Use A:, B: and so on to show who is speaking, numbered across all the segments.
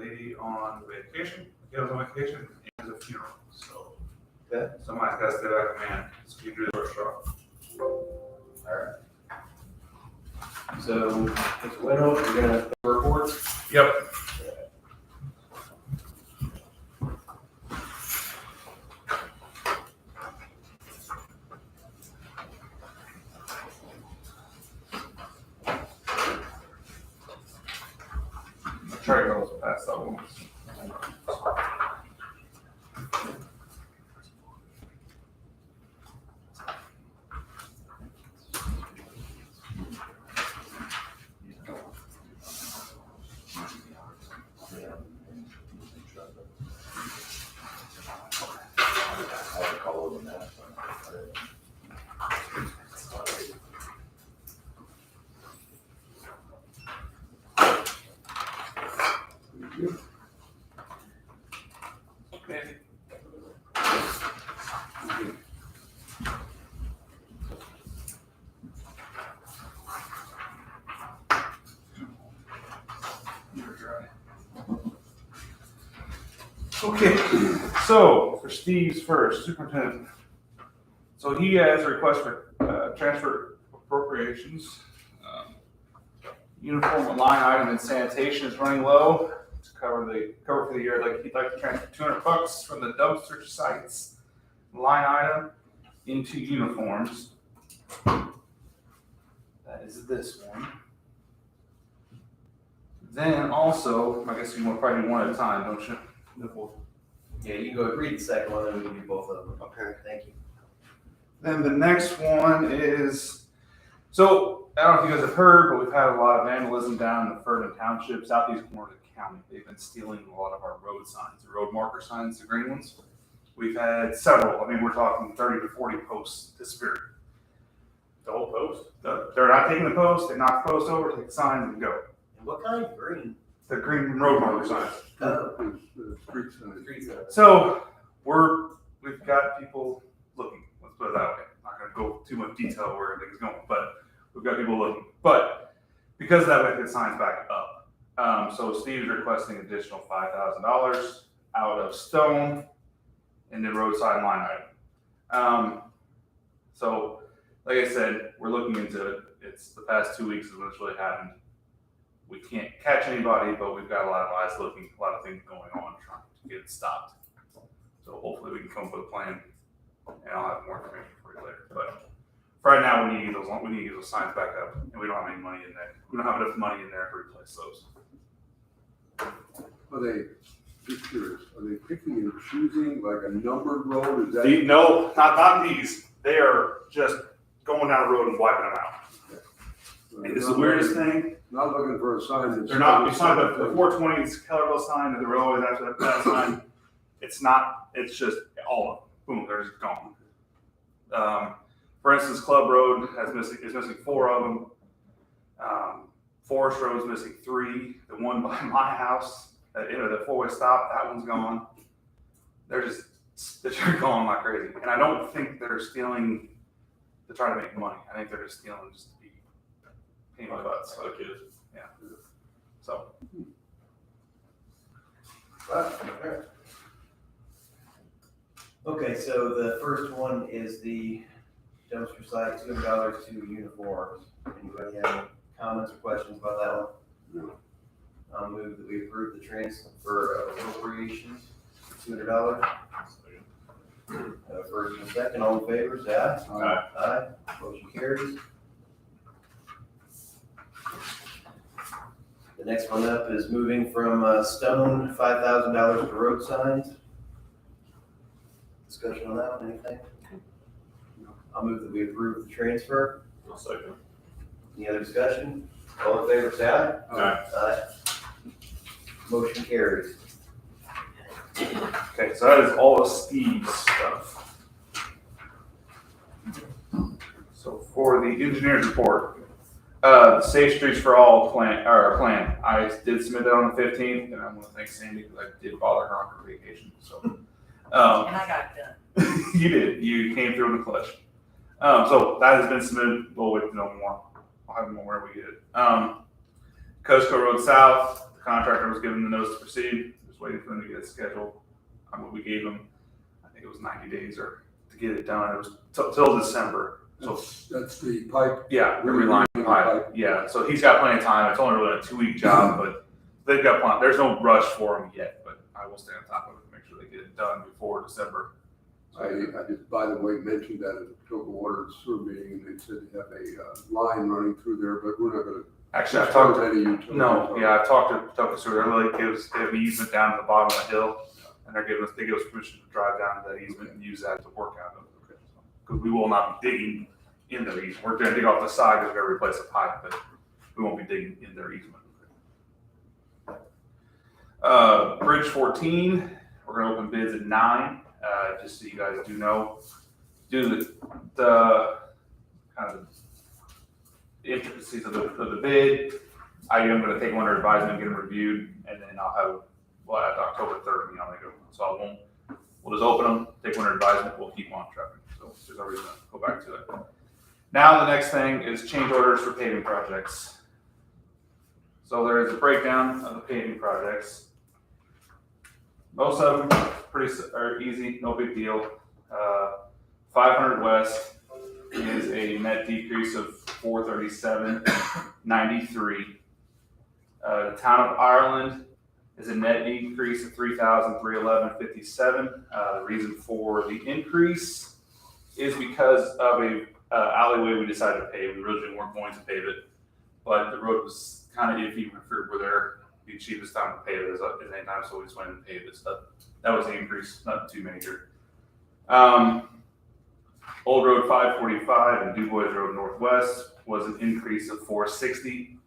A: lady on vacation, kiddo's on vacation, and there's a funeral. So
B: Okay.
A: somebody's got to stay back and man. So you do the first draw.
B: Alright. So, Mr. Winnow, you're gonna report?
A: Yep. Try to go past that one. Okay, so for Steve's first, superintendent. So he has a request for transfer appropriations. Uniform line item in sanitation is running low to cover for the year. Like he'd like to transfer $200 from the dumpster sites line item into uniforms. That is this one. Then also, I guess you want probably do one at a time, don't you?
B: Yeah, you go read the second one, and we can do both of them.
A: Okay.
B: Thank you.
A: Then the next one is, so I don't know if you guys have heard, but we've had a lot of vandalism down in the Ferdinand Township, southeast corner of the county. They've been stealing a lot of our road signs, the road marker signs, the green ones. We've had several. I mean, we're talking 30 to 40 posts disappeared.
C: The whole post?
A: They're not taking the post. They knock the post over, take the signs, and go.
B: And what kind of green?
A: The green road marker signs.
B: Oh,
D: Street sign.
B: street sign.
A: So we've got people looking. Let's put it that way. I'm not going to go too much detail where everything's going, but we've got people looking. But because of that, we have to get signs back up. So Steve's requesting additional $5,000 out of stone in the roadside line item. So like I said, we're looking into it. It's the past 2 weeks is when it's really happened. We can't catch anybody, but we've got a lot of eyes looking, a lot of things going on, trying to get it stopped. So hopefully we can come up with a plan, and I'll have more information for you later. But for right now, we need to get those signs back up, and we don't have any money in there. We don't have enough money in there to replace those.
D: Are they, just curious, are they picking and choosing like a numbered road? Is that?
A: No, not these. They are just going down the road and wiping them out. It's the weirdest thing.
D: Not looking for a sign that's.
A: They're not, we signed the 420's Kellerville sign and the railroad after that sign. It's not, it's just all of them. Boom, they're just gone. For instance, Club Road is missing 4 of them. Forest Road's missing 3. The one by my house, the 4-way stop, that one's gone. They're going like crazy. And I don't think they're stealing to try to make money. I think they're just stealing just to be pain in the butts.
C: Like it.
A: Yeah. So.
B: Okay, so the first one is the dumpster site, $200 to uniforms. Anybody have any comments or questions about that one?
D: No.
B: I'll move that we approve the transfer of appropriations, $200. First and second, all in favor, say aye.
C: Aye.
B: Aye, motion carries. The next one up is moving from stone, $5,000 to road signs. Discussion on that one, anything? I'll move that we approve the transfer.
C: I'll second.
B: Any other discussion? All in favor, say aye.
C: Aye.
B: Aye. Motion carries.
A: Okay, so that is all of Steve's stuff. So for the engineer's report, the Safe Streets for All plan. I did submit that on the 15th, and I want to thank Sandy because I did bother her on her vacation. So,
E: And I got it done.
A: you did. You came through in the clutch. So that has been submitted. We'll wait to know more. I'll have more where we get it. Costco Road South, the contractor was given the notice to proceed, just waiting for them to get it scheduled. We gave them, I think it was 90 days or to get it done. It was till December. So
D: That's the pipe.
A: yeah, the reline pipe. Yeah, so he's got plenty of time. It's only really a 2-week job, but they've got plenty. There's no rush for him yet, but I will stay on top of it to make sure they get it done before December.
D: I just, by the way, mentioned that at the Toccoa Water and Sewer meeting, and they said they have a line running through there, but we're not gonna.
A: Actually, I've talked to
D: any utilities.
A: No, yeah, I've talked to Toccoa Sewer. They have an easement down at the bottom of the hill, and they give us permission to drive down to that easement and use that to work out of. Because we will not be digging in their easement. We're gonna dig off the side because we're gonna replace a pipe, but we won't be digging in their easement. Bridge 14, we're gonna open bids at 9. Just so you guys do know, do the kind of the intricacies of the bid. I am going to take them under advisement, get them reviewed, and then I'll have, well, at October 3rd, you know, they go. So we'll just open them, take them under advisement, we'll keep on trucking. So there's no reason to go back to it. Now the next thing is change orders for paving projects. So there is a breakdown of the paving projects. Most of them are easy, no big deal. 500 West is a net decrease of $437.93. The town of Ireland is a net increase of $3,311.57. The reason for the increase is because of a alleyway we decided to pave. We originally weren't going to pave it, but the road was kind of iffy. We figured we're there. The cheapest time to pave it is any time, so we just went and paved it. So that was the increase, not too major. Old Road 545 and DuBois Road Northwest was an increase of $460.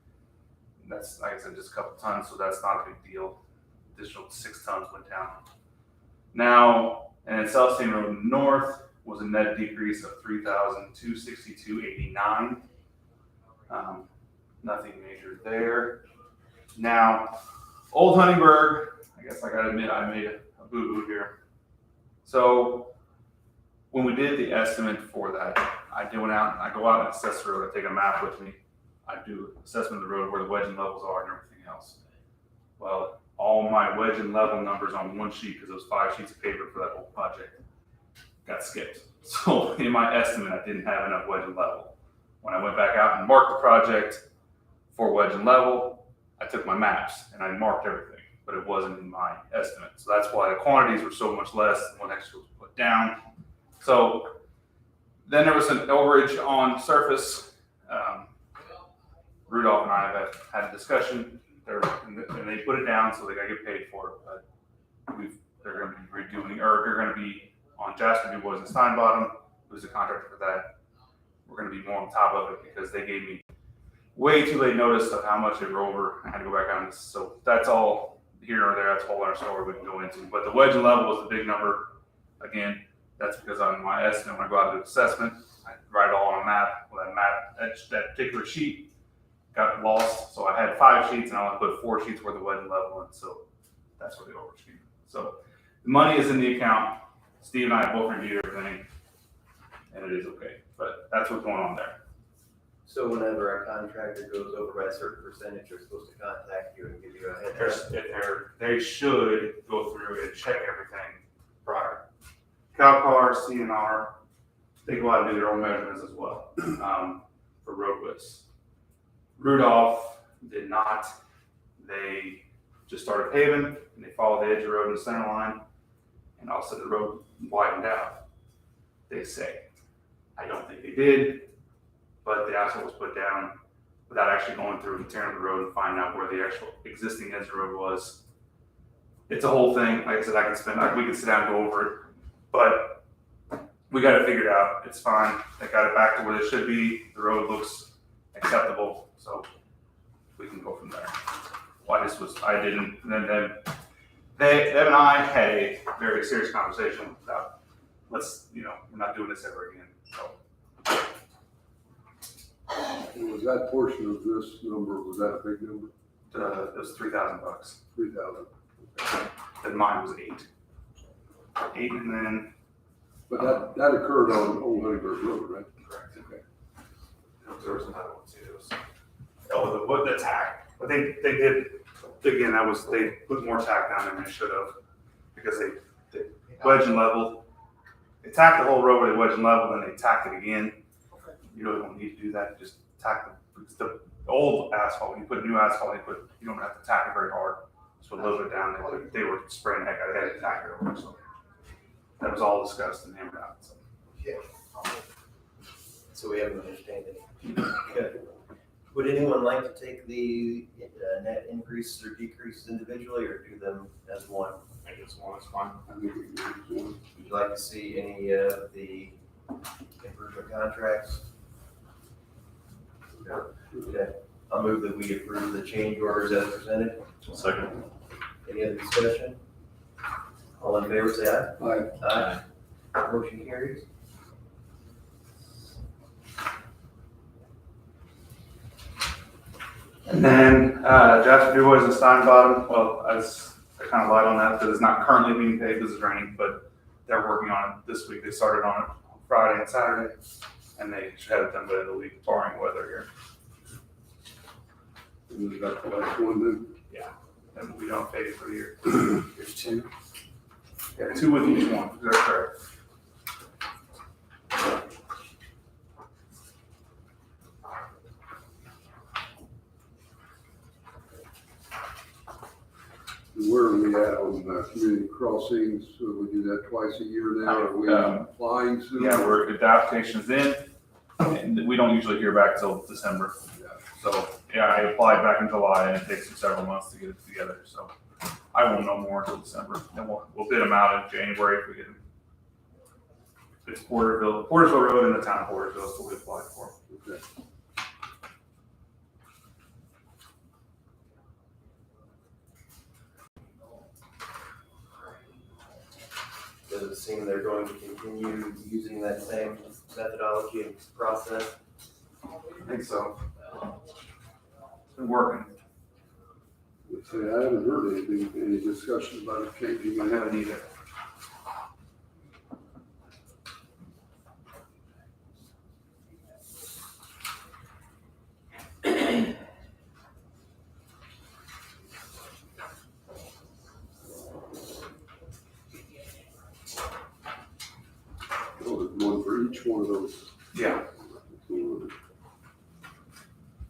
A: That's, like I said, just a couple tons, so that's not a big deal. Additional 6 tons went down. Now, and South State Road North was a net decrease of $3,262.89. Nothing major there. Now, Old Huntingburg, I guess I gotta admit I made a boo-boo here. So when we did the estimate for that, I go out and assess the road. I take a map with me. I do assessment of the road where the wedging levels are and everything else. Well, all my wedge and level numbers on one sheet, because those 5 sheets of paper for that whole project got skipped. So in my estimate, I didn't have enough wedge and level. When I went back out and marked the project for wedge and level, I took my maps and I marked everything, but it wasn't in my estimate. So that's why the quantities were so much less than what extra was put down. So then there was an overage on surface. Rudolph and I have had a discussion, and they put it down so they gotta get paid for it. But they're gonna be redoing, or they're gonna be on Jasper DuBois and Steinbottom, who's the contractor for that. We're gonna be more on top of it because they gave me way too late notice of how much they were over. I had to go back on this. So that's all here or there. That's a whole other story we can go into. But the wedge and level was the big number. Again, that's because on my estimate, when I go out to do assessment, I write it all on a map. Well, that particular sheet got lost. So I had 5 sheets and I only put 4 sheets worth of wedge and level in. So that's where the overage came. So the money is in the account. Steve and I both reviewed everything, and it is okay. But that's what's going on there.
B: So whenever a contractor goes over by a certain percentage, they're supposed to contact you and give you a heads up.
A: They should go through and check everything prior. CalCar, CNR, they go out and do their own measurements as well for road widths. Rudolph did not. They just started paving and they followed the edge of the road in the center line, and all of a sudden the road widened out. They say. I don't think they did, but the asphalt was put down without actually going through and tearing the road and finding out where the actual existing edge of the road was. It's a whole thing. Like I said, we could sit down and go over it, but we got it figured out. It's fine. They got it back to where it should be. The road looks acceptable, so we can go from there. Well, I didn't, and then them and I had a very serious conversation about, we're not doing this ever again. So.
D: Was that portion of this number, was that a big number?
A: It was $3,000.
D: 3,000.
A: Then mine was 8. 8, and then.
D: But that occurred on Old Huntingburg Road, right?
A: Correct.
D: Okay.
A: There was another one too. The tack. But they did again, they put more tack down than they should have, because they wedged and leveled. They tacked the whole roadway, wedged and leveled, then they tacked it again. You really don't need to do that, just tack the old asphalt, when you put new asphalt, you don't have to tack it very hard. So a little bit down, they were spraying the heck out of it, to tack it over, so. That was all discussed and hammered out, so.
B: So we have an understanding. Good. Would anyone like to take the net increases or decreases individually, or do them as one?
C: I guess one is fine.
D: I think we can do one.
B: Would you like to see any of the improvement contracts? No. Okay, I'll move that we approve the change orders as presented.
C: Second.
B: Any other discussion? All in favor, say aye.
D: Aye.
B: Aye. Motion carries.
A: And then, Jasper Dubois and Stein Bottom, well, I kind of lied on that, because it's not currently being paid because it's raining, but they're working on it this week. They started on it Friday and Saturday, and they should have it done by the end of the week, barring weather here.
D: And we got the last one then.
A: And we don't pay for the year. There's two. Yeah, 2 with each one, that's correct.
D: Where are we at on community crossings? So we do that twice a year now. Are we applying soon?
A: Yeah, the application's in, and we don't usually hear back till December.
D: Yeah.
A: So, yeah, I applied back in July, and it takes them several months to get it together, so I won't know more until December. Then we'll bid them out in January if we get them. It's Portersville Road in the town of Portersville is what we applied for.
D: Okay.
B: Does it seem they're going to continue using that same methodology and process?
A: I think so. It's been working.
D: Let's say, I haven't heard anything, any discussion about it changing.
A: I haven't either.
D: Oh, there's one for each one of those.
A: Yeah.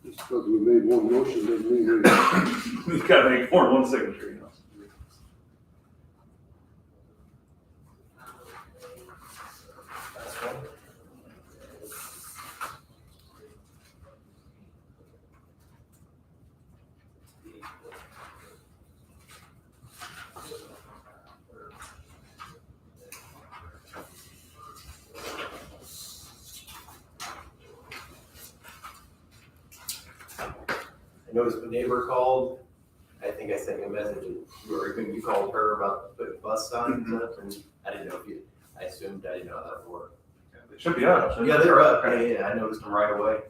D: Just because we made one motion doesn't mean we
A: We've got to make more than one signature, you know.
B: That's one. I noticed a neighbor called. I think I sent you a message, you called her about putting bus signs up, and I didn't know I assumed I didn't know how that worked.
A: It should be up. shouldn't
B: Yeah,
A: it?
B: they're up.
A: Okay.
B: Yeah, I noticed them right away.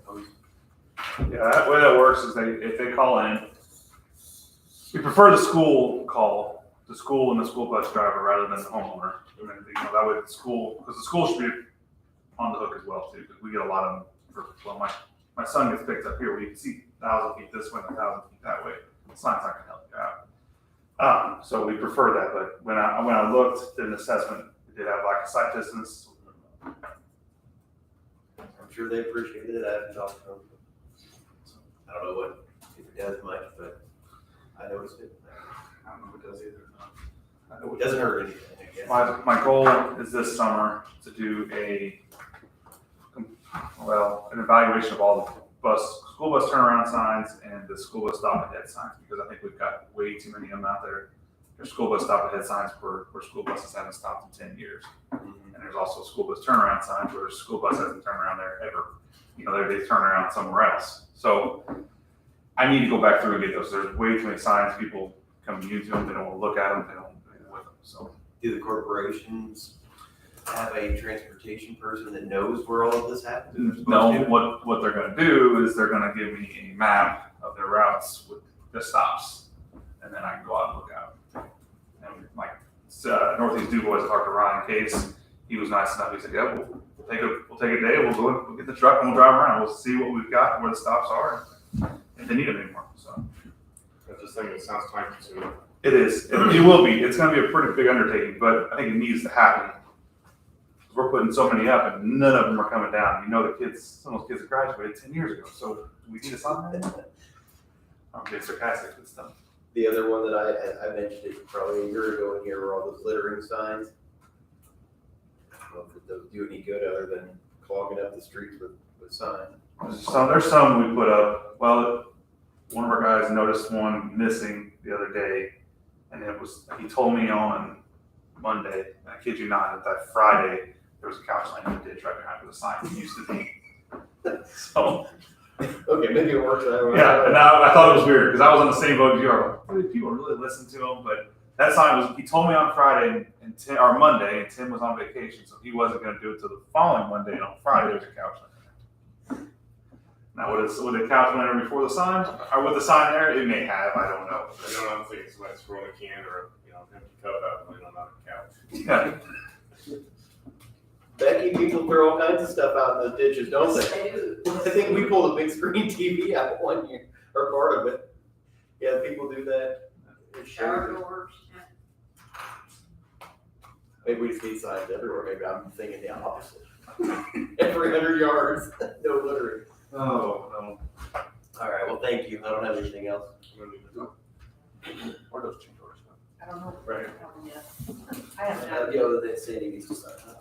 A: Yeah, that way that works is if they call in, we prefer the school call, the school and the school bus driver rather than the homeowner. I mean, that way the school, because the school should be on the hook as well too, because we get a lot of them my son gets picked up here, we can see 1,000 feet this way and 1,000 feet that way. The sign's not gonna help you out. So we prefer that, but when I looked, did an assessment, it did have like a sight distance.
B: I'm sure they appreciated it. I haven't talked to them. I don't know what if it does much, but I noticed it.
A: I don't know if it does either.
B: It doesn't hurt anything, I guess.
A: My goal is this summer to do an evaluation of all the school bus turnaround signs and the school bus stop ahead signs, because I think we've got way too many of them out there. There's school bus stop ahead signs where school buses haven't stopped in 10 years. And there's also school bus turnaround signs where school bus hasn't turned around there ever. They turn around somewhere else. So I need to go back through and get those. There's way too many signs. People come new to them. They don't want to look at them. They don't want to do with them. So
B: Do the corporations have a transportation person that knows where all of this happens? and they're supposed to?
A: what they're going to do is they're going to give me a map of their routes with the stops, and then I can go out and look out. And like Northeast Dubois talked to Ryan Case. He was nice enough. He said, "Yeah, we'll take a day. We'll get the truck and we'll drive around. We'll see what we've got and where the stops are, and if they need it anymore." So
B: If the
C: thing, it sounds time consuming.
A: It is. It will be. It's going to be a pretty big undertaking, but I think it needs to happen. We're putting so many up, and none of them are coming down. You know, the kids, some of those kids graduated 10 years ago, so do we need a sign? I'm being sarcastic with stuff.
B: The other one that I mentioned it probably a year ago in here were all those littering signs. I don't know if those do any good other than clogging up the streets with signs.
A: So there's some we put up. Well, one of our guys noticed one missing the other day, and he told me on Monday, and I kid you not, that Friday, there was a couch laying in the ditch right behind where the sign used to be. So,
B: Okay, maybe it works. I don't know.
A: yeah, and I thought it was weird, because I was on the same boat as you are. Like, really, people really listen to him, but that sign was, he told me on Friday or Monday, and Tim was on vacation, so he wasn't gonna do it till the following Monday, and on Friday, there's a couch laying. Now, would the couch laying there before the sign, or with the sign there? It may have, I don't know.
C: I don't know, I'm thinking somebody's throwing a can or an empty cup out and laying on the couch.
A: Yeah.
B: Becky, people throw all kinds of stuff out in the ditches, don't they?
E: They do.
B: I think we pulled a big screen TV out one year, or part of it. Yeah, people do that. It's
E: Shower
B: shameful.
E: doors.
B: Maybe we just need signs everywhere. Maybe I'm thinking the opposite. Every 100 yards, no littering.
A: Oh, no.
B: All right, well, thank you. I don't have anything else.
A: Where those change orders go?
E: I don't know.
A: Right.
E: I haven't had
B: The other than Sandy needs to sign us.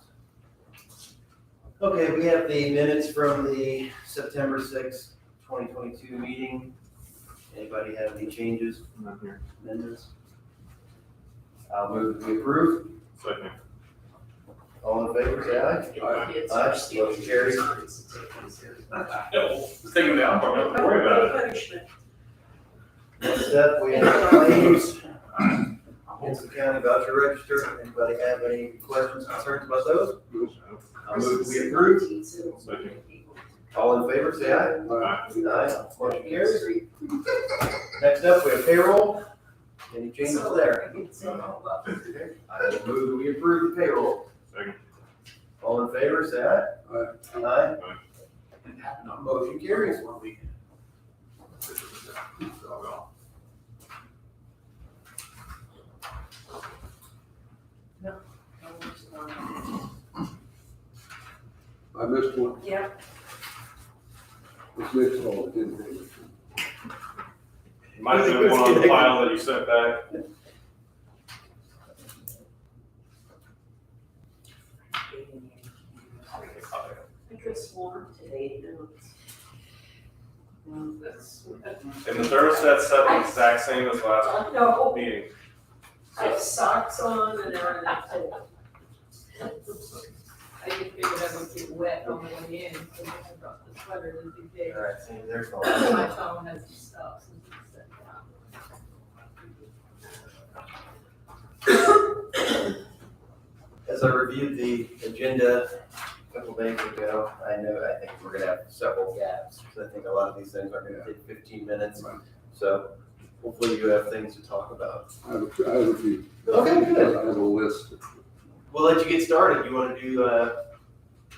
B: Okay, we have the minutes from the September 6th, 2022 meeting. Anybody have any changes,
C: Not here.
B: amendments? I'll move to approve.
C: Second.
B: All in favor, say aye.
E: It's
B: Aye.
E: still
B: Motion carries.
A: Just taking it down, don't have to worry about it.
E: Punishment.
B: Next up, we have claims. Kingston County Voucher Register. Anybody have any questions, concerns about those? I'll move to be approved.
C: Second.
B: All in favor, say aye.
C: Aye.
B: Aye. Motion carries. Next up, we have payroll. Any changes there? I will move that we approve the payroll.
C: Second.
B: All in favor, say aye. Aye. Motion carries.
D: I missed one.
E: Yeah,
D: This next one, didn't they?
C: Might have been one on the file that you sent back.
E: I could sworn today, that's.
C: And the thermostat's set the exact same as last
E: No,
C: meeting.
E: I have socks on and everything. I just figured I would get wet on the way in, so I brought the sweater to be big.
B: All right, see, there's the
E: My
B: last
E: phone has some stuff.
B: As I reviewed the agenda a couple days ago, I think we're gonna have several gaps, because I think a lot of these things are gonna take 15 minutes.
D: Right.
B: So hopefully you have things to talk about.
D: I have a few.
B: Okay, good.
D: I have a list.
B: We'll let you get started. You wanna do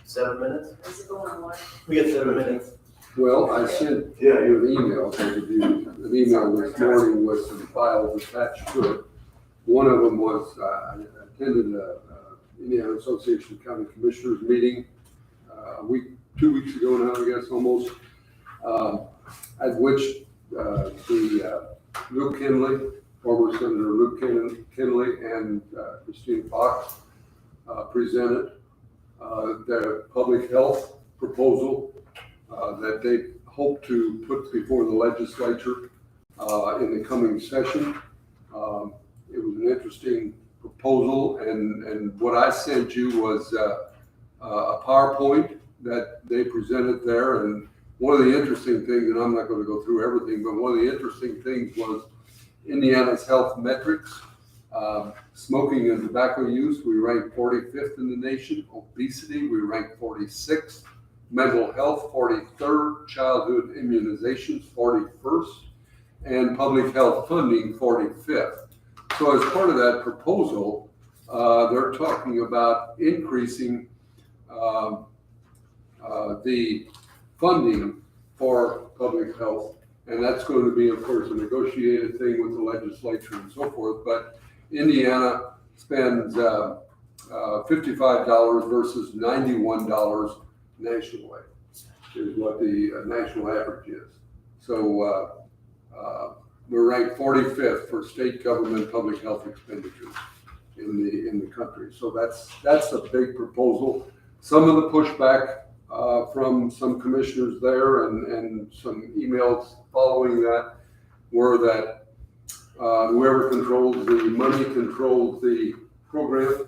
B: 7 minutes?
E: Is it going on?
B: We got 7 minutes.
D: Well, I sent you an email, an email this morning with some files attached to it. One of them was, I attended a Indiana Association of County Commissioners meeting, 2 weeks ago now, I guess, almost, at which Luke Kinley, former Senator Luke Kinley, and Christine Fox presented their public health proposal that they hope to put before the legislature in the coming session. It was an interesting proposal, and what I sent you was a PowerPoint that they presented there. And one of the interesting things, and I'm not going to go through everything, but one of the interesting things was Indiana's health metrics. Smoking and tobacco use, we ranked 45th in the nation. Obesity, we ranked 46th. Mental health, 43rd. Childhood immunizations, 41st. And public health funding, 45th. So as part of that proposal, they're talking about increasing the funding for public health And that's going to be, of course, a negotiated thing with the legislature and so forth. But Indiana spends $55 versus $91 nationally, is what the national average is. So we're ranked 45th for state government public health expenditures in the country. So that's a big proposal. Some of the pushback from some commissioners there and some emails following that were that whoever controls the money controls the program.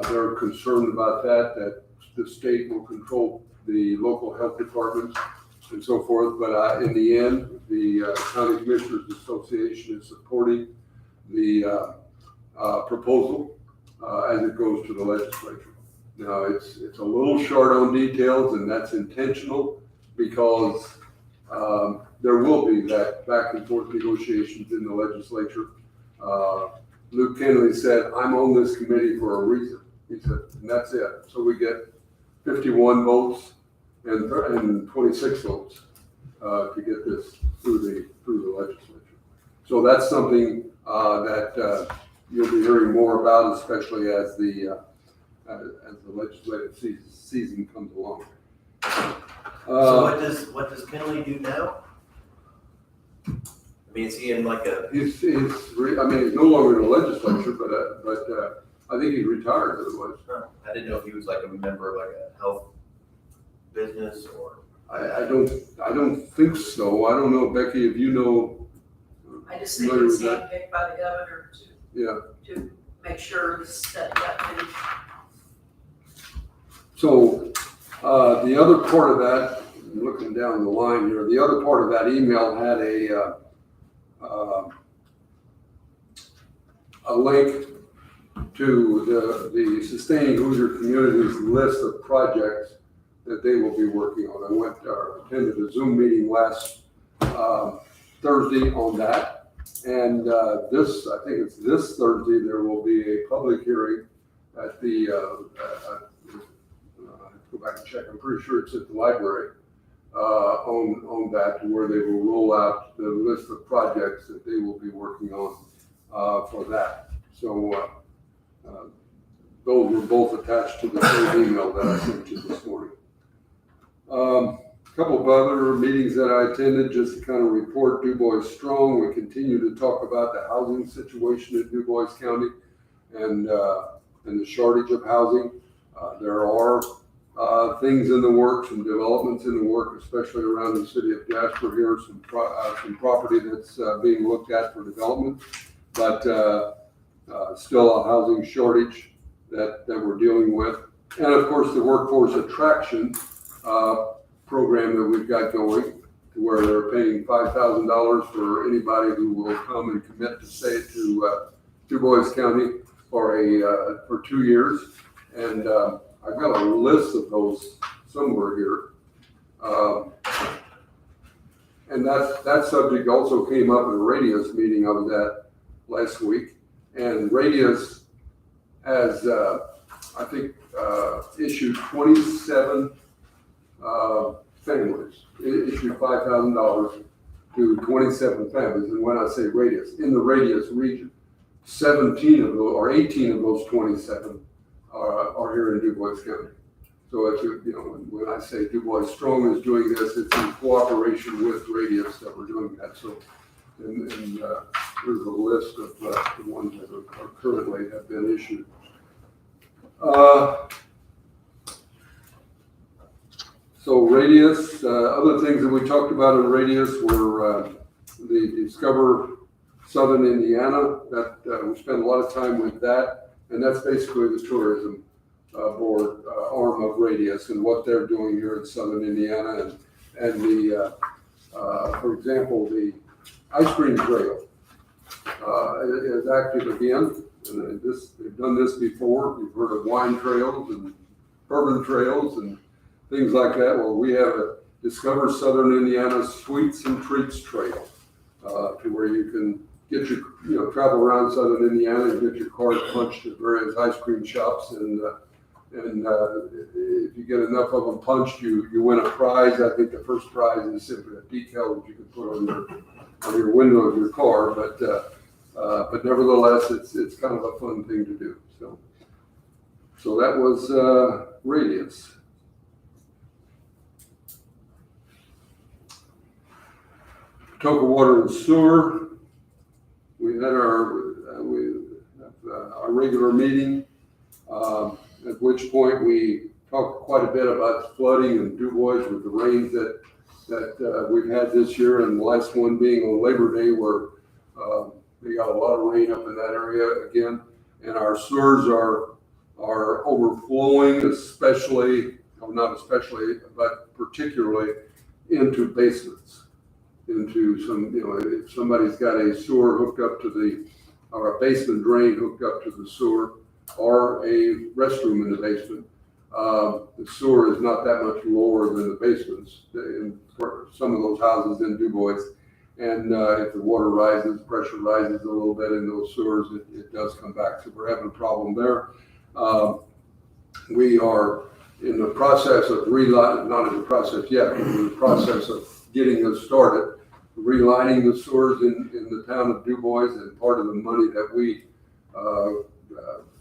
D: They're concerned about that the state will control the local health departments and so forth. But in the end, the County Commissioners Association is supporting the proposal as it goes to the legislature. Now, it's a little short on details, and that's intentional because there will be that back and forth negotiations in the legislature. Luke Kennedy said, "I'm on this committee for a reason." He said, and that's it. So we get 51 votes and 26 votes to get this through the legislature. So that's something that you'll be hearing more about, especially as the legislative season comes along.
B: So what does Kenley do now? I mean, is he in like a?
D: He's no longer in the legislature, but I think he's retired otherwise.
B: I didn't know if he was like a member of like a health business or.
D: I don't think so. I don't know, Becky, if you know.
E: I just think
D: Familiar
E: it's
D: with that?
E: handpicked by the governor to make sure that got finished.
D: So the other part of that, I'm looking down the line here, the other part of that email had a link to the Sustaining Hoosier Communities list of projects that they will be working on. I attended a Zoom meeting last Thursday on that. And I think it's this Thursday, there will be a public hearing at the, I have to go back and check, I'm pretty sure it's at the library, on that, where they will roll out the list of projects that they will be working on for that. So those were both attached to the same email that I sent you this morning. A couple of other meetings that I attended, just to kind of report DuBois Strong. We continue to talk about the housing situation in DuBois County and the shortage of housing. There are things in the works and developments in the work, especially around the city of Jasper here, some property that's being looked at for development, but still a housing shortage that we're dealing with. And of course, the workforce attraction program that we've got going, where they're paying $5,000 for anybody who will come and commit to stay to DuBois County for 2 years. And I've got a list of those somewhere here. And that subject also came up in a Radius meeting I was at last week. And Radius has, I think, issued 27 families, issued $5,000 to 27 families. And when I say Radius, in the Radius region, 17 of those, or 18 of those 27 are here in DuBois County. So it's, when I say DuBois Strong is doing this, it's in cooperation with Radius that we're doing that. So, and there's a list of the ones that are currently have been issued. So Radius, other things that we talked about in Radius were the Discover Southern Indiana, that we spent a lot of time with that. And that's basically the tourism board arm of Radius and what they're doing here in Southern Indiana. And the, for example, the ice cream trail is active again. And they've done this before. You've heard of wine trails and bourbon trails and things like that. Well, we have a Discover Southern Indiana Sweets and Treats Trail to where you can get your, travel around Southern Indiana and get your card punched at various ice cream shops and And if you get enough of them punched, you win a prize. I think the first prize is simply a decal that you can put on your window of your car. But nevertheless, it's kind of a fun thing to do. So that was Radiance. Patoka Water and Sewer. We had our regular meeting, at which point we talked quite a bit about flooding in DuBois with the rains that we've had this year, and the last one being on Labor Day, where we got a lot of rain up in that area again, and our sewers are overflowing, but particularly into basements. Into some, if somebody's got a sewer hooked up or a basement drain hooked up to the sewer, or a restroom in the basement, the sewer is not that much lower than the basements in some of those houses in DuBois. And if the water rises, pressure rises a little bit in those sewers, it does come back. So we're having a problem there. We are in the process of not in the process yet, but in the process of getting us started, relining the sewers in the town of DuBois, and part of the money that we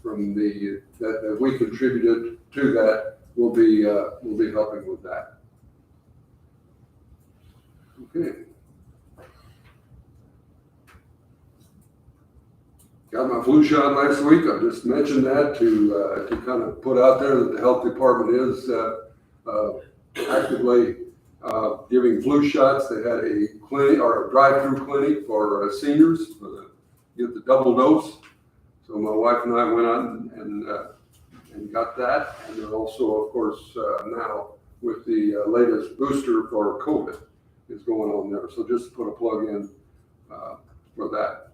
D: that we contributed to that will be helping with that. Okay. Got my flu shot last week. I just mentioned that to kind of put out there that the health department is actively giving flu shots. They had a clinic or a drive-through clinic for seniors get the double dose. So my wife and I went on and got that. And then also, of course, now with the latest booster for COVID is going on there. So just to put a plug in for that.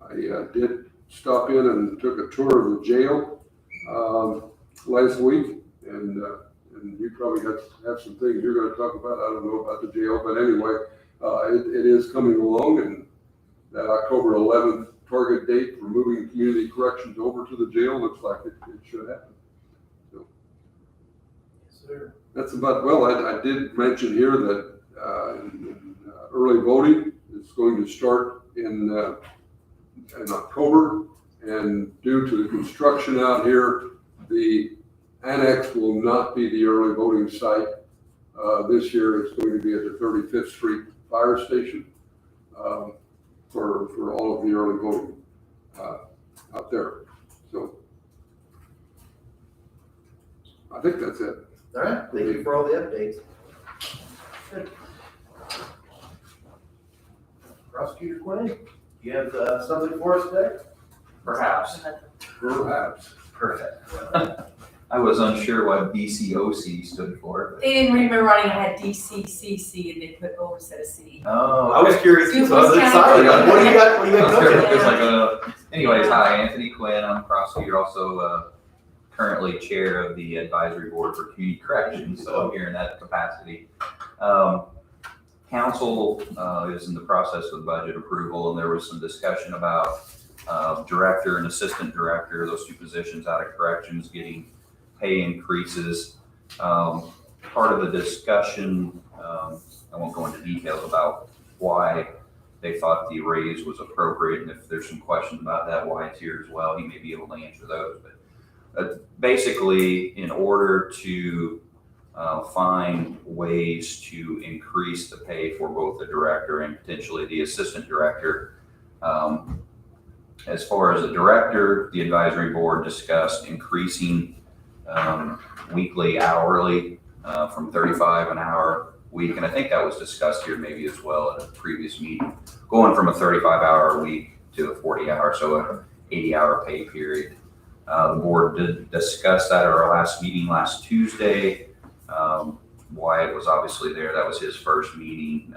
D: I did stop in and took a tour of the jail last week, and you probably have some things you're going to talk about. I don't know about the jail, but anyway, it is coming along, and that October 11th target date for moving community corrections over to the jail looks like it should happen. So
B: Yes, sir.
D: that's about, well, I did mention here that early voting is going to start in October, and due to the construction out here, the annex will not be the early voting site. This year it's going to be at the 35th Street Fire Station for all of the early voting out there. So I think that's it.
B: All right, thank you for all the updates. Good. Prosecutor Quinn, you have something for us today?
F: Perhaps.
D: Perhaps.
F: Perfect. I was unsure what DCOC stood for.
G: They didn't remember writing, I had DCCC and they put over C.
F: Oh.
B: I was curious too, so I was
G: Duplin
B: excited.
G: County.
B: What do you got cooking?
F: It was like anyways, hi, Anthony Quinn. I'm a prosecutor, also currently chair of the advisory board for community corrections, so I'm here in that capacity. Council is in the process of budget approval, and there was some discussion about director and assistant director, those two positions out of corrections, getting pay increases. Part of the discussion, I won't go into details about why they thought the raise was appropriate, and if there's some questions about that, why it's here as well, he may be able to answer those. But basically, in order to find ways to increase the pay for both the director and potentially the assistant director, as far as the director, the advisory board discussed increasing weekly, hourly from 35 an hour week. And I think that was discussed here maybe as well at a previous meeting, going from a 35-hour week to a 40-hour, so an 80-hour pay period. The board did discuss that at our last meeting last Tuesday. Wyatt was obviously there. That was his first meeting.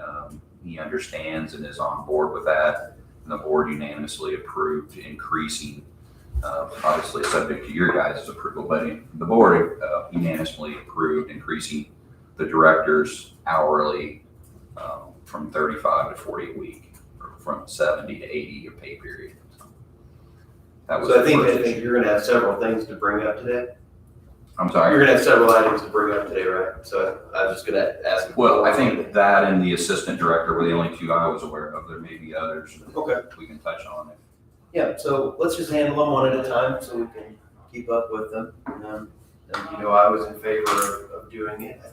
F: He understands and is on board with that. And the board unanimously approved increasing, obviously subject to your guys' approval, but the board unanimously approved increasing the director's hourly from 35 to 40 a week, or from 70 to 80 a pay period. So that was
B: So I
F: the first
B: think
F: issue.
B: you're gonna have several things to bring up today.
F: I'm sorry.
B: You're gonna have several items to bring up today, right? So I was just gonna ask.
F: Well, I think that and the assistant director were the only two I was aware of. There may be others that
B: Okay.
F: we can touch on.
B: Yeah, so let's just handle them one at a time so we can keep up with them. And I was in favor of doing it. I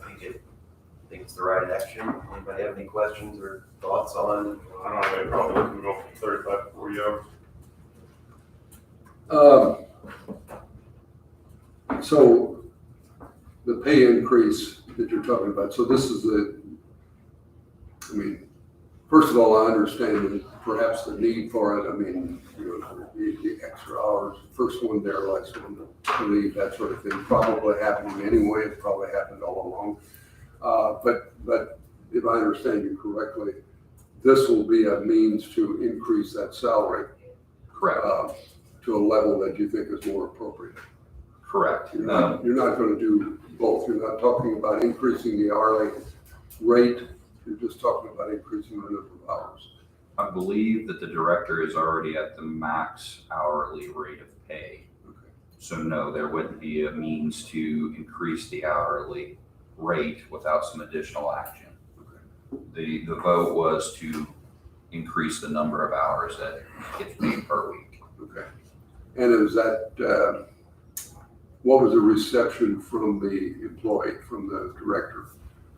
B: think it's the right action. Anybody have any questions or thoughts on?
C: I don't have any problem, we can go from 35 to 40 hours.
D: So the pay increase that you're talking about, so this is first of all, I understand perhaps the need for it. The extra hours, first one there likes to leave, that sort of thing, probably happening anyway. It probably happened all along. But if I understand you correctly, this will be a means to increase that salary
F: Correct.
D: to a level that you think is more appropriate.
F: Correct.
D: You're not going to do both. You're not talking about increasing the hourly rate. You're just talking about increasing the number of hours.
F: I believe that the director is already at the max hourly rate of pay.
D: Okay.
F: So no, there wouldn't be a means to increase the hourly rate without some additional action. The vote was to increase the number of hours that gets paid per week.
D: Okay. And is that, what was the reception from the employee, from the director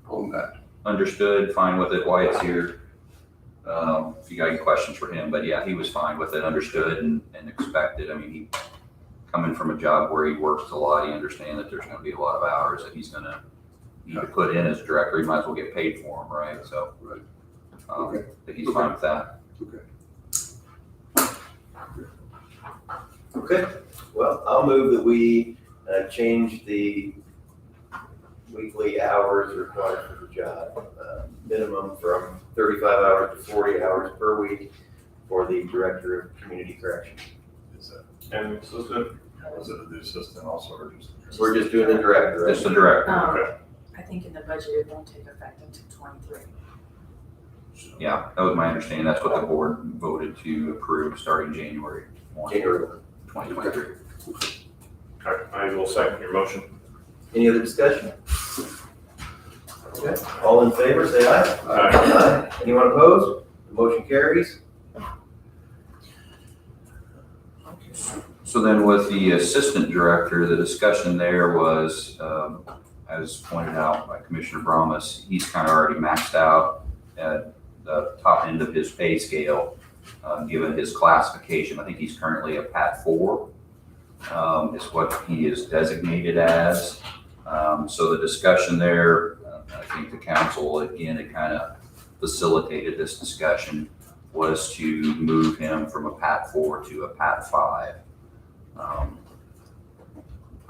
D: on that?
F: Understood, fine with it, Wyatt's here. If you got any questions for him, but yeah, he was fine with it, understood and expected. I mean, he coming from a job where he works a lot, he understands that there's gonna be a lot of hours that he's gonna need to put in as a director. He might as well get paid for them, right? So,
D: Right.
F: I think he's fine with that.
B: Okay, well, I'll move that we change the weekly hours required for the job, minimum from 35 hours to 40 hours per week for the Director of Community Corrections.
C: And assistant,
H: Was it the assistant also, or just?
B: We're just doing the Director, right?
F: Just the director.
C: okay.
G: I think in the budget, it won't take effect until 23.
F: Yeah, that was my understanding. That's what the board voted to approve starting January 1,
B: January 1.
F: 2023.
C: Okay, I will second your motion.
B: Any other discussion? Okay, all in favor, say aye. Aye. Anyone opposed? The motion carries.
F: So then with the assistant director, the discussion there was, as pointed out by Commissioner Bromas, he's kind of already maxed out at the top end of his pay scale, given his classification. I think he's currently a PAT 4, is what he is designated as. So the discussion there, I think the council, again, it kind of facilitated this discussion, was to move him from a PAT 4 to a PAT 5.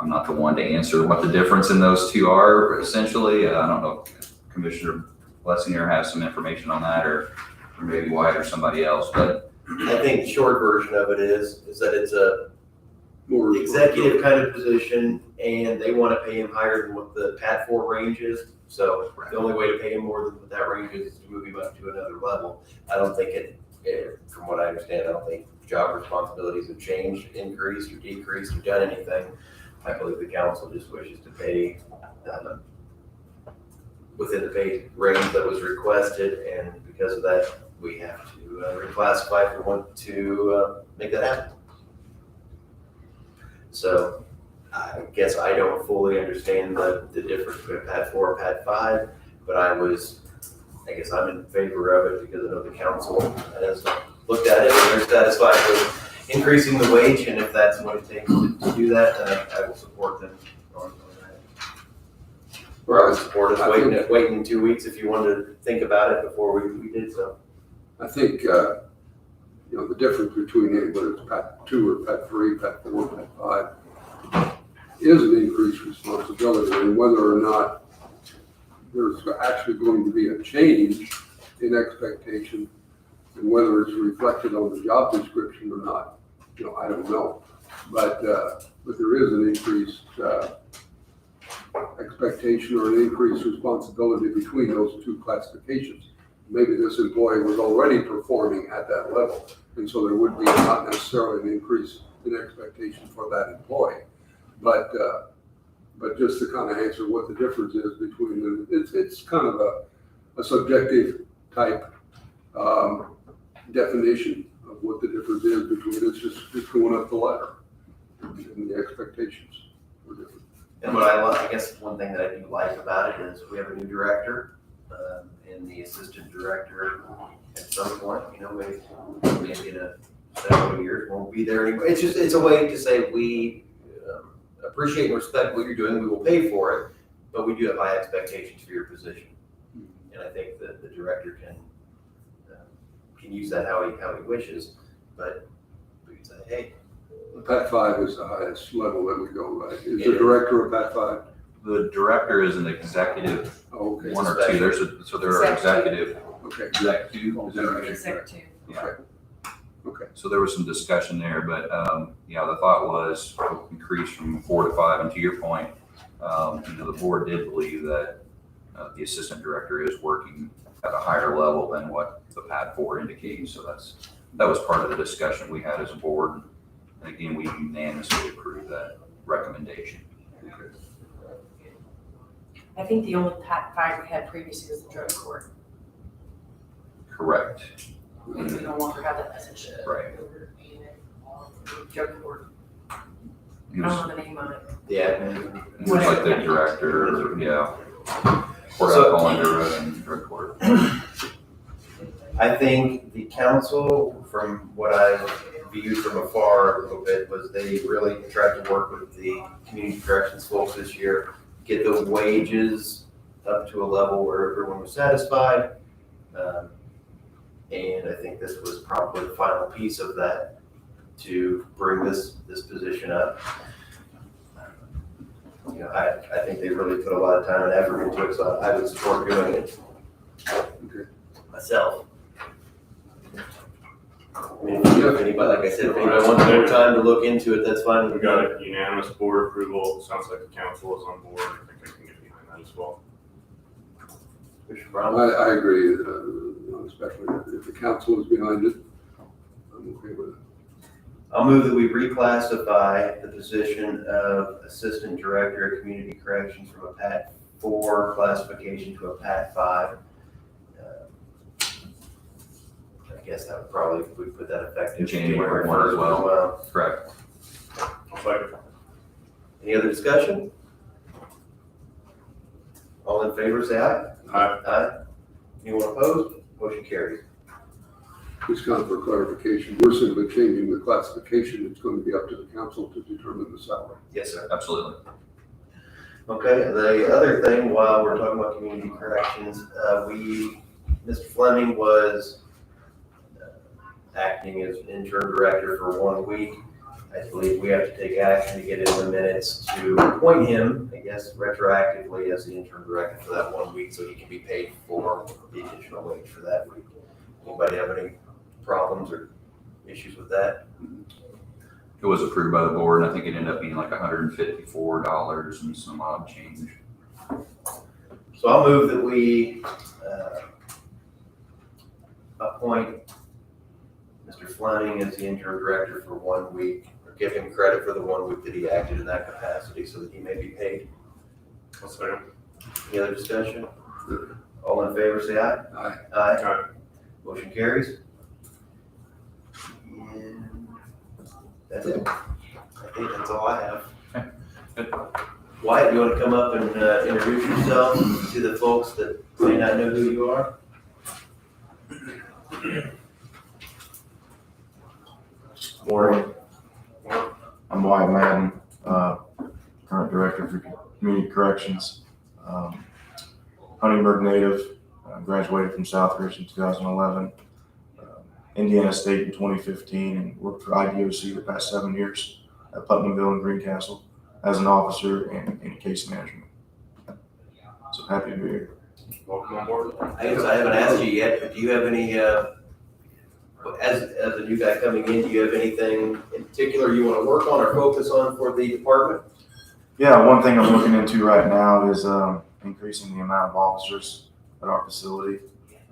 F: I'm not the one to answer what the difference in those two are, essentially. I don't know if Commissioner Blessinger has some information on that, or maybe Wyatt or somebody else, but
B: I think the short version of it is that it's a
D: More
B: executive kind of position, and they want to pay him higher than what the PAT 4 range is. So the only way to pay him more than what that range is to move him up to another level. I don't think from what I understand, I don't think job responsibilities have changed, increased or decreased or done anything. I believe the council just wishes to pay within the pay range that was requested, and because of that, we have to reclassify if we want to make that happen. So I guess I don't fully understand the difference between PAT 4 and PAT 5, but I guess I'm in favor of it because I know the council has looked at it and they're satisfied with increasing the wage, and if that's what it takes to do that, then I will support them on that. Or I would support us waiting 2 weeks if you wanted to think about it before we did so.
D: I think, the difference between whether it's PAT 2 or PAT 3, PAT 4, PAT 5 is an increased responsibility, and whether or not there's actually going to be a change in expectation and whether it's reflected on the job description or not, I don't know. But there is an increased expectation or an increased responsibility between those two classifications. Maybe this employee was already performing at that level, and so there would be not necessarily an increase in expectation for that employee. But but just to kind of answer what the difference is between them, it's kind of a subjective type definition of what the difference is between, it's going up the ladder. And the expectations are different.
B: And what I guess one thing that I do like about it is we have a new director, and the assistant director at some point, maybe in several years won't be there anymore. It's a way to say we appreciate and respect what you're doing, we will pay for it, but we do have high expectations for your position. And I think that the director can use that how he wishes, but we can say, hey.
D: Pat 5 is the highest level that we go, right? Is
B: It
D: the
B: is.
D: director of Pat 5?
F: The director is an executive,
D: Oh, okay.
F: one or two, so there are executive,
D: Okay.
F: exec two, is that right?
G: Exec two.
F: Yeah.
D: Okay.
F: So there was some discussion there, but, the thought was increase from 4 to 5, and to your point, the board did believe that the assistant director is working at a higher level than what the PAD 4 indicates, so that was part of the discussion we had as a board. And again, we unanimously approved that recommendation.
G: I think the only Pat 5 we had previously was the drug court.
F: Correct.
G: We no longer have that position.
F: Right.
G: Drug court. I
F: He
G: don't
F: was,
G: know the name of it.
B: The admin.
F: he was like the director, yeah. Court
B: So-
F: out Colander and drug court.
B: I think the council, from what I viewed from afar a little bit, was they really tried to work with the community corrections folks this year, get the wages up to a level where everyone was satisfied. And I think this was probably the final piece of that to bring this position up. I think they really put a lot of time and effort into it, so I would support doing it myself. I mean, if anybody, like I said, if anybody wants more time to look into it, that's fine.
C: We got a unanimous board approval, sounds like the council is on board, I think I can get behind that as well.
B: Commissioner Brown?
D: I agree, especially if the council is behind it. I'm okay with it.
B: I'll move that we reclassify the position of Assistant Director of Community Corrections from a PAT 4 classification to a PAT 5. I guess that would probably, we put that effective
F: January 1
B: 1st
F: as well. Correct.
C: I'll second.
B: Any other discussion? All in favor, say aye.
C: Aye.
B: Aye. Anyone opposed? Motion carries.
D: Just kind of for clarification, we're simply changing the classification. It's going to be up to the council to determine the salary.
B: Yes, sir.
F: Absolutely.
B: Okay, the other thing, while we're talking about community corrections, Mr. Fleming was acting as interim director for 1 week. I believe we have to take action to get in the minutes to appoint him, I guess, retroactively as the interim director for that 1 week, so he can be paid for the additional wage for that week. Anybody have any problems or issues with that?
F: It was approved by the board, and I think it ended up being like $154 and some odd change.
B: So I'll move that we appoint Mr. Fleming as the interim director for 1 week, or give him credit for the 1 week that he acted in that capacity so that he may be paid.
C: I'll second.
B: Any other discussion? All in favor, say aye.
D: Aye.
B: Aye.
C: Aye.
B: Motion carries. And that's it. I think that's all I have. Wyatt, you want to come up and introduce yourself to the folks that may not know who you are? Morning.
I: I'm Wyatt Madden, current director for community corrections. Huntingburg native, graduated from Southridge in 2011, Indiana State in 2015, and worked for IDOC the past 7 years at Putnamville and Greencastle as an officer and in case management. So happy to be here.
C: Welcome on board.
B: I guess I haven't asked you yet, but do you have any, as a new guy coming in, do you have anything in particular you want to work on or focus on for the department?
I: Yeah, one thing I'm looking into right now is increasing the amount of officers at our facility.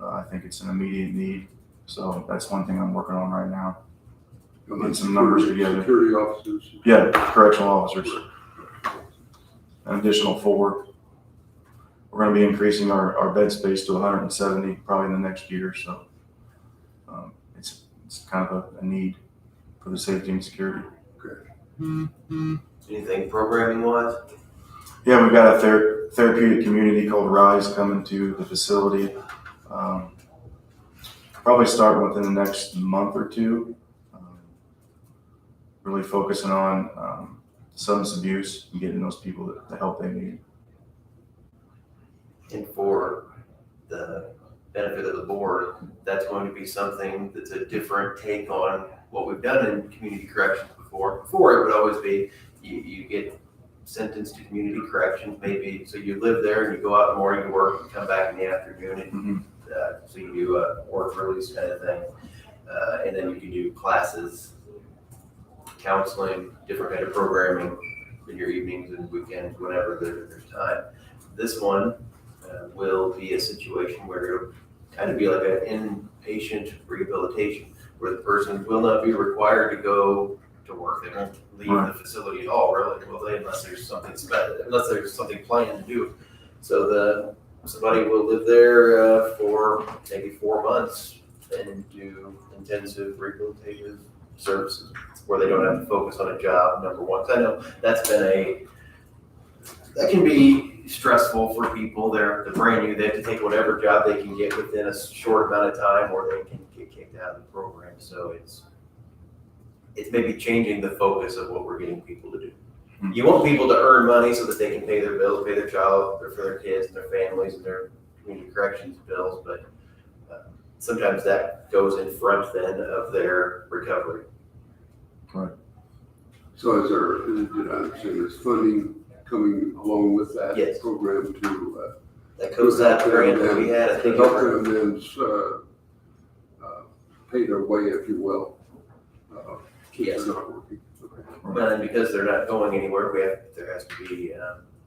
I: I think it's an immediate need, so that's one thing I'm working on right now. Getting some numbers together.
D: Security officers.
I: Yeah, correctional officers. an additional 4. We're gonna be increasing our bed space to 170 probably in the next year, so it's kind of a need for the safety and security.
B: Anything programming wise?
I: Yeah, we've got a therapeutic community called Rise coming to the facility. Probably starting within the next month or 2. Really focusing on substance abuse and getting those people the help they need.
B: And for the benefit of the board, that's going to be something that's a different take on what we've done in community corrections before. Before, it would always be, you get sentenced to community corrections, maybe, so you live there and you go out in the morning to work and come back in the afternoon, and so you do a work release kind of thing. And then you can do classes, counseling, different kind of programming in your evenings and weekends, whenever there's time. This one will be a situation where it'll kind of be like an inpatient rehabilitation, where the person will not be required to go to work. They won't leave the facility at all, really, will they, unless there's something planned to do. So somebody will live there for maybe 4 months and do intensive rehabilitative services where they don't have to focus on a job, number one. 'Cause I know that can be stressful for people. They're brand new. They have to take whatever job they can get within a short amount of time, or they can get kicked out of the program. So it's maybe changing the focus of what we're getting people to do. You want people to earn money so that they can pay their bills, pay their child, or for their kids and their families and their community corrections bills, but sometimes that goes in front then of their recovery.
D: So did I understand there's funding coming along with that
B: Yes.
D: program to
B: That COSAP grant that we had, I think.
D: help them then pay their way, if you will, since
B: Yes.
D: they're not working. Okay.
B: And because they're not going anywhere, there has to be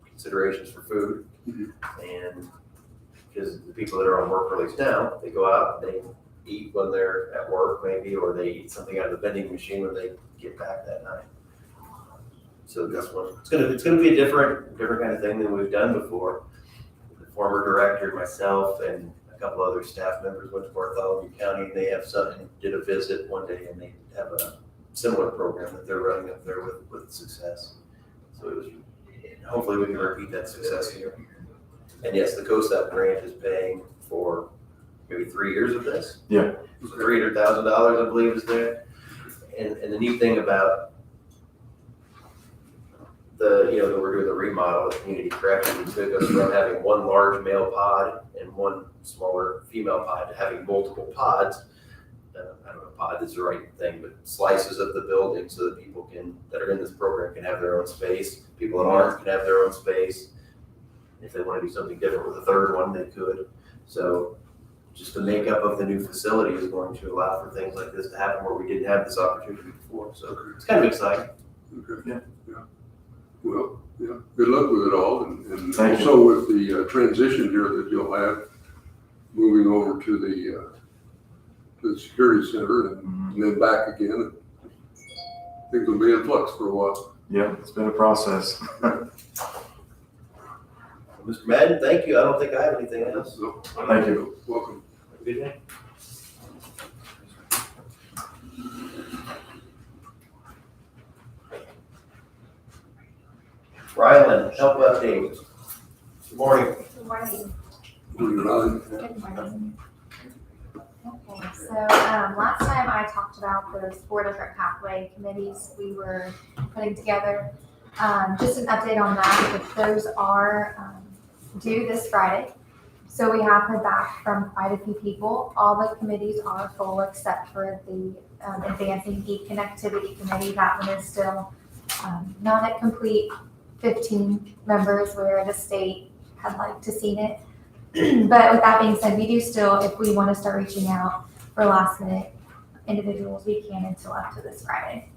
B: considerations for food. And because the people that are on work release now, they go out, they eat when they're at work maybe, or they eat something out of the vending machine when they get back that night. So this one, it's gonna be a different kind of thing than we've done before. The former director, myself, and a couple other staff members went to Bartholomew County, and they did a visit one day, and they have a similar program that they're running up there with success. So hopefully we can repeat that success here. And yes, the COSAP grant is paying for maybe 3 years of this.
I: Yeah.
B: So $300,000, I believe, is there. And the neat thing about that we're doing the remodel of community corrections, it took us from having one large male pod and one smaller female pod to having multiple pods. I don't know if pod is the right thing, but slices of the building so that people that are in this program can have their own space. People that aren't can have their own space. If they want to do something different with a third one, they could. So just the makeup of the new facility is going to allow for things like this to happen where we didn't have this opportunity before. So it's kind of exciting.
D: Okay.
I: Yeah.
D: Well, yeah, good luck with it all, and
I: Thank you.
D: also with the transition here that you'll have, moving over to the security center and then back again. Things will be in flux for a while.
I: Yeah, it's been a process.
B: Mr. Madden, thank you. I don't think I have anything else.
D: So,
I: Thank you.
D: welcome.
B: Have a good day. Ryland, help update. Good morning.
J: Good morning.
D: Moving on.
J: Good morning. Okay, so last time I talked about those 4 different pathway committees we were putting together. Just an update on that, but those are due this Friday. So we have heard back from quite a few people. All the committees are full except for the Advancing E-Connectivity Committee. That one is still not at complete 15 members where the state had liked to see it. But with that being said, we do still, if we want to start reaching out for last minute individuals, we can until up to this Friday.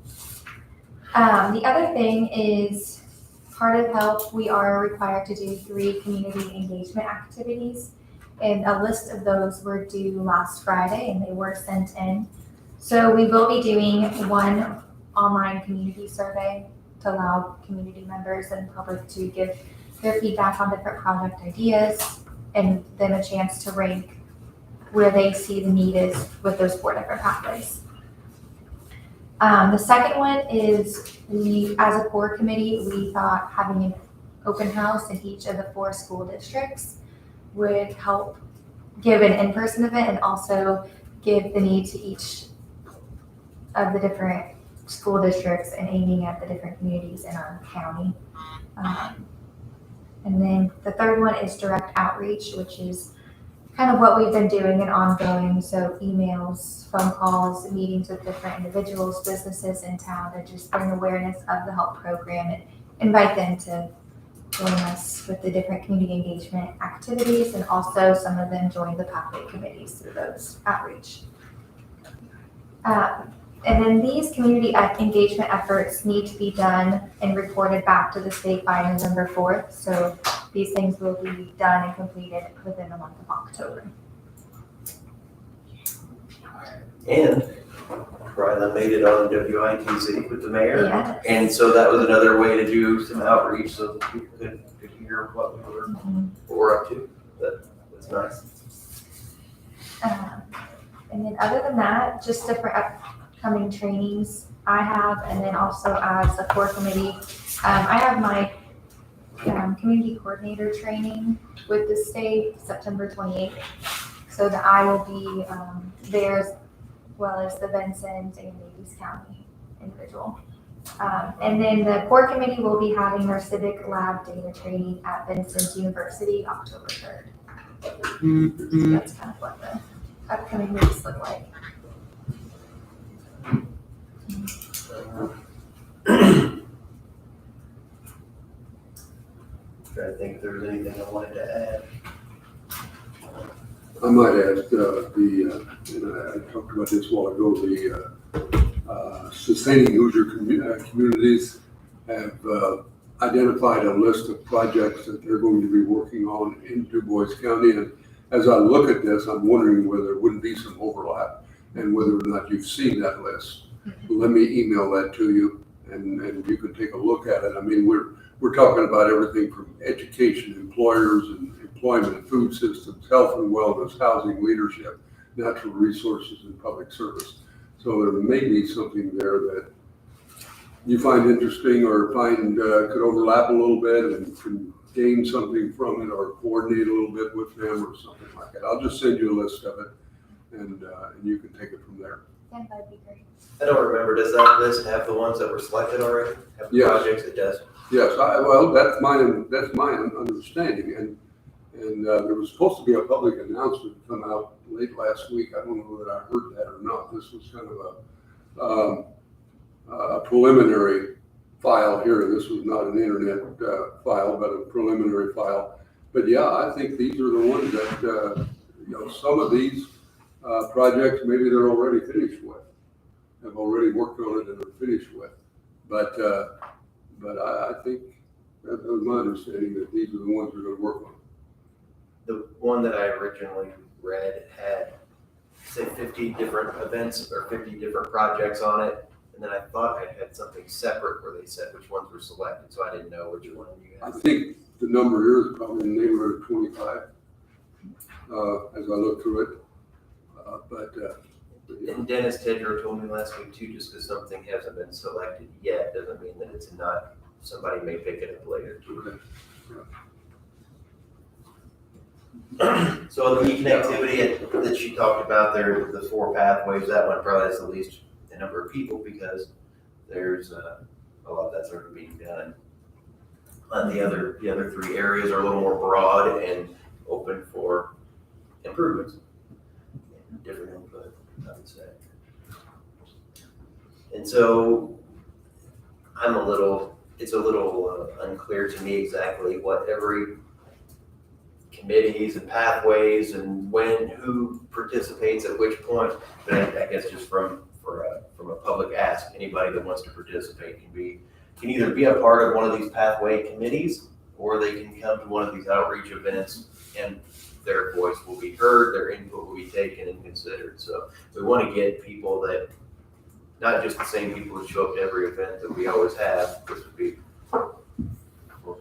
J: The other thing is part of HELP, we are required to do 3 community engagement activities. And a list of those were due last Friday and they were sent in. So we will be doing 1 online community survey to allow community members and public to give their feedback on different project ideas and them a chance to rank where they see the need is with those 4 different pathways. The second one is we, as a core committee, we thought having an open house in each of the 4 school districts would help give an in-person event and also give the need to each of the different school districts and aiming at the different communities in our county. And then the third one is direct outreach, which is kind of what we've been doing and ongoing. So emails, phone calls, meetings with different individuals, businesses in town to just bring awareness of the HELP program and invite them to join us with the different community engagement activities, and also some of them join the pathway committees through those outreach. And then these community engagement efforts need to be done and reported back to the state by November 4th. So these things will be done and completed within the month of October.
B: And Ryla made it on WITZ with the mayor.
J: Yes.
B: And so that was another way to do some outreach so that people could hear what we were, what we're up to. That's nice.
J: And then other than that, just different upcoming trainings I have, and then also as a core committee, I have my community coordinator training with the state September 28th. So that I will be there as well as the Vincent and Davies County individual. And then the core committee will be having their civic lab data training at Vincent University October 3rd. So that's kind of what the upcoming weeks look like.
B: Trying to think if there was anything I wanted to add.
D: I might ask, and I talked about this a while ago, the Sustaining Hoosier Communities have identified a list of projects that they're going to be working on in Du Bois County. And as I look at this, I'm wondering whether there wouldn't be some overlap and whether or not you've seen that list. Let me email that to you and you can take a look at it. I mean, we're talking about everything from education, employers and employment, food systems, health and wellness, housing, leadership, natural resources, and public service. So there may be something there that you find interesting or find could overlap a little bit and can gain something from it or coordinate a little bit with them or something like that. I'll just send you a list of it and you can take it from there.
J: Yeah, that'd be great.
B: I don't remember, does that list have the ones that were selected already? Have the
D: Yes.
B: projects? It does.
D: Yes, well, that's my understanding, and there was supposed to be a public announcement come out late last week. I don't know that I heard that or not. This was kind of a preliminary file here. This was not an internet file, but a preliminary file. But yeah, I think these are the ones that, some of these projects, maybe they're already finished with, have already worked on it and are finished with. But I think that was my understanding that these are the ones we're gonna work on.
B: The one that I originally read had, say, 50 different events or 50 different projects on it. And then I thought I had something separate where they said which ones were selected, so I didn't know which one you
D: I
B: had.
D: think the number here is probably in the neighborhood of 25, as I look through it. Yeah.
B: And Dennis Tedrow told me last week too, just because something hasn't been selected yet, doesn't mean that it's not, somebody may pick it up later too. So the connectivity that she talked about there, the 4 pathways, that one probably has the least number of people because there's a lot that's already being done. And the other 3 areas are a little more broad and open for improvements. Different input, I would say. And so it's a little unclear to me exactly what every committees and pathways and who participates at which point. But I guess just from a public ask, anybody that wants to participate can either be a part of one of these pathway committees or they can come to one of these outreach events and their voice will be heard, their input will be taken and considered. So we want to get people that not just the same people that show up to every event that we always have. This would be for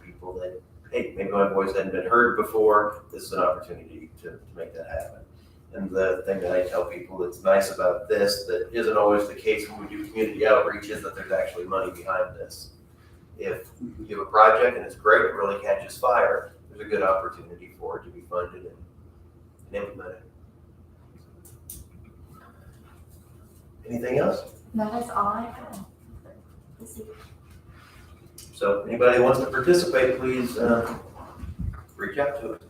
B: people that, hey, maybe my voice hadn't been heard before. This is an opportunity to make that happen. And the thing that I tell people that's nice about this, that isn't always the case when we do community outreach, is that there's actually money behind this. If you have a project and it's great, it really catches fire, there's a good opportunity for it to be funded and implemented. Anything else?
J: That is all I have. This evening.
B: So anybody who wants to participate, please reach out to us.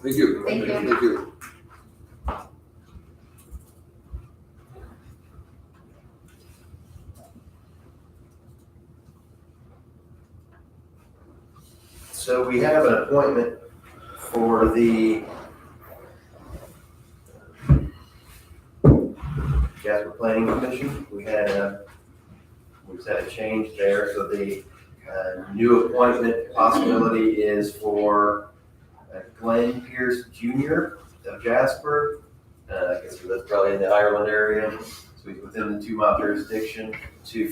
D: Thank you.
J: Thank you.
D: Thank you.
B: So we have an appointment for the Jasper Planning Commission. We just had a change there. So the new appointment possibility is for Glenn Pierce Jr. of Jasper. I guess he lives probably in the Ireland area. So he's within the 2-mile jurisdiction to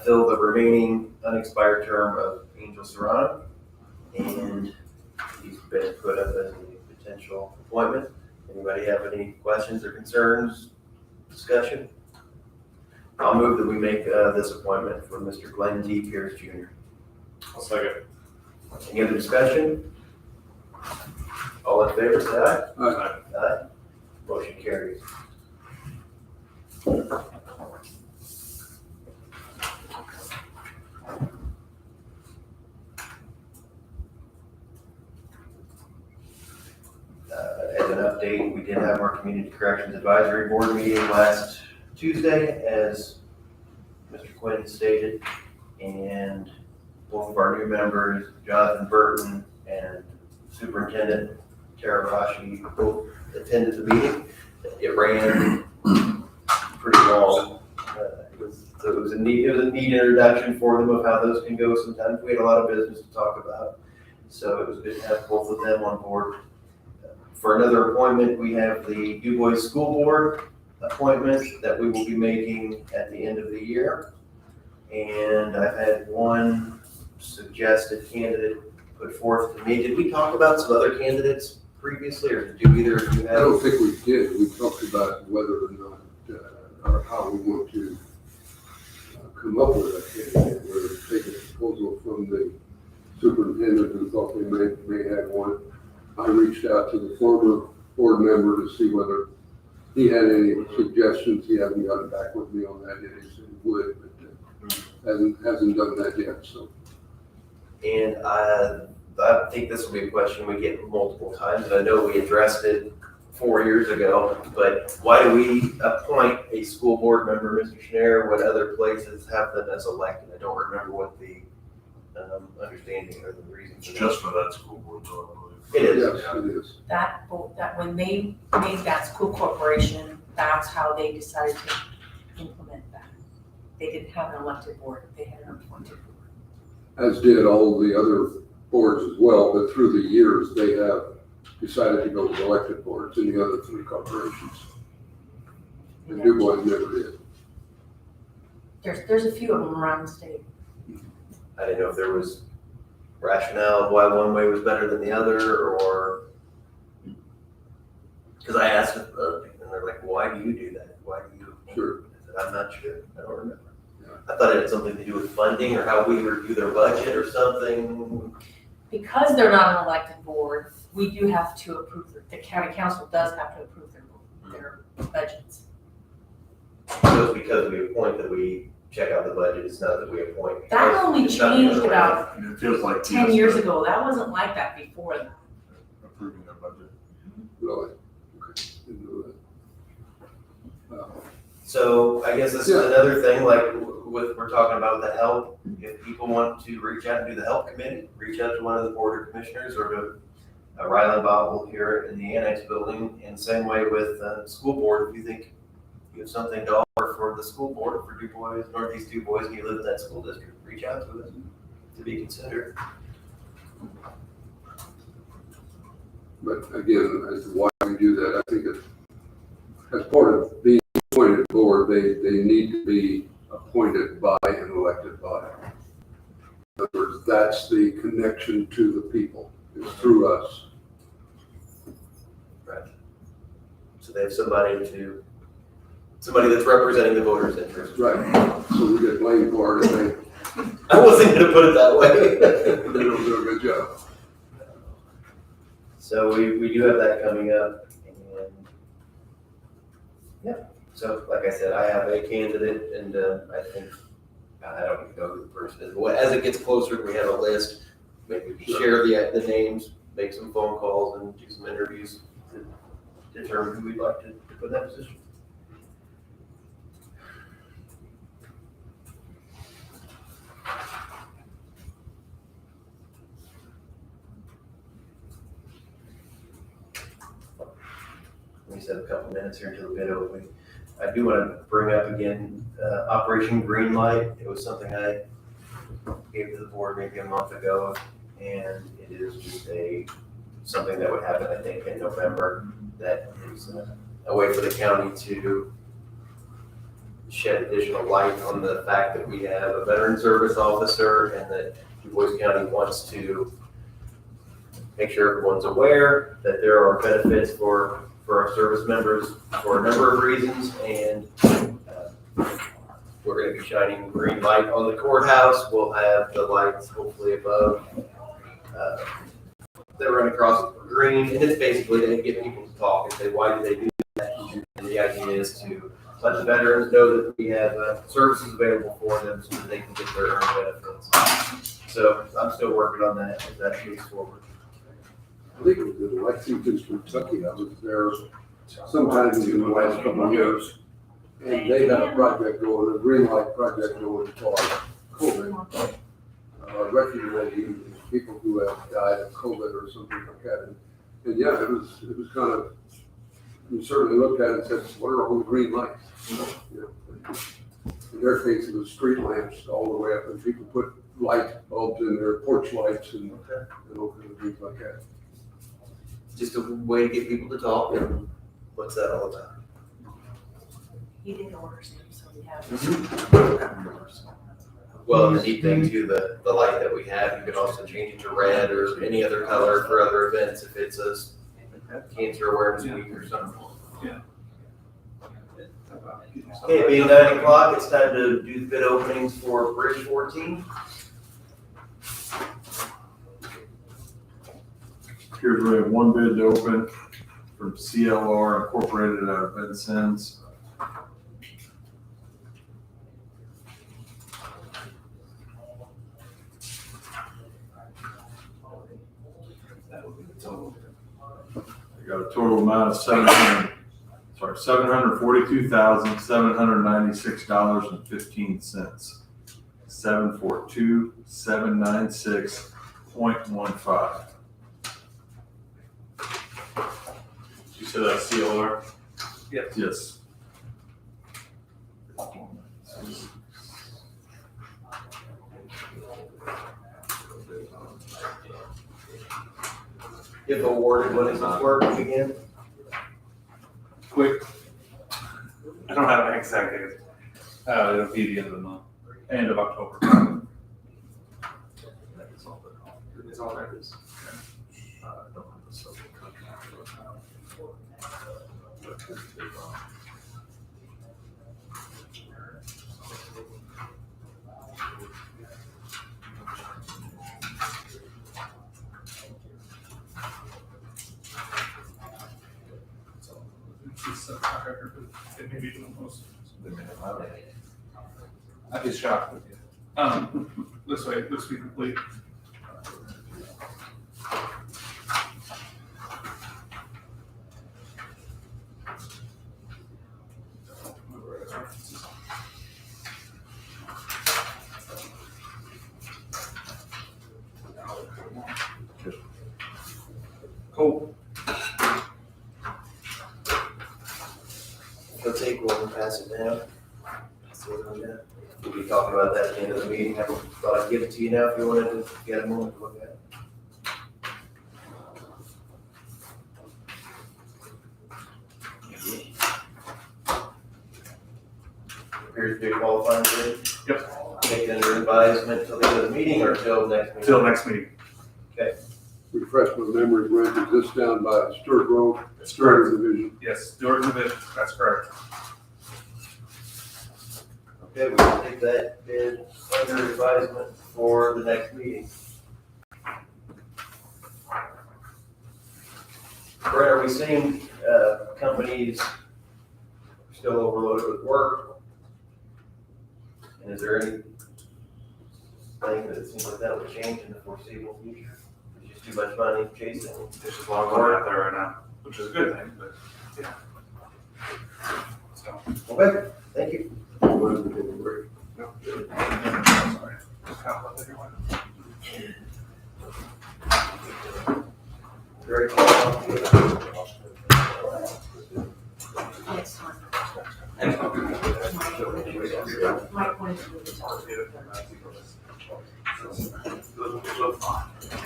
B: fill the remaining unexpired term of Angel Serrano. And he's been put up as a potential appointment. Anybody have any questions or concerns, discussion? I'll move that we make this appointment for Mr. Glenn D. Pierce Jr.
C: I'll second.
B: Any other discussion? All in favor, say aye.
D: Aye.
B: Aye. Motion carries. As an update, we did have our Community Corrections Advisory Board meeting last Tuesday, as Mr. Quinn stated, and both of our new members, Jonathan Burton and Superintendent Tara Rashi, both attended the meeting. It ran pretty long. It was a neat introduction for them of how those can go sometimes. We had a lot of business to talk about, so it was good to have both of them on board. For another appointment, we have the Du Bois School Board appointment that we will be making at the end of the year. And I've had one suggested candidate put forth to me. Did we talk about some other candidates previously, or did either of you
D: I
B: have?
D: don't think we did. We talked about whether or not, or how we want to come up with a candidate. We're taking a proposal from the superintendent who thought they may have one. I reached out to the former board member to see whether he had any suggestions. He hasn't gotten back with me on that yet. He said he would, but hasn't done that yet, so.
B: And I think this will be a question we get multiple times, and I know we addressed it 4 years ago, but why do we appoint a school board member, Mr. Schneider, when other places have them as elected? I don't remember what the understanding or the reason
H: It's
B: for that.
H: just for that school board, so I believe.
B: It is.
D: Yes, it is.
G: That when they made that school corporation, that's how they decided to implement that. They didn't have an elected board, they had an appointed board.
D: As did all the other boards as well, but through the years, they have decided to go with elected boards in the other 3 corporations. And Du Bois never did.
G: There's a few of them around the state.
B: I didn't know if there was rationale of why one way was better than the other, or, because I asked them, and they're like, why do you do that? Why do you?
D: Sure.
B: I said, I'm not sure. I don't remember. I thought it had something to do with funding or how we review their budget or something.
G: Because they're not an elected board, we do have to approve, the county council does have to approve their budgets.
B: So it's because we appoint that we check out the budget. It's not that we appoint.
G: That only
B: It's not the
G: changed
B: other way.
G: about
H: And it feels like.
G: 10 years ago, that wasn't like that before that.
H: Approving their budget.
D: Really? Okay, didn't know that.
B: So I guess this is
D: Yeah.
B: another thing, like with, we're talking about the help. If people want to reach out and do the help committee, reach out to one of the board of commissioners or to Ryland Bobble here in the annex building. And same way with the school board, if you think you have something to offer for the school board for Du Bois, Northeast Du Bois, and you live in that school district, reach out to us to be considered.
D: But again, as to why we do that, I think it's as part of being appointed board, they need to be appointed by an elected body. In other words, that's the connection to the people, is through us.
B: So they have somebody that's representing the voters' interests.
D: Right. So we get blamed for it, and
B: I wasn't gonna put it that way.
D: they don't do a good job.
B: So we do have that coming up, and yeah. So like I said, I have a candidate, and I think I don't even know who the person is. But as it gets closer, we have a list. Maybe we can share the names, make some phone calls, and do some interviews to determine who we'd like to put in that position. We just have a couple minutes here until the bid opening. I do want to bring up again, Operation Greenlight. It was something I gave to the board maybe a month ago, and it is just something that would happen, I think, in November. That is a way for the county to shed additional light on the fact that we have a veteran service officer, and that Du Bois County wants to make sure everyone's aware that there are benefits for our service members for a number of reasons, and we're going to be shining green light on the courthouse. We'll have the lights hopefully above that run across green, and it's basically to get people to talk and say, why do they do that? And the idea is to let the veterans know that we have services available for them so that they can get their earned benefits. So I'm still working on that as that moves forward.
D: I think it was in Lexington, Kentucky. I was there sometime in the last couple of years. And they had a project going, a green light project going for COVID. Recognizing people who have died of COVID or something like that. And yeah, it was kind of, you certainly looked at it and said, what are all the green lights? You know, in their case, it was street lamps all the way up, and people put light bulbs in their porch lights and all kinds of things like that.
B: Just a way to get people to talk, and what's that all about?
G: He did orders them, so we have.
B: Well, the neat thing too, the light that we have, you can also change it to red or any other color for other events if it's a cancer awareness week or something. Okay, being 9 o'clock, it's time to do the bid openings for Bridge 14.
H: Here's we have one bid to open from CLR Incorporated out of Vincennes. They got a total amount of $742,796.15. 742,796.15.
C: You said that's CLR?
H: Yes.
B: If awarded, when is this work again?
A: Quick. I don't have an exact date. It'll be the end of the month, end of October.
B: It's all there is.
A: I'd be shocked with you. This way, looks to be complete. Cool.
B: Go take one and pass it down. We'll be talking about that at the end of the meeting. I thought I'd give it to you now if you wanted to get a moment to look at it. appears to be a qualifying bid.
A: Yep.
B: Take it under advisement till the end of the meeting or till next meeting?
A: Till next meeting.
D: Refresh my memory, Brent, is this down by Sturt Road, Sturt Division?
A: Yes, Stewart and the bid, that's correct.
B: Okay, we will take that bid under advisement for the next meeting. Brett, are we seeing, companies still overloaded with work? And is there anything that it seems like that would change in the foreseeable future? It's just too much money chasing.
A: There's just a lot of work out there right now, which is a good thing, but, yeah. So.
B: Okay, thank you.
A: Sorry. Just kind of left everyone.
B: Very cool.
G: Next time.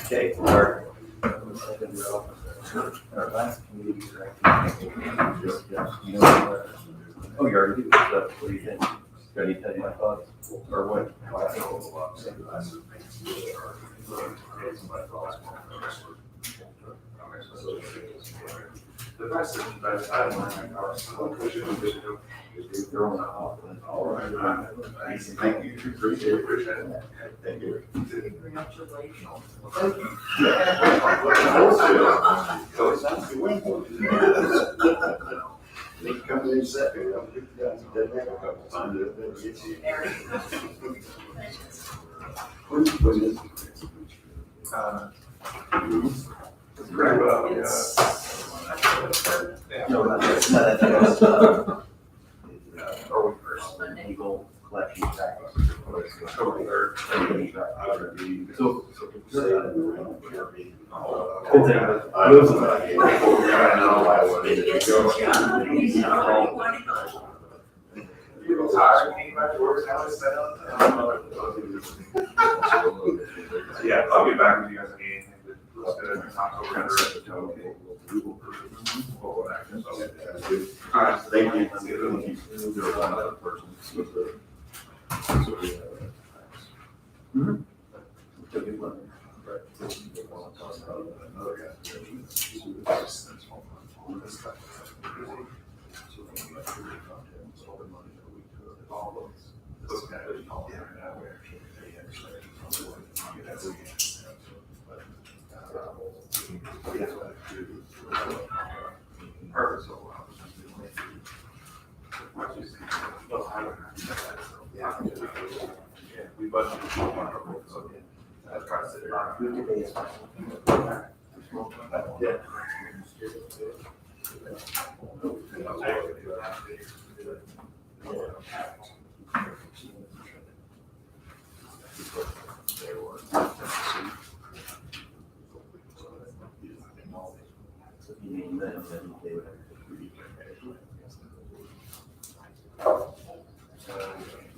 B: Okay, our
K: last committee oh, you already did, so what do you think? Ready to tell you my thoughts, or what?
A: The best is that I don't mind our school.
K: All right. Thank you. Appreciate it. Thank you. Make company second. Doesn't have a couple times, that gets you. What is
A: Very well, yeah.
B: No, that's
K: legal collection practice.
A: October 3rd.
K: So.
A: Yeah, I'll get back with you guys if you need anything, but let's get it in October 3rd. All right,
K: Thank you.
A: Perfect. Yeah, we budgeted. So, that's kind of sit
B: Yeah.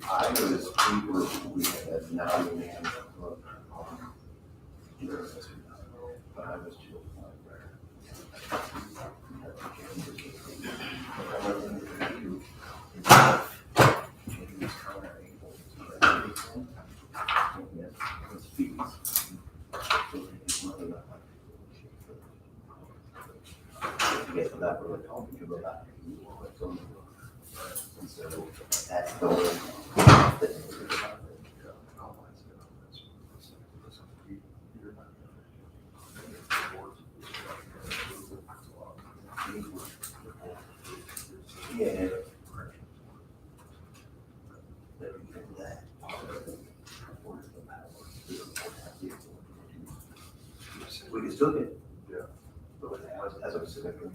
K: I was, we had nominated. But I was too. Get to that, we're talking to about. And so that's the way. Yeah. We can still get.
A: Yeah.
K: But as I was saying.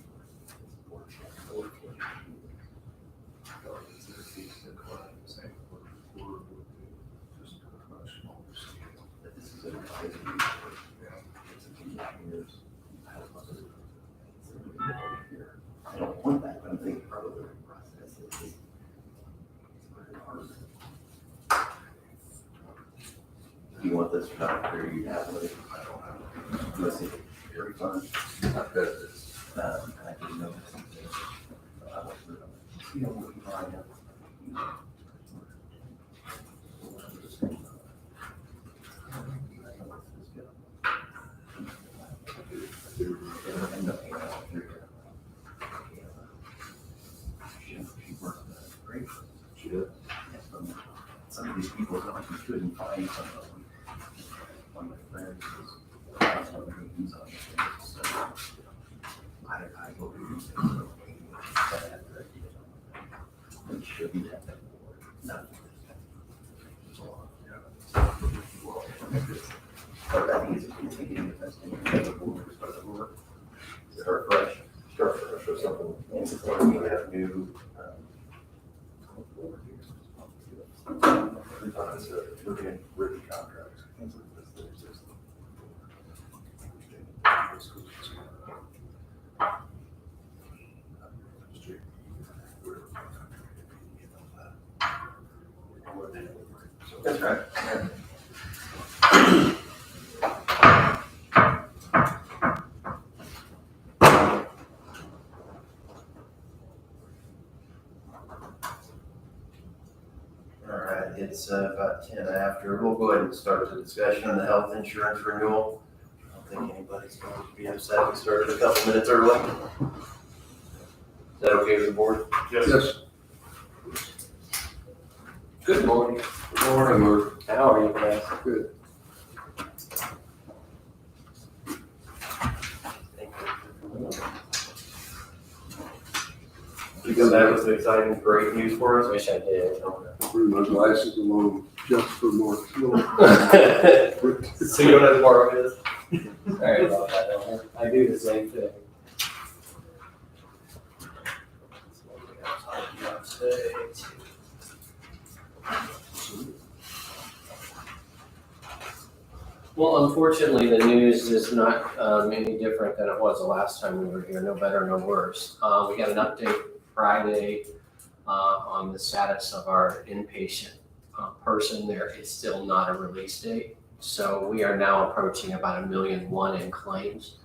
K: This is an advisory. It's a few years. I don't want that, but I'm thinking part of the process is. Do you want this or not, or you have it? I don't have it. Let's see, very fun. I've got this. I didn't know this. You know, what you find out. buying some of them. One of my friends is on the meetings on this, so I go through these things. It shouldn't have that board, not. But I think it's continuing to invest in the board, start the work. Start fresh. Start fresh or something. And before we have new,
H: Looking at written contracts.
B: That's right. All right, it's about 10 after. We'll go ahead and start the discussion on the health insurance renewal. I don't think anybody's going to be upset. We started a couple minutes early. Is that okay with the board?
D: Yes.
B: Good morning.
D: Good morning, Lord.
B: How are you guys?
D: Good.
B: You come back with some exciting, great news for us? Wish I did.
D: Bring my glasses along just for more.
B: So you don't have to borrow his?
L: Sorry about that, Elmer. I do the same thing. Well, unfortunately, the news is not any different than it was the last time we were here, no better, no worse. We got an update Friday on the status of our inpatient person. There is still not a release date. So we are now approaching about $1.1 million in claims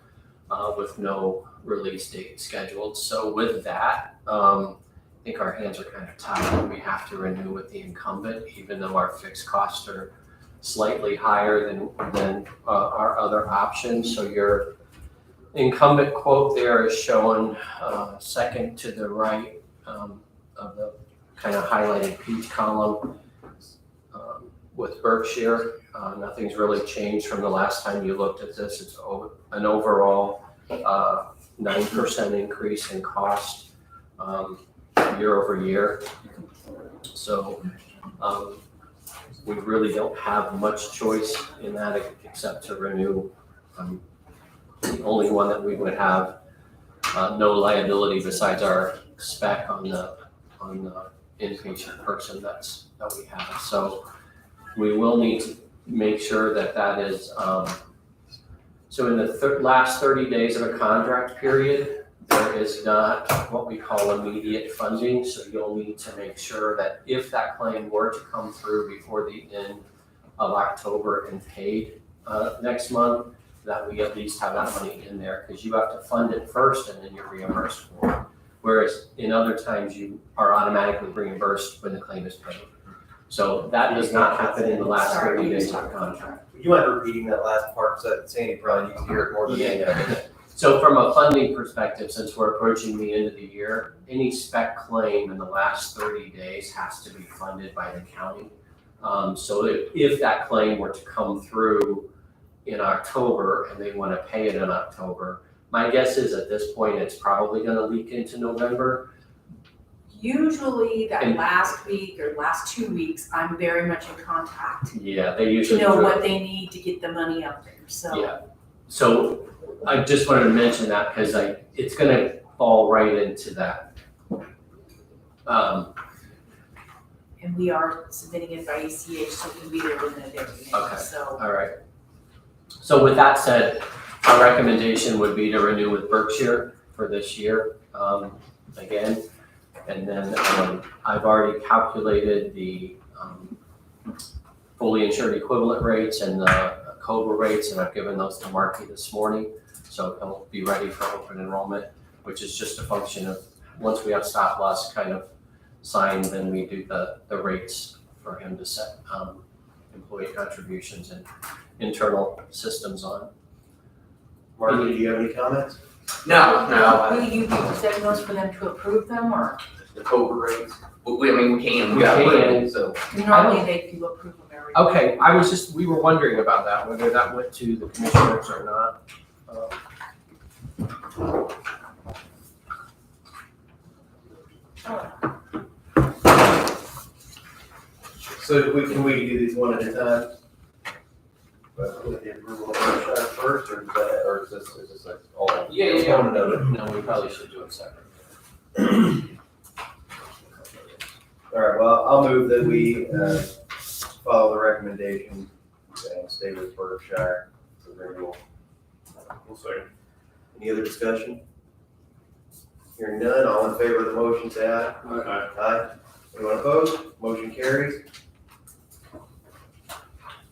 L: with no release date scheduled. So with that, I think our hands are kind of tied and we have to renew with the incumbent, even though our fixed costs are slightly higher than our other options. So your incumbent quote there is showing second to the right of the kind of highlighted peach column with Berkshire. Nothing's really changed from the last time you looked at this. It's an overall 9% increase in cost year over year. So we really don't have much choice in that except to renew. The only one that we would have no liability besides our spec on the inpatient person that we have. So we will need to make sure that is, so in the last 30 days of a contract period, there is not what we call immediate funding. So you'll need to make sure that if that claim were to come through before the end of October and paid next month, that we at least have that money in there, because you have to fund it first and then you're reimbursed for it. Whereas in other times you are automatically reimbursed when the claim is paid. So that does not happen in the last 30 days of the contract.
B: Would you mind repeating that last part, so that Sandy probably needs to hear it more than me?
L: So from a funding perspective, since we're approaching the end of the year, any spec claim in the last 30 days has to be funded by the county. So if that claim were to come through in October and they want to pay it in October, my guess is at this point, it's probably going to leak into November.
G: Usually that last week or last 2 weeks, I'm very much in contact
L: Yeah, they
G: to
L: usually
G: know
L: do it.
G: what they need to get the money up there, so.
L: Yeah, so I just wanted to mention that because it's gonna fall right into that.
G: And we are submitting it by ACH, so we'll be there within a day,
L: Okay.
G: so.
L: All right. So with that said, our recommendation would be to renew with Berkshire for this year, again. And then I've already calculated the fully insured equivalent rates and the COBRA rates, and I've given those to Marky this morning. So he'll be ready for open enrollment, which is just a function of, once we have stop loss kind of signed, then we do the rates for him to set employee contributions and internal systems on.
B: Marty, do you have any comments?
K: No.
G: Will you be setting those for them to approve them, or
K: The COBRA rates, we can.
L: We can.
K: So,
G: normally they do approve them every
L: Okay, we were wondering about that, whether that went to the commissioners or not.
B: So can we do these one at a time? But with the approval of Berkshire first, or is this like all?
L: Yeah.
B: One another?
L: No, we probably should do it separate.
B: All right, well, I'll move that we follow the recommendation and stay with Berkshire for renewal.
C: We'll second.
B: Any other discussion? Hearing none, all in favor of the motion, say aye.
C: Aye.
B: Aye. Anyone opposed? Motion carries.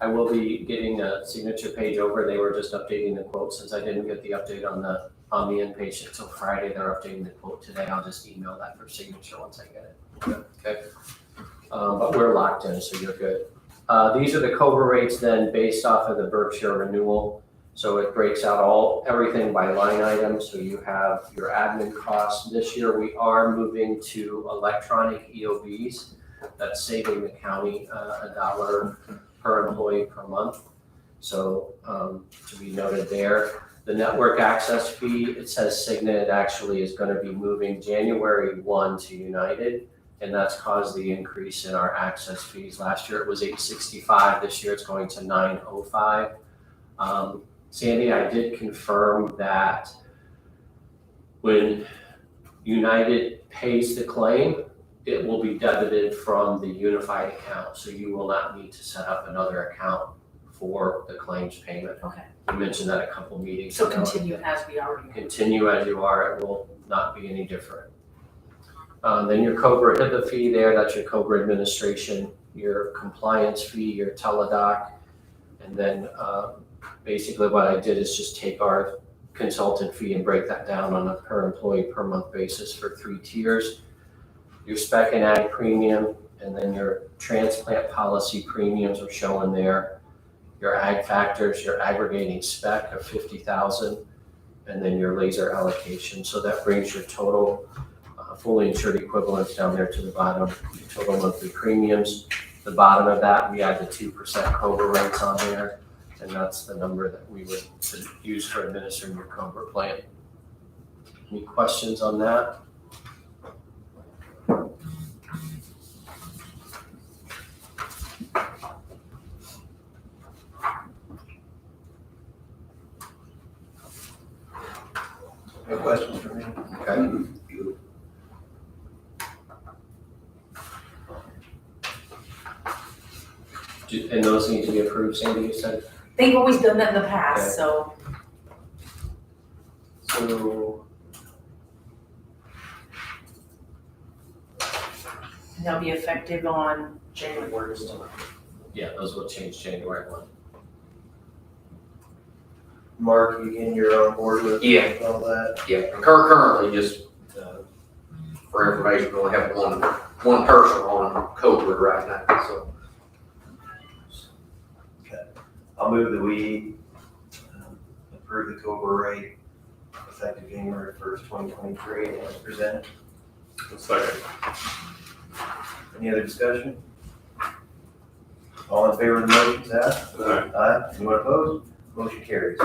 L: I will be getting a signature page over. They were just updating the quote since I didn't get the update on the inpatient till Friday. They're updating the quote today. I'll just email that for signature once I get it. Okay. But we're locked in, so you're good. These are the COBRA rates then based off of the Berkshire renewal. So it breaks out everything by line item. So you have your admin costs. This year we are moving to electronic EOBs. That's saving the county $1 per employee per month. So to be noted there. The network access fee, it says Cigna, it actually is going to be moving January 1 to United. And that's caused the increase in our access fees. Last year it was $865. This year it's going to $905. Sandy, I did confirm that when United pays the claim, it will be debited from the unified account. So you will not need to set up another account for the claims payment.
G: Okay.
L: You mentioned that a couple meetings
G: So
L: ago.
G: continue as we already are.
L: Continue as you are, it will not be any different. Then your COBRA HIPAA fee there, that's your COBRA administration, your compliance fee, your teledoc. And then basically what I did is just take our consultant fee and break that down on a per employee per month basis for 3 tiers. Your spec and ag premium, and then your transplant policy premiums are shown there. Your ag factors, your aggregating spec of 50,000, and then your laser allocation. So that brings your total fully insured equivalents down there to the bottom, your total monthly premiums. The bottom of that, we add the 2% COBRA rates on there, and that's the number that we would use for administering your COBRA plan. Any questions on that?
B: No questions for me?
L: Okay. And those need to be approved, Sandy, you said?
G: They've always done that in the past, so.
L: So,
G: And they'll be effective on January 1st.
L: yeah, those will change January 1.
B: Mark, you're on board with
M: Yeah.
B: all that?
M: Yeah, currently, just for information, we only have one person on COBRA right now, so.
B: I'll move that we approve the COBRA rate effective January 1st, 2023 as presented.
C: We'll second.
B: Any other discussion? All in favor of the motion, say aye.
C: Aye.
B: Aye. Anyone opposed? Motion carries.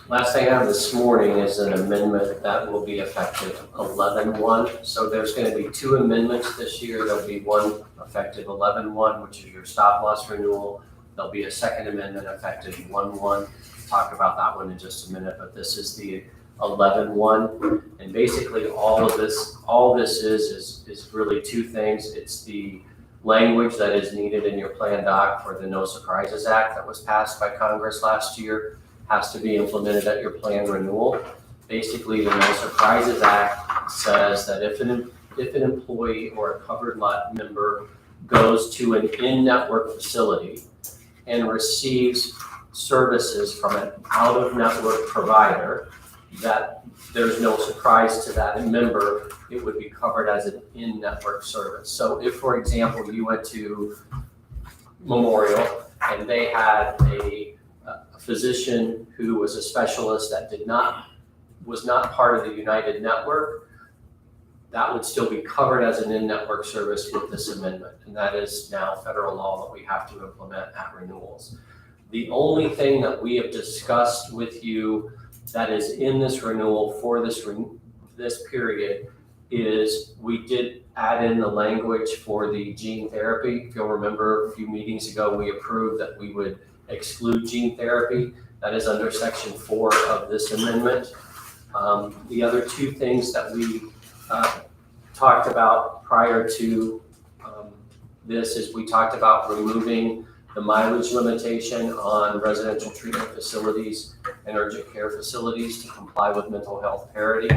L: Last thing I have this morning is an amendment that will be effective 11/1. So there's going to be 2 amendments this year. There'll be one effective 11/1, which is your stop loss renewal. There'll be a second amendment effective 1/1. Talk about that one in just a minute, but this is the 11/1. And basically all this is really 2 things. It's the language that is needed in your plan doc for the No Surprises Act that was passed by Congress last year. Has to be implemented at your plan renewal. Basically, the No Surprises Act says that if an employee or a covered lot member goes to an in-network facility and receives services from an out-of-network provider, that there's no surprise to that member, it would be covered as an in-network service. So if, for example, you went to Memorial and they had a physician who was a specialist that was not part of the United network, that would still be covered as an in-network service with this amendment. And that is now federal law that we have to implement at renewals. The only thing that we have discussed with you that is in this renewal for this period is we did add in the language for the gene therapy. If you'll remember, a few meetings ago, we approved that we would exclude gene therapy. That is under section 4 of this amendment. The other two things that we talked about prior to this is we talked about removing the mileage limitation on residential treatment facilities and urgent care facilities to comply with mental health parity.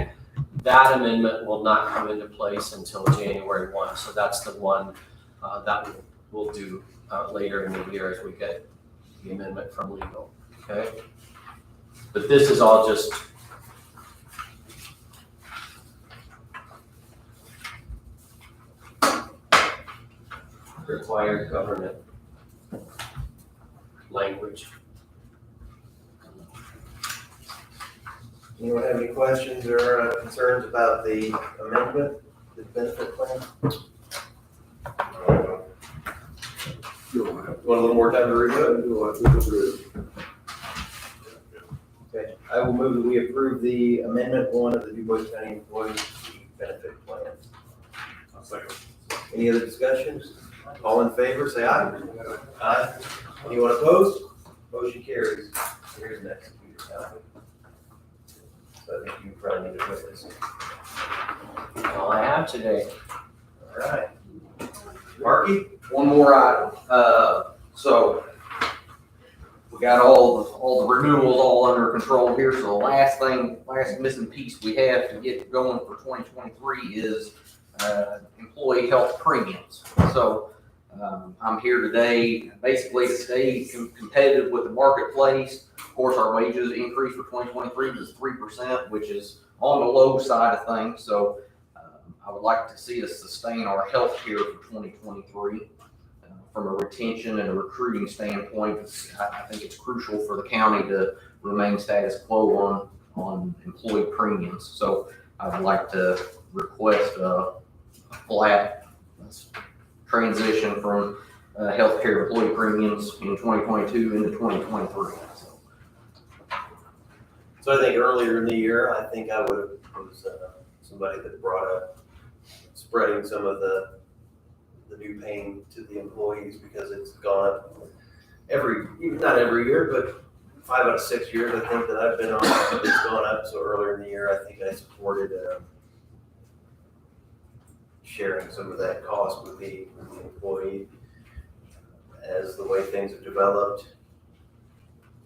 L: That amendment will not come into place until January 1. So that's the one that we'll do later in the year as we get the amendment from legal, okay? But this is all just required government language.
B: Anyone have any questions or concerns about the amendment, the benefit plan? Want a little more time to review it?
D: No, I think it's good.
B: Okay, I will move that we approve the amendment 1 of the DuBois County Employee Benefit Plan.
C: I'll second.
B: Any other discussions? All in favor, say aye. Aye. Anyone opposed? Motion carries. Here's an executor copy. So I think you probably need to put this.
L: All I have today.
B: All right. Marky?
M: One more item, so we got all the renewals all under control here, so the last missing piece we have to get going for 2023 is, employee health premiums. So, I'm here today basically to stay competitive with the marketplace. Of course, our wages increase for 2023 was 3%, which is on the low side of things, so I would like to see us sustain our health care for 2023. From a retention and a recruiting standpoint, I think it's crucial for the county to remain status quo on employee premiums. So I would like to request a flat transition from healthcare employee premiums in 2022 into 2023.
B: So I think earlier in the year, I think I would have, was somebody that brought up spreading some of the new pain to the employees because it's gone up not every year, but 5 out of 6 years I think that I've been on, it's gone up. So earlier in the year, I think I supported sharing some of that cost with the employee as the way things have developed,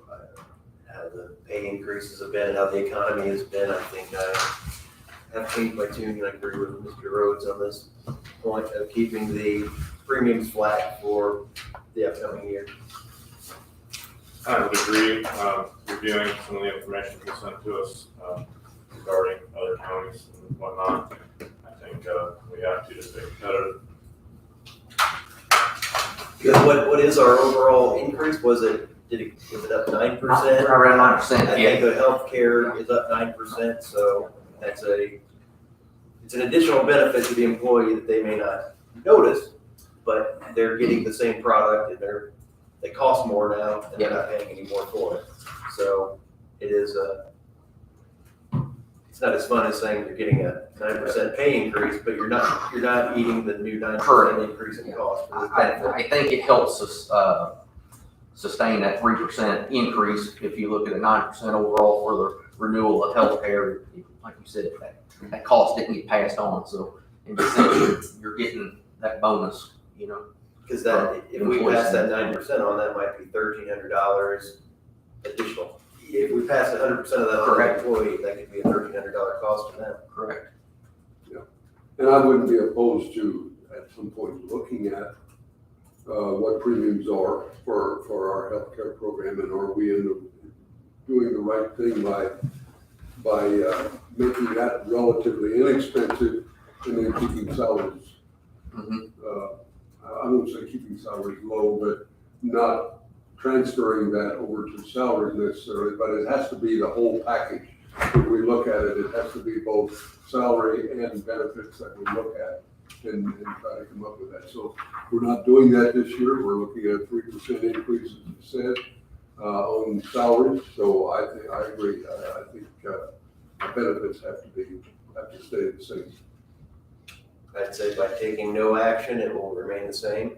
B: how the pay increases have been, how the economy has been. I think I have changed my tune and I agree with Mr. Rhodes on this point of keeping the premiums flat for the upcoming year.
C: I would agree, reviewing some of the information you sent to us regarding other counties and whatnot. I think we have to just stay competitive.
B: Because what is our overall increase? Was it up 9%?
M: Around 9%,
B: I think the healthcare is up 9%, so that's it's an additional benefit to the employee that they may not notice, but they're getting the same product and they cost more now and they're not paying any more for it. So it is it's not as fun as saying you're getting a 9% pay increase, but you're not eating the new 9% increase in cost for this benefit.
M: I think it helps us sustain that 3% increase if you look at a 9% overall for the renewal of healthcare. Like you said, that cost didn't get passed on, so in a sense, you're getting that bonus, you know.
B: Because if we pass that 9% on, that might be $1,300 additional. If we pass 100% of that on the employee, that could be a $1,300 cost to them.
M: Correct.
D: And I wouldn't be opposed to, at some point, looking at what premiums are for our healthcare program, and are we doing the right thing by making that relatively inexpensive and then keeping salaries. I won't say keeping salaries low, but not transferring that over to salaries necessarily, but it has to be the whole package. when we look at it, it has to be both salary and benefits that we look at and try to come up with that. So we're not doing that this year. We're looking at a 3% increase, as you said, on salaries. So I agree. I think benefits have to stay the same.
B: I'd say by taking no action, it will remain the same.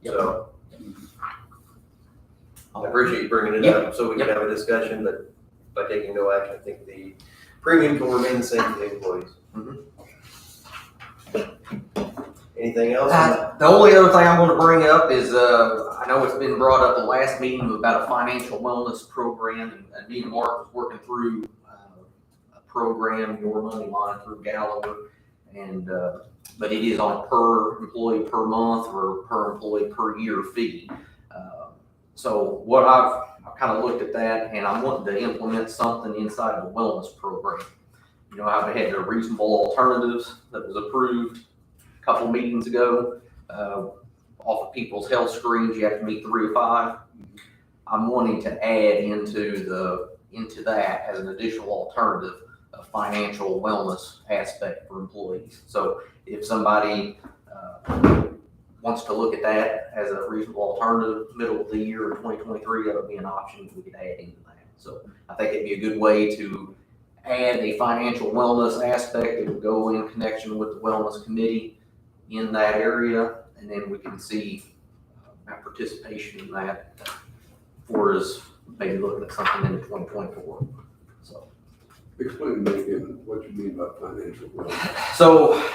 B: So I appreciate you bringing it up so we can have a discussion, but by taking no action, I think the premium will remain the same for the employees. Anything else?
M: The only other thing I'm gonna bring up is, I know it's been brought up the last meeting about a financial wellness program, and me and Mark was working through a program, Your Money Line through Gallagher, and, but it is on a per employee per month or per employee per year fee. So what I've kind of looked at that, and I'm wanting to implement something inside the wellness program. You know, I've had the reasonable alternatives that was approved a couple meetings ago. Off of people's health screens, you have to meet 3 of 5. I'm wanting to add into that as an additional alternative, a financial wellness aspect for employees. So if somebody wants to look at that as a reasonable alternative, middle of the year in 2023, that would be an option we could add into that. So I think it'd be a good way to add a financial wellness aspect that would go in connection with the wellness committee in that area, and then we can see that participation in that for us maybe looking at something in 2024. So
D: Explain to me again what you mean by financial wellness.
M: So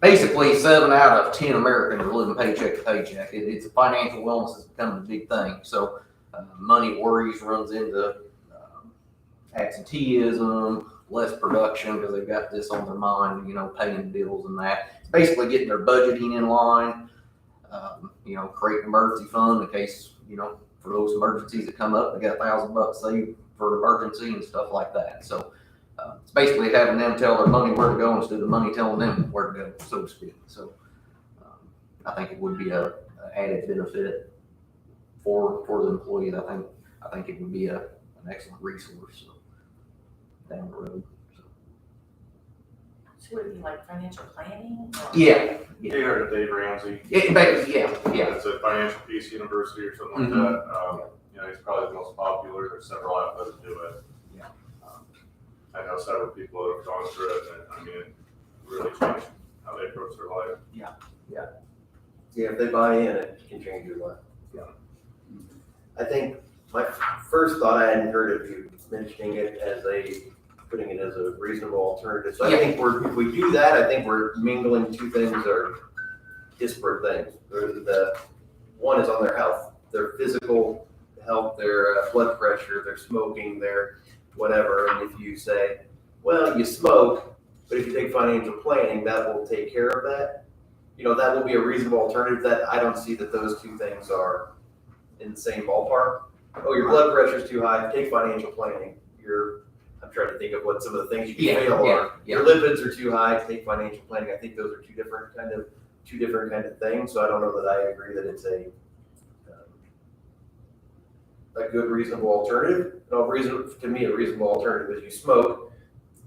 M: basically, 7 out of 10 Americans are living paycheck to paycheck. It's financial wellness has become a big thing. So money worries runs into absenteeism, less production because they've got this on their mind, you know, paying bills and that. It's basically getting their budgeting in line, you know, create an emergency fund in case, you know, for those emergencies that come up, they got $1,000 saved for emergency and stuff like that. So it's basically having them tell their money where to go instead of money telling them where to go, so to speak. So I think it would be a added benefit for the employees. I think it would be an excellent resource down the road.
G: So would it be like financial planning? Or?
M: Yeah.
C: You heard of Dave Ramsey?
M: Yeah.
C: It's a Financial Peace University or something like that. You know, he's probably the most popular. There's several out there that do it.
M: Yeah.
C: I know several people that have gone through it, and I mean, it really changed how they approach their life.
B: Yeah, if they buy in, it can change your life.
M: Yeah.
B: I think my first thought, I hadn't heard of you mentioning it as putting it as a reasonable alternative. So I think if we do that, I think we're mingling two things that are disparate things. The one is on their health, their physical health, their blood pressure, their smoking, their whatever. And if you say, well, you smoke, but if you take financial planning, that will take care of that. You know, that will be a reasonable alternative. That I don't see that those two things are in the same ballpark. Oh, your blood pressure is too high, take financial planning. I'm trying to think of what some of the things you can fail are. Your lipids are too high, take financial planning. I think those are two different kind of things. So I don't know that I agree that it's a good reasonable alternative. To me, a reasonable alternative is you smoke.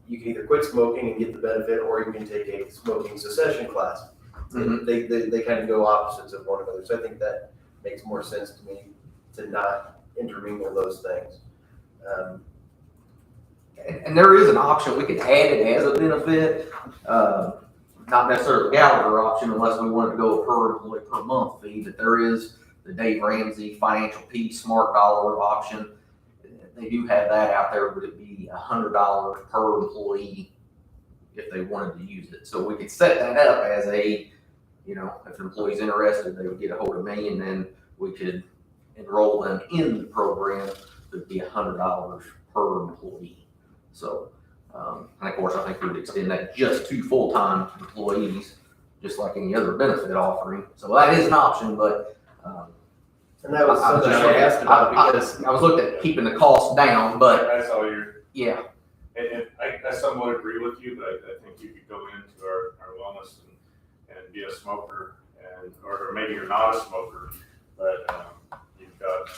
B: You can either quit smoking and get the benefit, or you can take a smoking cessation class. Mm-hmm. They kind of go opposites of one another. So I think that makes more sense to me to not intermingle those things.
M: And there is an option, we could add it as a benefit, not necessarily the Gallagher option unless we wanted to go a per employee per month fee, but there is the Dave Ramsey Financial Peace Smart Dollar option. They do have that out there, but it'd be $100 per employee if they wanted to use it. So we could set that up as you know, if an employee's interested, they would get a hold of me and then we could enroll them in the program. It'd be $100 per employee. So, and of course, I think we would extend that just to full-time employees, just like any other benefit offering. So that is an option, but
B: and that was something I asked about because
M: I was looking at keeping the cost down, but
C: I saw your.
M: Yeah.
C: And I somewhat agree with you, but I think you could go into our wellness and be a smoker, or maybe you're not a smoker, but you've got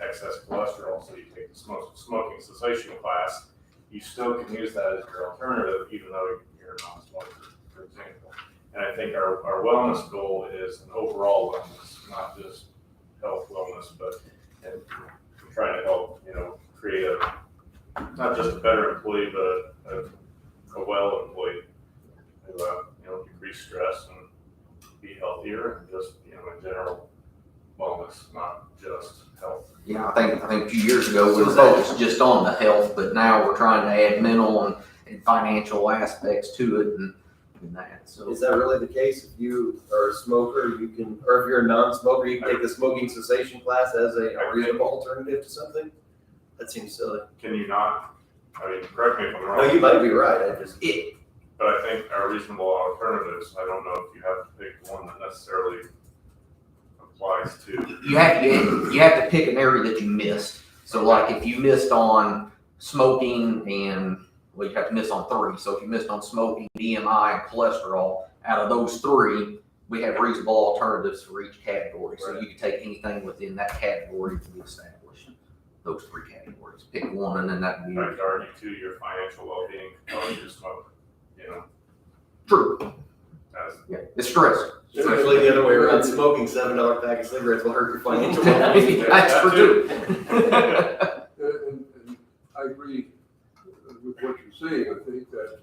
C: excess cholesterol, so you take the smoking cessation class, you still can use that as your alternative, even though you're a non-smoker, for example. And I think our wellness goal is an overall wellness, not just health wellness, but and trying to help, create not just a better employee, but a well employee who, decrease stress and be healthier and just, in general wellness, not just health.
M: Yeah, I think a few years ago we were focused just on the health, but now we're trying to add mental and financial aspects to it and that, so.
B: Is that really the case? If you are a smoker, you can, or if you're a non-smoker, you can take the smoking cessation class as a reasonable alternative to something? That seems silly.
C: Can you not, correct me if I'm wrong.
B: No, you might be right,
C: But I think our reasonable alternatives, I don't know if you have to pick one that necessarily applies to.
M: You have to pick an area that you missed. So like if you missed on smoking and, well, you have to miss on 3. So if you missed on smoking, BMI, and cholesterol, out of those 3, we have reasonable alternatives for each category. So you can take anything within that category to be established. Those 3 categories. Pick one and then that would be.
C: I could argue too, your financial well-being, because you smoke,
M: True.
C: as
M: It's stress.
B: It's actually the other way around. Smoking $7 pack of cigarettes will hurt your financial well-being.
M: That's true.
D: And I agree with what you're saying. I think that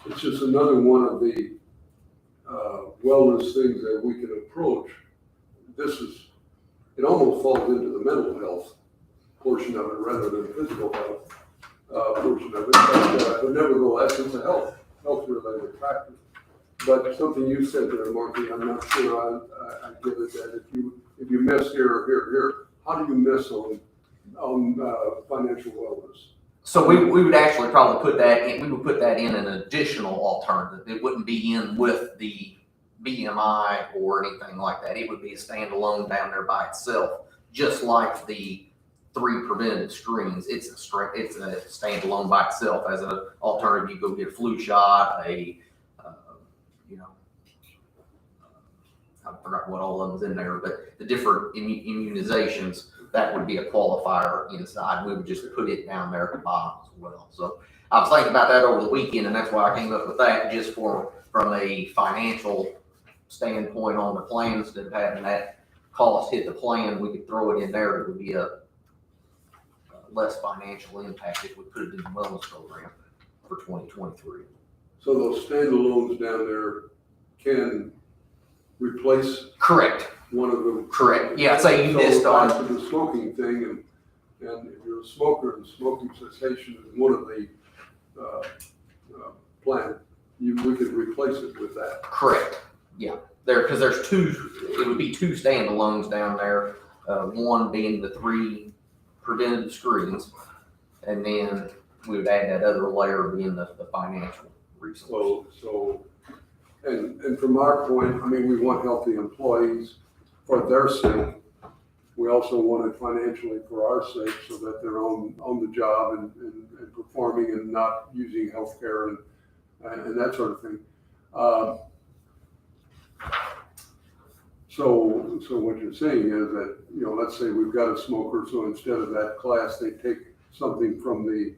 D: it's just another one of the wellness things that we can approach. It almost falls into the mental health portion of it rather than physical health portion of it. But nevertheless, it's a health-related factor. But something you said there, Marky, I'm not sure I get it, that if you miss here, how do you miss on financial wellness?
M: So we would actually probably put that in, we would put that in an additional alternative. It wouldn't be in with the BMI or anything like that. It would be a standalone down there by itself, just like the 3 preventative screens. It's a standalone by itself as an alternative. You go get a flu shot, I forgot what all of them's in there, but the different immunizations, that would be a qualifier inside. We would just put it down there at the bottom as well. So I was thinking about that over the weekend, and that's why I came up with that, just from a financial standpoint on the plan. Instead of having that cost hit the plan, we could throw it in there. It would be a less financial impact if we put it in the wellness program for 2023.
D: So those standalones down there can replace
M: Correct.
D: one of them.
M: Correct. Yeah, say you missed on.
D: Back to the smoking thing, and if you're a smoker and smoking cessation is one of the plan, we could replace it with that.
M: Correct. Yeah. Because there's 2. It would be 2 standalones down there. One being the 3 preventative screens, and then we would add that other layer being the financial resource.
D: And from our point, we want healthy employees for their sake. We also want it financially for our sake, so that they're on the job and performing and not using healthcare and that sort of thing. So what you're saying is that, let's say we've got a smoker, so instead of that class, they take something from they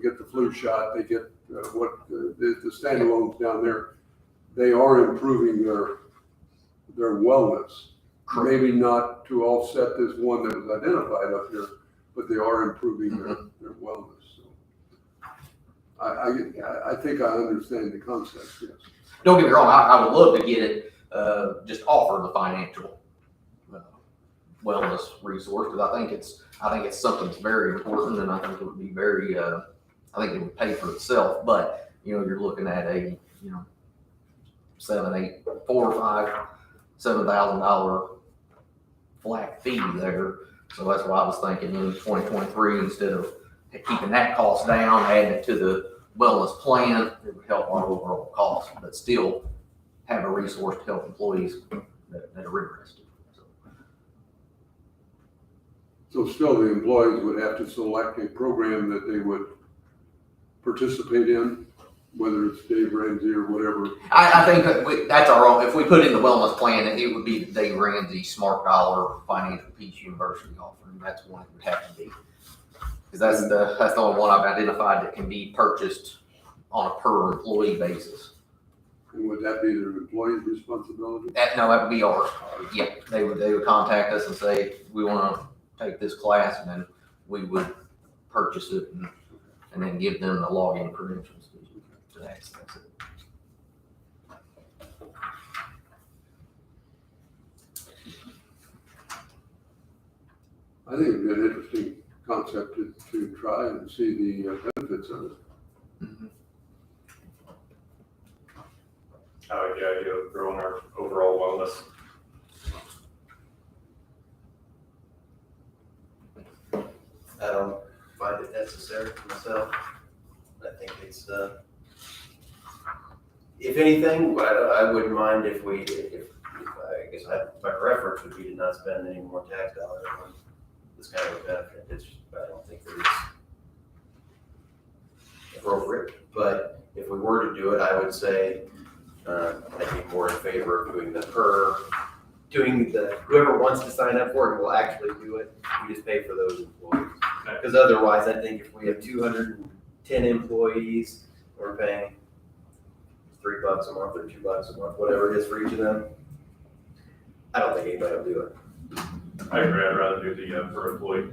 D: get the flu shot, they get the standalones down there. They are improving their wellness.
M: Correct.
D: Maybe not to offset this one that was identified up here, but they are improving their wellness. So I think I understand the concept, yes.
M: Don't get me wrong, I would love to get it, just offer the financial wellness resource, because I think it's something that's very important, and I think it would be very, I think it would pay for itself. But you're looking at a $7,000, $8,000, $4,000, $5,000, $7,000 flat fee there. So that's why I was thinking in 2023, instead of keeping that cost down, adding it to the wellness plan, it would help our overall cost, but still have a resource to help employees that are interested.
D: So still the employees would have to select a program that they would participate in, whether it's Dave Ramsey or whatever.
M: I think that's our own. If we put in the wellness plan, it would be the Dave Ramsey Smart Dollar Financial Peace University offering. That's one it would have to be. Because that's the only one I've identified that can be purchased on a per employee basis.
D: And would that be the employee's responsibility?
M: No, that would be ours. Yeah, they would contact us and say, we want to take this class, and then we would purchase it and then give them the login credentials to access it.
D: I think it'd be an interesting concept to try and see the benefits of it.
C: I like the idea of growing our overall wellness.
B: I don't find it necessary myself. I think it's, if anything, I wouldn't mind if I guess my preference would be to not spend any more tax dollars on this kind of a benefit. It's, I don't think that it's appropriate, but if we were to do it, I would say, I'd be more in favor of doing whoever wants to sign up for it will actually do it. We just pay for those employees. Because otherwise, I think if we have 210 employees, we're paying $3 a month or $2 a month, whatever it is for each of them. I don't think anybody will do it.
C: I agree, I'd rather do the per employee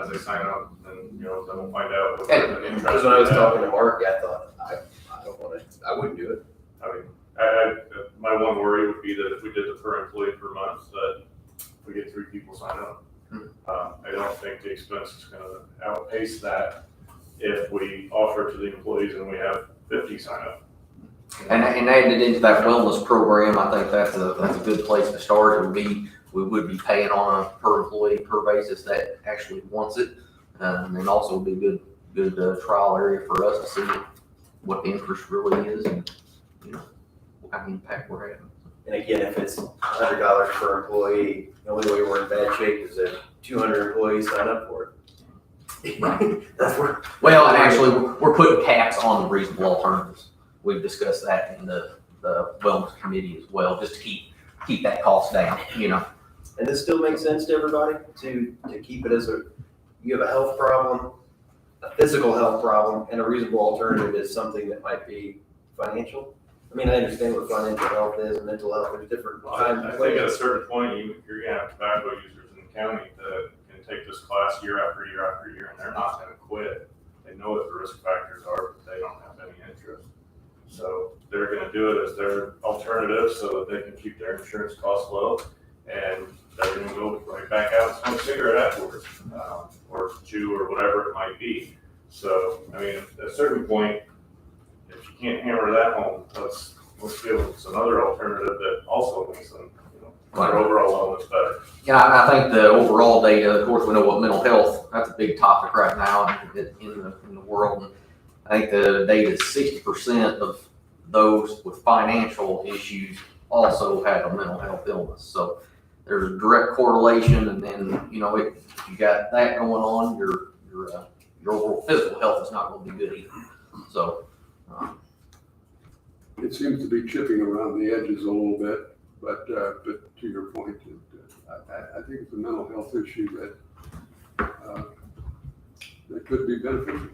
C: as they sign up, and, then we'll find out. what they're interested
B: Because when I was
C: in.
B: talking to Mark, I thought, I don't want to, I wouldn't do it.
C: I mean, my one worry would be that if we did the per employee per month, that we get 3 people sign up. I don't think the expense is gonna outpace that if we offer it to the employees and we have 50 sign up.
M: And adding it into that wellness program, I think that's a good place to start. We would be paying on a per employee per basis that actually wants it. And also would be a good trial area for us to see what the interest really is and, what kind of impact we're having.
B: And again, if it's $100 per employee, the only way we're in bad shape is if 200 employees sign up for it. That's where.
M: Well, and actually, we're putting caps on the reasonable alternatives. We've discussed that in the wellness committee as well, just to keep that cost down,
B: And this still makes sense to everybody to keep it as you have a health problem, a physical health problem, and a reasonable alternative is something that might be financial. I mean, I understand what financial health is and mental health, there's different times.
C: I think at a certain point, you're gonna have tobacco users in the county that can take this class year after year after year, and they're not gonna quit. They know what the risk factors are, but they don't have any interest. So they're gonna do it as their alternative so that they can keep their insurance costs low, and they're gonna go right back out and smoke a cigarette afterwards, or chew or whatever it might be. So, I mean, at a certain point, if you can't hammer that home, let's give them another alternative that also makes them, their overall wellness better.
M: Yeah, I think the overall data, of course, we know what mental health, that's a big topic right now in the world. And I think the data is 60% of those with financial issues also have a mental health illness. So there's a direct correlation, and then, if you got that going on, your overall physical health is not going to be good either. So,
D: It seems to be chipping around the edges a little bit, but to your point, I think it's a mental health issue that could be beneficial.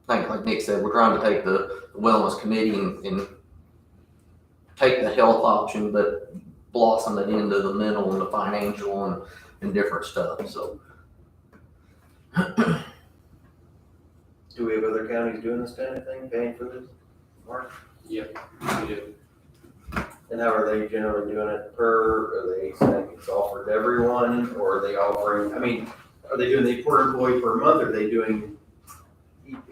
M: I think, like Nick said, we're trying to take the wellness committee and take the health option, but blossom it into the mental and the financial and different stuff, so.
B: Do we have other counties doing this kind of thing, paying for this? Mark?
L: Yep, we do.
B: And how are they generally doing it are they saying it's offered to everyone, or are they offering, are they doing the per employee per month, or are they doing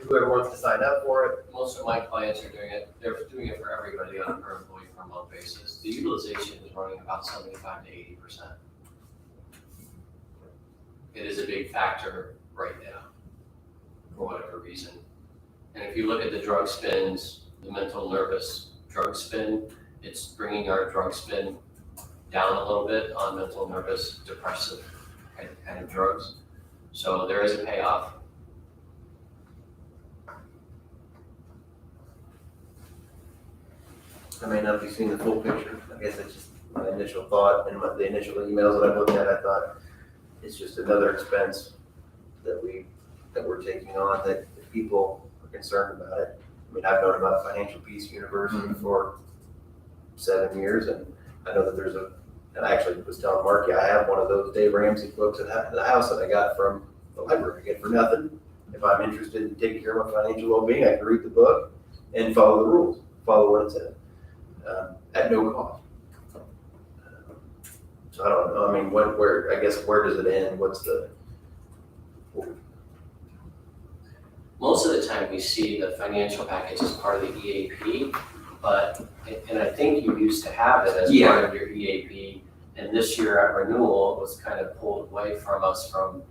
B: whoever wants to sign up for it?
L: Most of my clients are doing it, they're doing it for everybody on a per employee per month basis. The utilization is running about 75 to 80%. It is a big factor right now, for whatever reason. And if you look at the drug spends, the mental nervous drug spend, it's bringing our drug spend down a little bit on mental nervous depressive kind of drugs. So there is a payoff.
B: I may not be seeing the full picture. I guess it's just my initial thought and the initial emails that I've looked at, I thought it's just another expense that we that we're taking on that people are concerned about it. I mean, I've known about Financial Peace University for 7 years, and I know that there's and I actually was telling Marky, I have one of those Dave Ramsey books at the house that I got from the library. I get for nothing. If I'm interested in taking care of my financial well-being, I can read the book and follow the rules, follow what it says, at no cost. So I don't know, I mean, where does it end? What's the?
L: Most of the time, we see the financial package as part of the EAP, but, and I think you used to have it as part of your EAP, and this year at renewal, it was kind of pulled away from us from,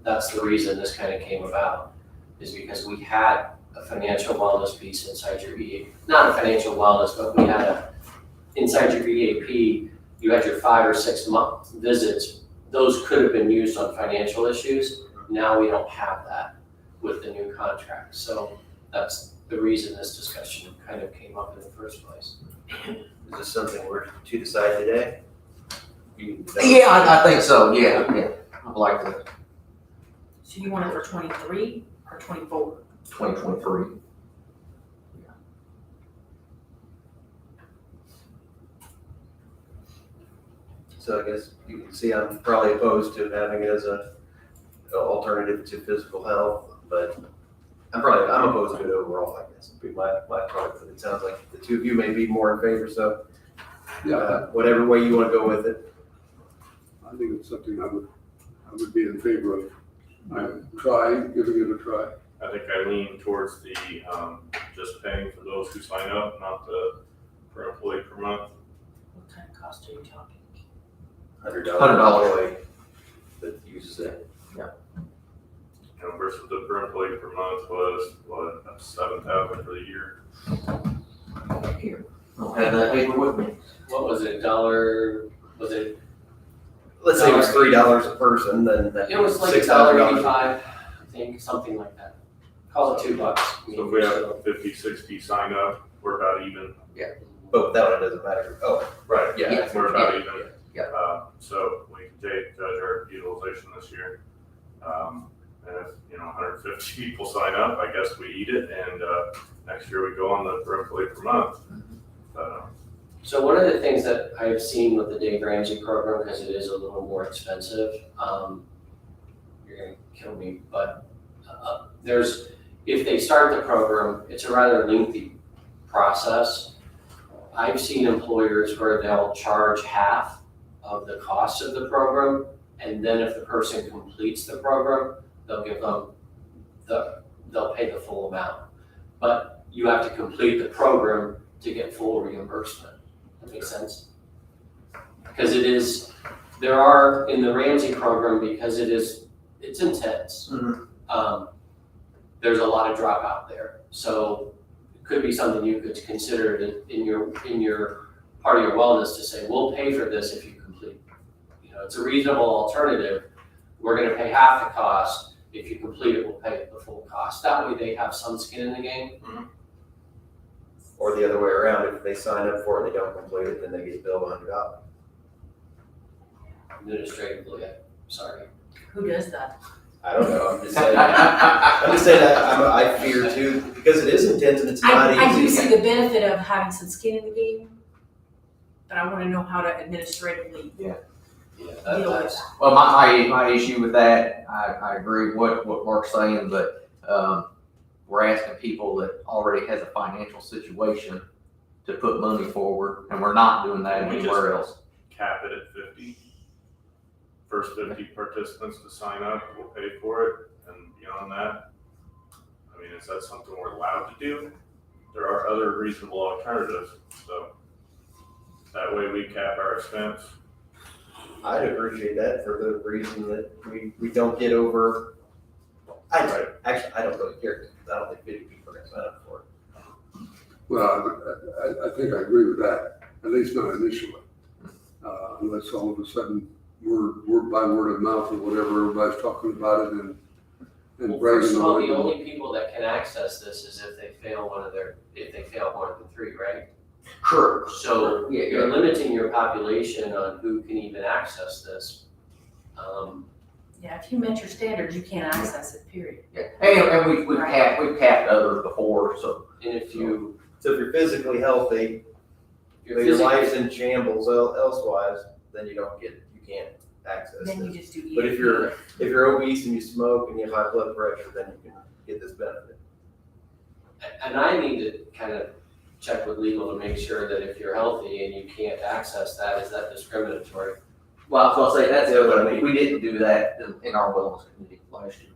L: that's the reason this kind of came about, is because we had a financial wellness piece inside your EAP, not a financial wellness, but we had inside your EAP, you had your 5 or 6 month visits. Those could have been used on financial issues. Now we don't have that with the new contract. So that's the reason this discussion kind of came up in the first place.
B: Is this something we're to decide today?
M: Yeah, I think so, yeah. I'd like to,
G: So you want it for 23 or 24?
M: 2023.
B: So I guess you can see I'm probably opposed to having it as an alternative to physical health, but I'm opposed to it overall, I guess, would be my part, but it sounds like the two of you may be more in favor, so whatever way you want to go with it.
D: I think it's something I would be in favor of. Giving it a try.
C: I think I lean towards the, just paying for those who sign up, not the per employee per month.
G: What kind of cost are you talking?
B: $100
M: $100.
B: employee that uses it.
C: You know, versus the per employee per month was, what, $7,000 for the year.
M: Here, I don't have that paper with me.
L: What was it, $1, was it?
B: Let's say it was $3 a person, then that
L: It was like
B: $6,000.
L: $1.85, I think, something like that. Call it $2.
C: So if we have 50, 60 sign up, we're about even.
B: But that one doesn't matter. Oh,
C: Right,
M: Yeah.
C: we're about even.
M: Yeah.
C: So we can judge our utilization this year. And if, 150 people sign up, I guess we eat it, and, next year we go on the per employee per month.
L: So one of the things that I've seen with the Dave Ramsey program, because it is a little more expensive, you're gonna kill me, but if they start the program, it's a rather lengthy process. I've seen employers where they'll charge half of the cost of the program, and then if the person completes the program, they'll give them they'll pay the full amount. But you have to complete the program to get full reimbursement. That makes sense? Because there are, in the Ramsey program, because it's intense. There's a lot of dropout there. So it could be something you could consider in your part of your wellness to say, we'll pay for this if you complete. It's a reasonable alternative. We're gonna pay half the cost. If you complete it, we'll pay the full cost. That way they have some skin in the game.
B: Or the other way around, if they sign up for it, they don't complete it, then they get billed $100.
L: Administratively, sorry.
G: Who does that?
B: I don't know, I'm just saying I fear too, because it is intense and it's not
G: I do
B: easy.
G: see the benefit of having some skin in the game, but I want to know how to administratively deal with that.
M: Well, my issue with that, I agree with what Mark's saying, but, we're asking people that already has a financial situation to put money forward, and we're not doing that
C: We
M: anywhere
C: just
M: else.
C: Cap it at 50. First 50 participants to sign up, we'll pay for it, and beyond that, I mean, is that something we're allowed to do? There are other reasonable alternatives, so that way we cap our expense.
B: I'd appreciate that for the reason that we don't get over. Actually, I don't really care, because I don't think 50 people are gonna sign up for it.
D: Well, I think I agree with that, at least not initially. Unless all of a sudden, word by word of mouth or whatever, everybody's talking about it and
L: Well,
D: bragging
L: first of all,
D: on
L: the
D: it.
L: only people that can access this is if they fail more than 3, right?
M: Sure.
L: So
M: Yeah,
L: you're limiting your population on who can even access this.
G: Yeah, if you met your standards, you can't access it, period.
M: Yeah, and we've capped others before, so.
B: And if you're physically healthy,
L: If
B: but
L: you're
B: your life's in shambles elsewise, then you can't access
G: Then you
B: this.
G: just do.
B: But if you're obese and you smoke and you have high blood pressure, then you can get this benefit.
L: And I need to kind of check with legal to make sure that if you're healthy and you can't access that, is that discriminatory?
M: Well, I was gonna say, that's the other thing, we didn't do that in our wellness committee last year.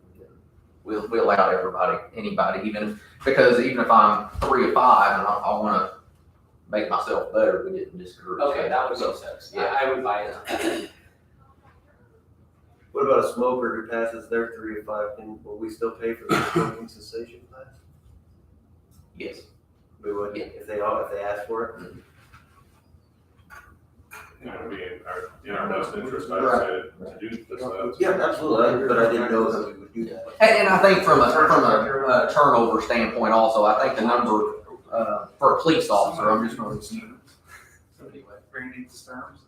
M: We allowed everybody, anybody, even if I'm 3 of 5 and I wanna make myself better, we didn't discourage that.
L: Okay, that would
M: So,
L: make sense.
M: yeah.
L: I would buy it.
B: What about a smoker who passes their 3 of 5? Will we still pay for the smoking cessation class?
M: Yes.
B: We would, if they ask for it?
C: It would be in our best interest, I would say, to do this.
B: Yeah, absolutely, but I didn't know that we would do that.
M: And I think from a turnover standpoint also, I think the number, for a police officer, I'm just gonna assume.
A: Randy Stearns,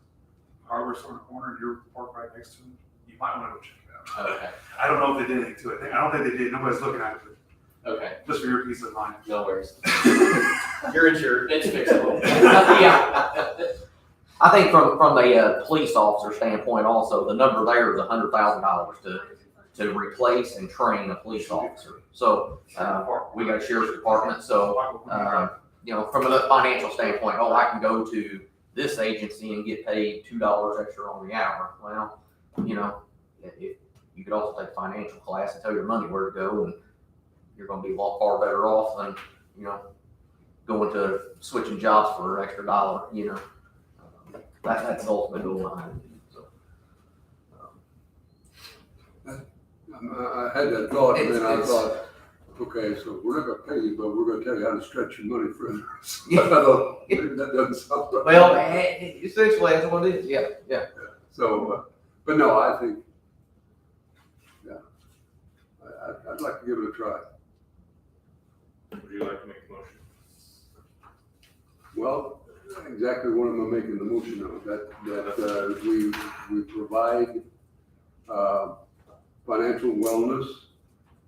A: hardware store in the corner, you're parked right next to him. You might want to go check it out.
L: Okay,
A: I don't know if they did anything to it. I don't think they did. Nobody's looking at it, but
L: okay,
A: just for your peace of mind.
L: no worries.
B: You're insured.
L: It's fixable.
M: Yeah. I think from the police officer standpoint also, the number there is $100,000 to replace and train a police officer. So, we got a sheriff's department, so, from a financial standpoint, I can go to this agency and get paid $2 extra on the hour. Well, you could also take a financial class and tell your money where to go, and you're gonna be a lot far better off than, going to switching jobs for an extra dollar, That's the ultimate goal behind it, so.
D: I had that thought, and then I
M: It's-
D: thought, okay, so we're not gonna pay you, but we're gonna tell you how to stretch your money further. I thought, maybe that doesn't sound right.
M: Well, essentially, that's what it is, yeah.
D: So, but no, I think, I'd like to give it a try.
C: Would you like to make a motion?
D: Well, exactly what am I making the motion of, that we provide, financial wellness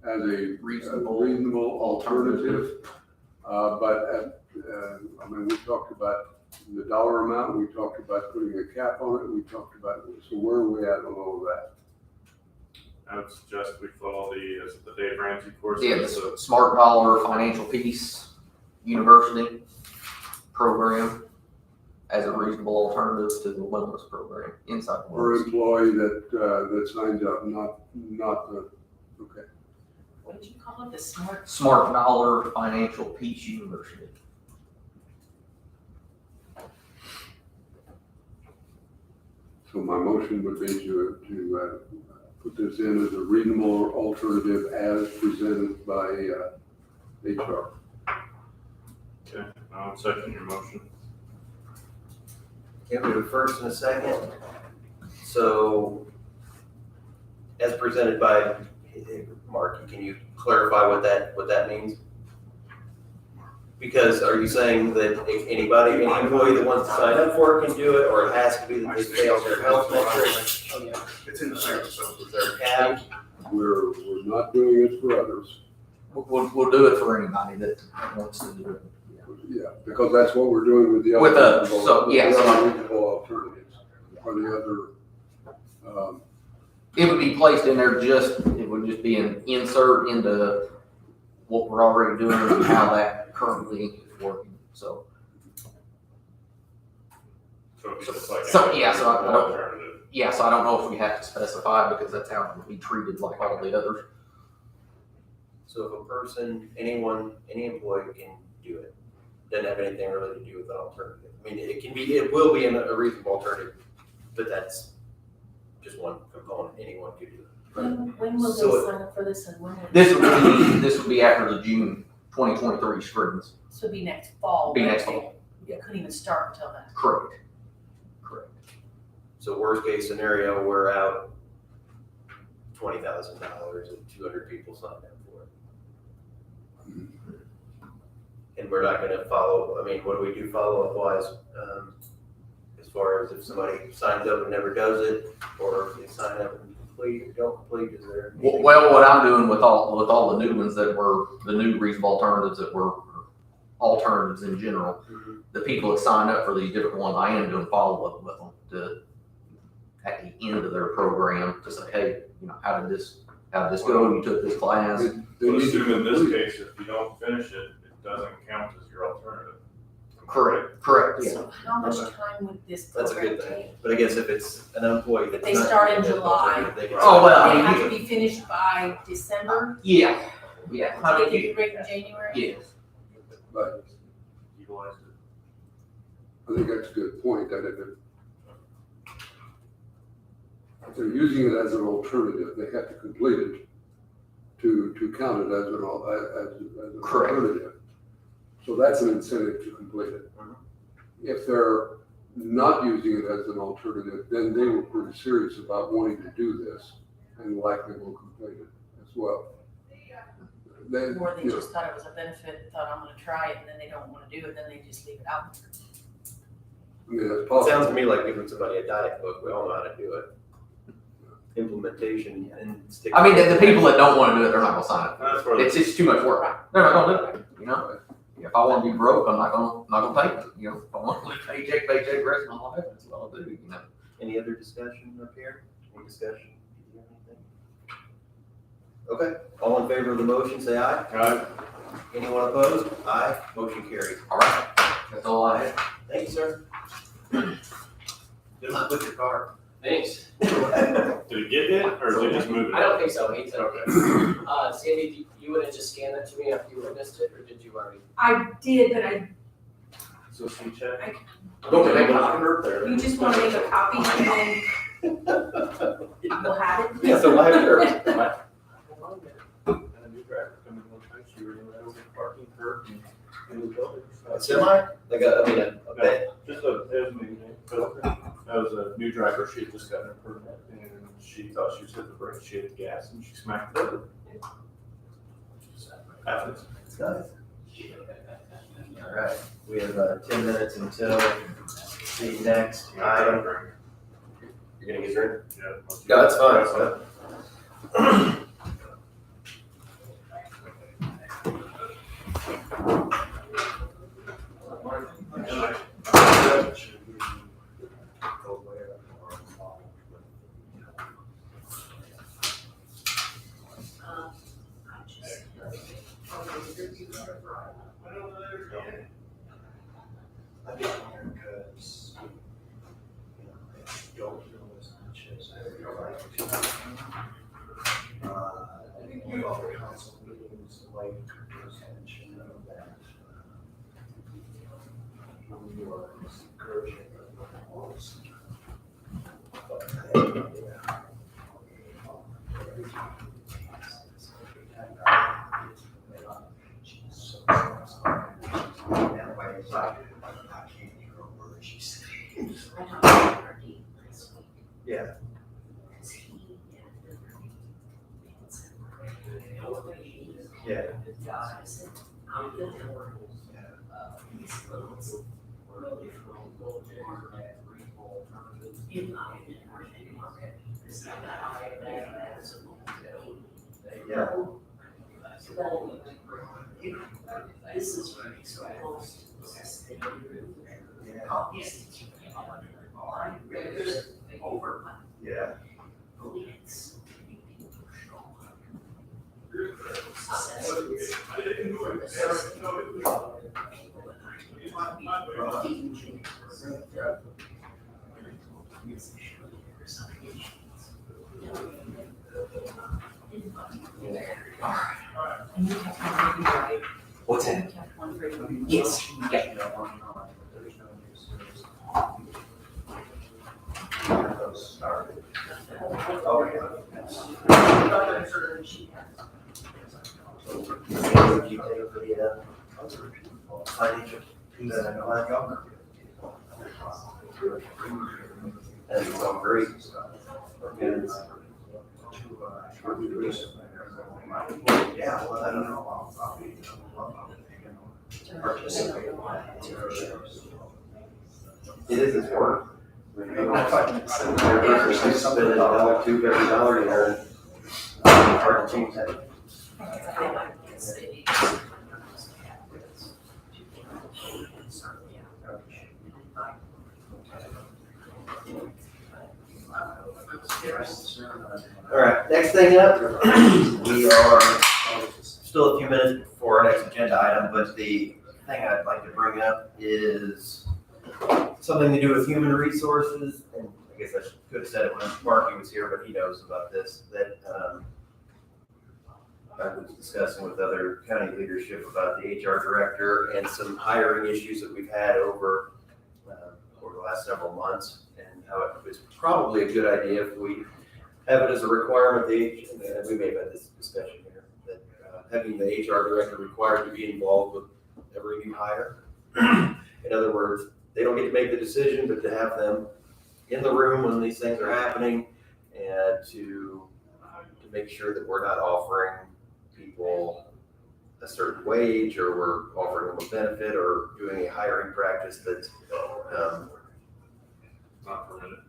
D: as a reasonable alternative. We talked about the dollar amount, we talked about putting a cap on it, we talked about, so where are we at on all of that?
C: I would suggest we follow the Dave Ramsey course.
M: Yeah, the Smart Dollar Financial Peace University program as a reasonable alternative to the wellness program inside the
D: Or
M: wellness.
D: employee that signs up, not the, okay.
G: What did you call it, the smart?
M: Smart Dollar Financial Peace University.
D: So my motion would be to put this in as a reasonable alternative as presented by HR.
C: Okay, I'll second your motion.
B: Yeah, we have a first and a second. So, as presented by Mark, can you clarify what that means? Because are you saying that any employee that wants to sign up for it can do it, or it has to be that they fail their health metrics?
A: It's in the service, so.
B: Is there a cap?
D: We're not doing it for others.
M: We'll do it for anybody that wants to do it.
D: Yeah, because that's what we're doing with the other.
M: With us, so, yeah, so-
D: The other reasonable alternatives, or the other,
M: It would be placed in there it would just be an insert into what we're already doing and how that currently is working, so.
C: So it'd be just like.
M: So, yeah, so I don't-
C: Alternative.
M: Yeah, so I don't know if we have to specify because that's how it would be treated like all the others.
B: So if a person, any employee can do it, doesn't have anything really to do with the alternative. I mean, it will be a reasonable alternative, but that's just one component, anyone could do it.
G: When will
B: So
G: they sign up for this and when?
M: This would be after the June 2023 scrutiny.
G: This would be next fall.
M: Be
G: right?
M: next fall.
G: It couldn't even start until then.
M: Correct.
B: So worst case scenario, we're out $20,000 and 200 people signed up for it. And we're not gonna follow, what do we do follow-up wise? As far as if somebody signs up and never does it, or if they sign up and complete or don't complete, is there?
M: Well, what I'm doing with all the new ones that were, the new reasonable alternatives that were alternatives in general,
B: Mhm.
M: the people that signed up for these different ones, I am doing follow-up with them to, at the end of their program, to say, hey, how did this go? You took this class.
D: They
C: But
D: need to
C: assume in this
D: complete.
C: case, if you don't finish it, it doesn't count as your alternative.
M: Correct, yeah.
G: So how much time would this
B: That's a
G: program
B: good thing.
G: take?
B: But I guess if it's an employee.
G: But they start in July.
B: They can-
M: Oh, well, I
G: They
M: mean,
G: have to be finished by December,
M: Yeah.
G: so they can be ready in January?
M: Yes.
D: But
C: Utilize it.
D: I think that's a good point, that if they're using it as an alternative, they have to complete it to count it as an
M: Correct.
D: alternative. So that's an incentive to complete it.
B: Mhm.
D: If they're not using it as an alternative, then they were pretty serious about wanting to do this and likely will complete it as well. Then,
G: Or they
D: you know,
G: just thought it was a benefit, thought I'm gonna try it, and then they don't wanna do it, then they just leave it out.
D: I mean, that's
B: It
D: possible.
B: sounds to me like giving somebody a diet book, we all know how to do it. Implementation and stick.
M: I mean, the people that don't want to do it, they're not gonna sign up.
C: That's where
M: It's just too much work. They're not gonna do it, If I want to be broke, I'm not gonna take it, If I want to live paycheck, the rest of my life, that's what I'll do,
B: Any other discussion up here? Any discussion? Okay, all in favor of the motion, say aye.
C: Aye.
B: Anyone opposed? Aye, motion carries.
M: All right, that's all I have.
B: Thank you, sir. Good luck with your car.
L: Thanks.
C: Did it get it, or did it just move it?
L: I don't think so, he said.
C: Okay.
L: Sandy, you wouldn't just scan that to me after you witnessed it, or did you already?
G: I did, but I,
C: So she checked.
M: Don't make a copy.
G: you just wanna make a copy and then we'll have it?
B: Yeah, so why sure.
C: And a new driver coming one time, she ran right over the parking curb and the building.
B: A semi? Like a bed?
C: Just a, it was me, but that was a new driver, she had just gotten her permit, and she thought she was hitting the brakes, she hit the gas, and she smacked the road. Happens.
B: Nice. All right, we have 10 minutes until the next item. You're gonna get your?
C: Yeah.
B: No, that's fine.
K: I get here because, I don't know as much as I would like to. One of the council meetings, like, was mentioned of that. We were encouraging the laws. Yeah. Yeah. Yeah.
E: This is very close. Over.
B: Yeah.
G: And you kept one for you, right?
B: What's
G: You
B: that?
G: kept one for you.
B: Yes. Would you take for the financial piece that I know I got? That's all great. Good. Yeah, well, I don't know. Participate. It is his work. Spend $1, $2 every dollar you earn. Hard to change that. All right, next thing up, we are still a few minutes before our next agenda item, but the thing I'd like to bring up is something to do with human resources, and I guess I could have said it when Marky was here, but he knows about this, that I was discussing with other county leadership about the HR director and some hiring issues that we've had over the last several months, and how it was probably a good idea if we have it as a requirement, and we may have had this discussion here, that having the HR director required to be involved with every new hire. In other words, they don't get to make the decision, but to have them in the room when these things are happening, and to make sure that we're not offering people a certain wage, or we're offering them a benefit, or doing a hiring practice that's
C: Not permitted.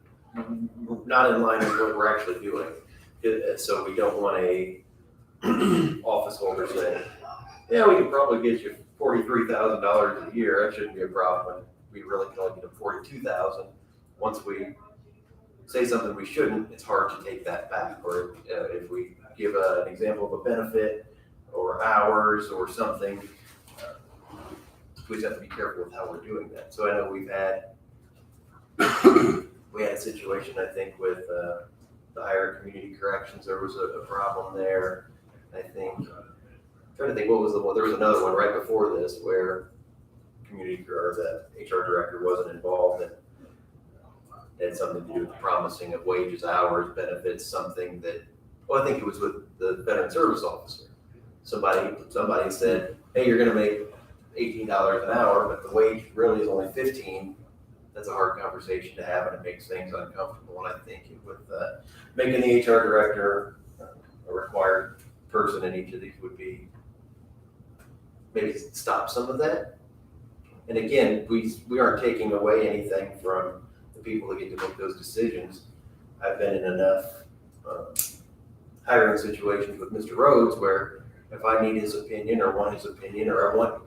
B: not in line with what we're actually doing. So we don't want a office holder saying, yeah, we can probably get you $43,000 a year. That shouldn't be a problem. When we really can only get them $42,000. Once we say something we shouldn't, it's hard to take that back. Or if we give an example of a benefit or hours or something, we just have to be careful with how we're doing that. So I know we had a situation, I think, with the higher community corrections. There was a problem there. I think, I'm trying to think what was the one, there was another one right before this where the HR director wasn't involved, and it had something to do with the promising of wages, hours, benefits, something that, well, I think it was with the veteran service officer. Somebody said, hey, you're gonna make $18 an hour, but the wage really is only $15. That's a hard conversation to have, and it makes things uncomfortable. And I think with making the HR director a required person in each of these would be maybe stop some of that. And again, we aren't taking away anything from the people that get to make those decisions. I've been in enough hiring situations with Mr. Rhodes where if I need his opinion or want his opinion, or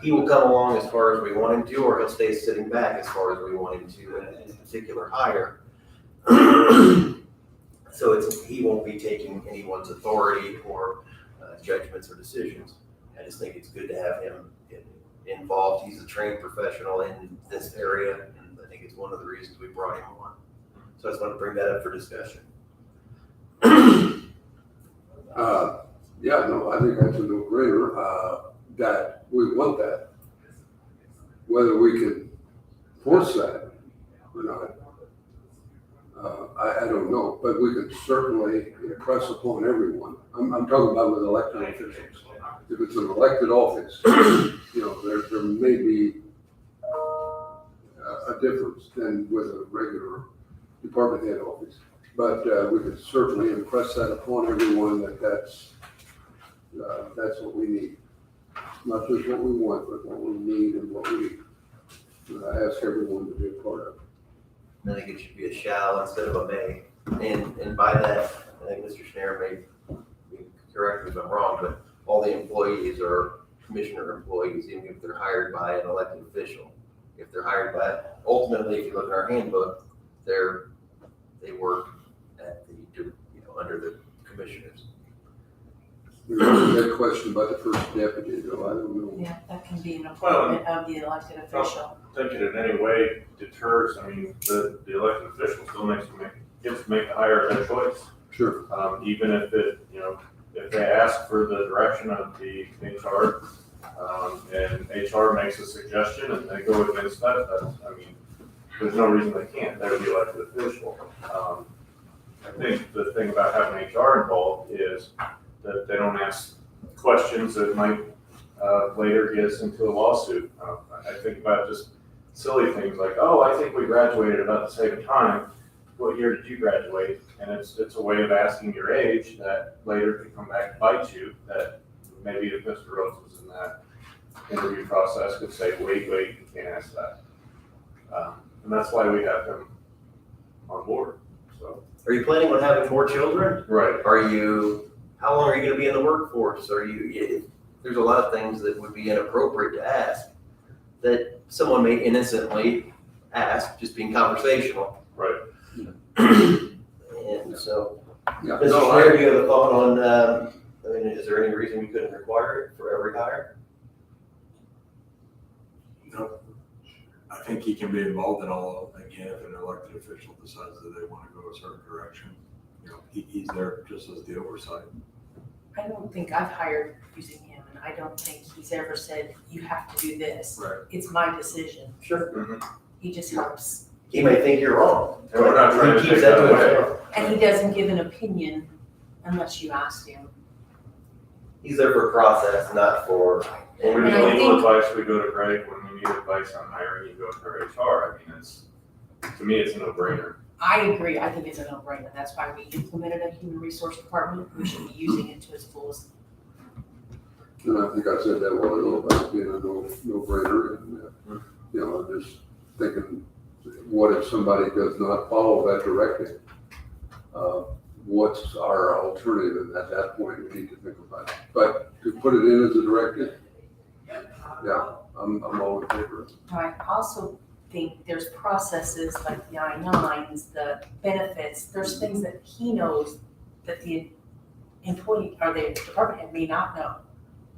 B: he will come along as far as we want him to, or he'll stay sitting back as far as we want him to in a particular hire. So he won't be taking anyone's authority or judgments or decisions. I just think it's good to have him involved. He's a trained professional in this area, and I think it's one of the reasons we brought him on. So I just want to bring that up for discussion.
D: Yeah, no, I think that's a no-brainer, that we want that. Whether we can force that or not, I don't know, but we can certainly impress upon everyone. I'm talking about with elected officials. If it's an elected office, there may be a difference than with a regular department head office. But we could certainly impress that upon everyone that's what we need. Not just what we want, but what we need and what we ask everyone to be a part of.
B: I think it should be a shall instead of a may. And by that, I think Mr. Schneider may correct me if I'm wrong, but all the employees are commissioner employees, even if they're hired by an elected official. If they're hired by, ultimately, if you look at our handbook, they work at under the commissioners.
D: There's a question about the first deputy, though, I don't know.
G: Yeah, that can be an appointment of the elected official.
C: I think it in any way deters, I mean, the elected official still gets to make the hire of their choice.
D: Sure.
C: Even if if they ask for the direction of the HR, and HR makes a suggestion and they go against that, there's no reason they can't. They're the elected official. I think the thing about having HR involved is that they don't ask questions that might later get us into a lawsuit. I think about just silly things like, oh, I think we graduated about the same time. What year did you graduate? And it's a way of asking your age that later can come back and bite you, that maybe if Mr. Rhodes was in that interview process could say, wait, you can't ask that. And that's why we have him on board, so.
B: Are you planning on having more children?
C: Right.
B: How long are you gonna be in the workforce? There's a lot of things that would be inappropriate to ask that someone may innocently ask, just being conversational.
C: Right.
B: And so,
D: Yeah.
B: Mr. Schreier, do you have a thought on, is there any reason we couldn't require it for every hire?
H: No. I think he can be involved in all, again, if an elected official decides that they want to go a certain direction. He's there just as the oversight.
G: I don't think I've hired using him, and I don't think he's ever said, you have to do this.
H: Right.
G: It's my decision.
B: Sure.
G: He just helps.
B: He may think you're wrong.
C: And we're not trying to
B: He keeps
C: take that
B: to
C: away.
B: himself.
G: And he doesn't give an opinion unless you ask him.
B: He's there for process, not for.
C: When we
G: And
C: need
G: I
C: legal
G: think-
C: advice, we go to Greg. When we need advice on hiring, you go to our HR. I mean, to me, it's a no-brainer.
G: I agree, I think it's a no-brainer, that's why we implemented a human resource department, we should be using it to its fullest.
D: And I think I said that a while ago about being a no-brainer, and, I'm just thinking, what if somebody does not follow that directive? What's our alternative? And at that point, we need to think about it. But to put it in as a directive, yeah, I'm all in favor of it.
G: I also think there's processes like the I-9s, the benefits, there's things that he knows that the employee or the department head may not know.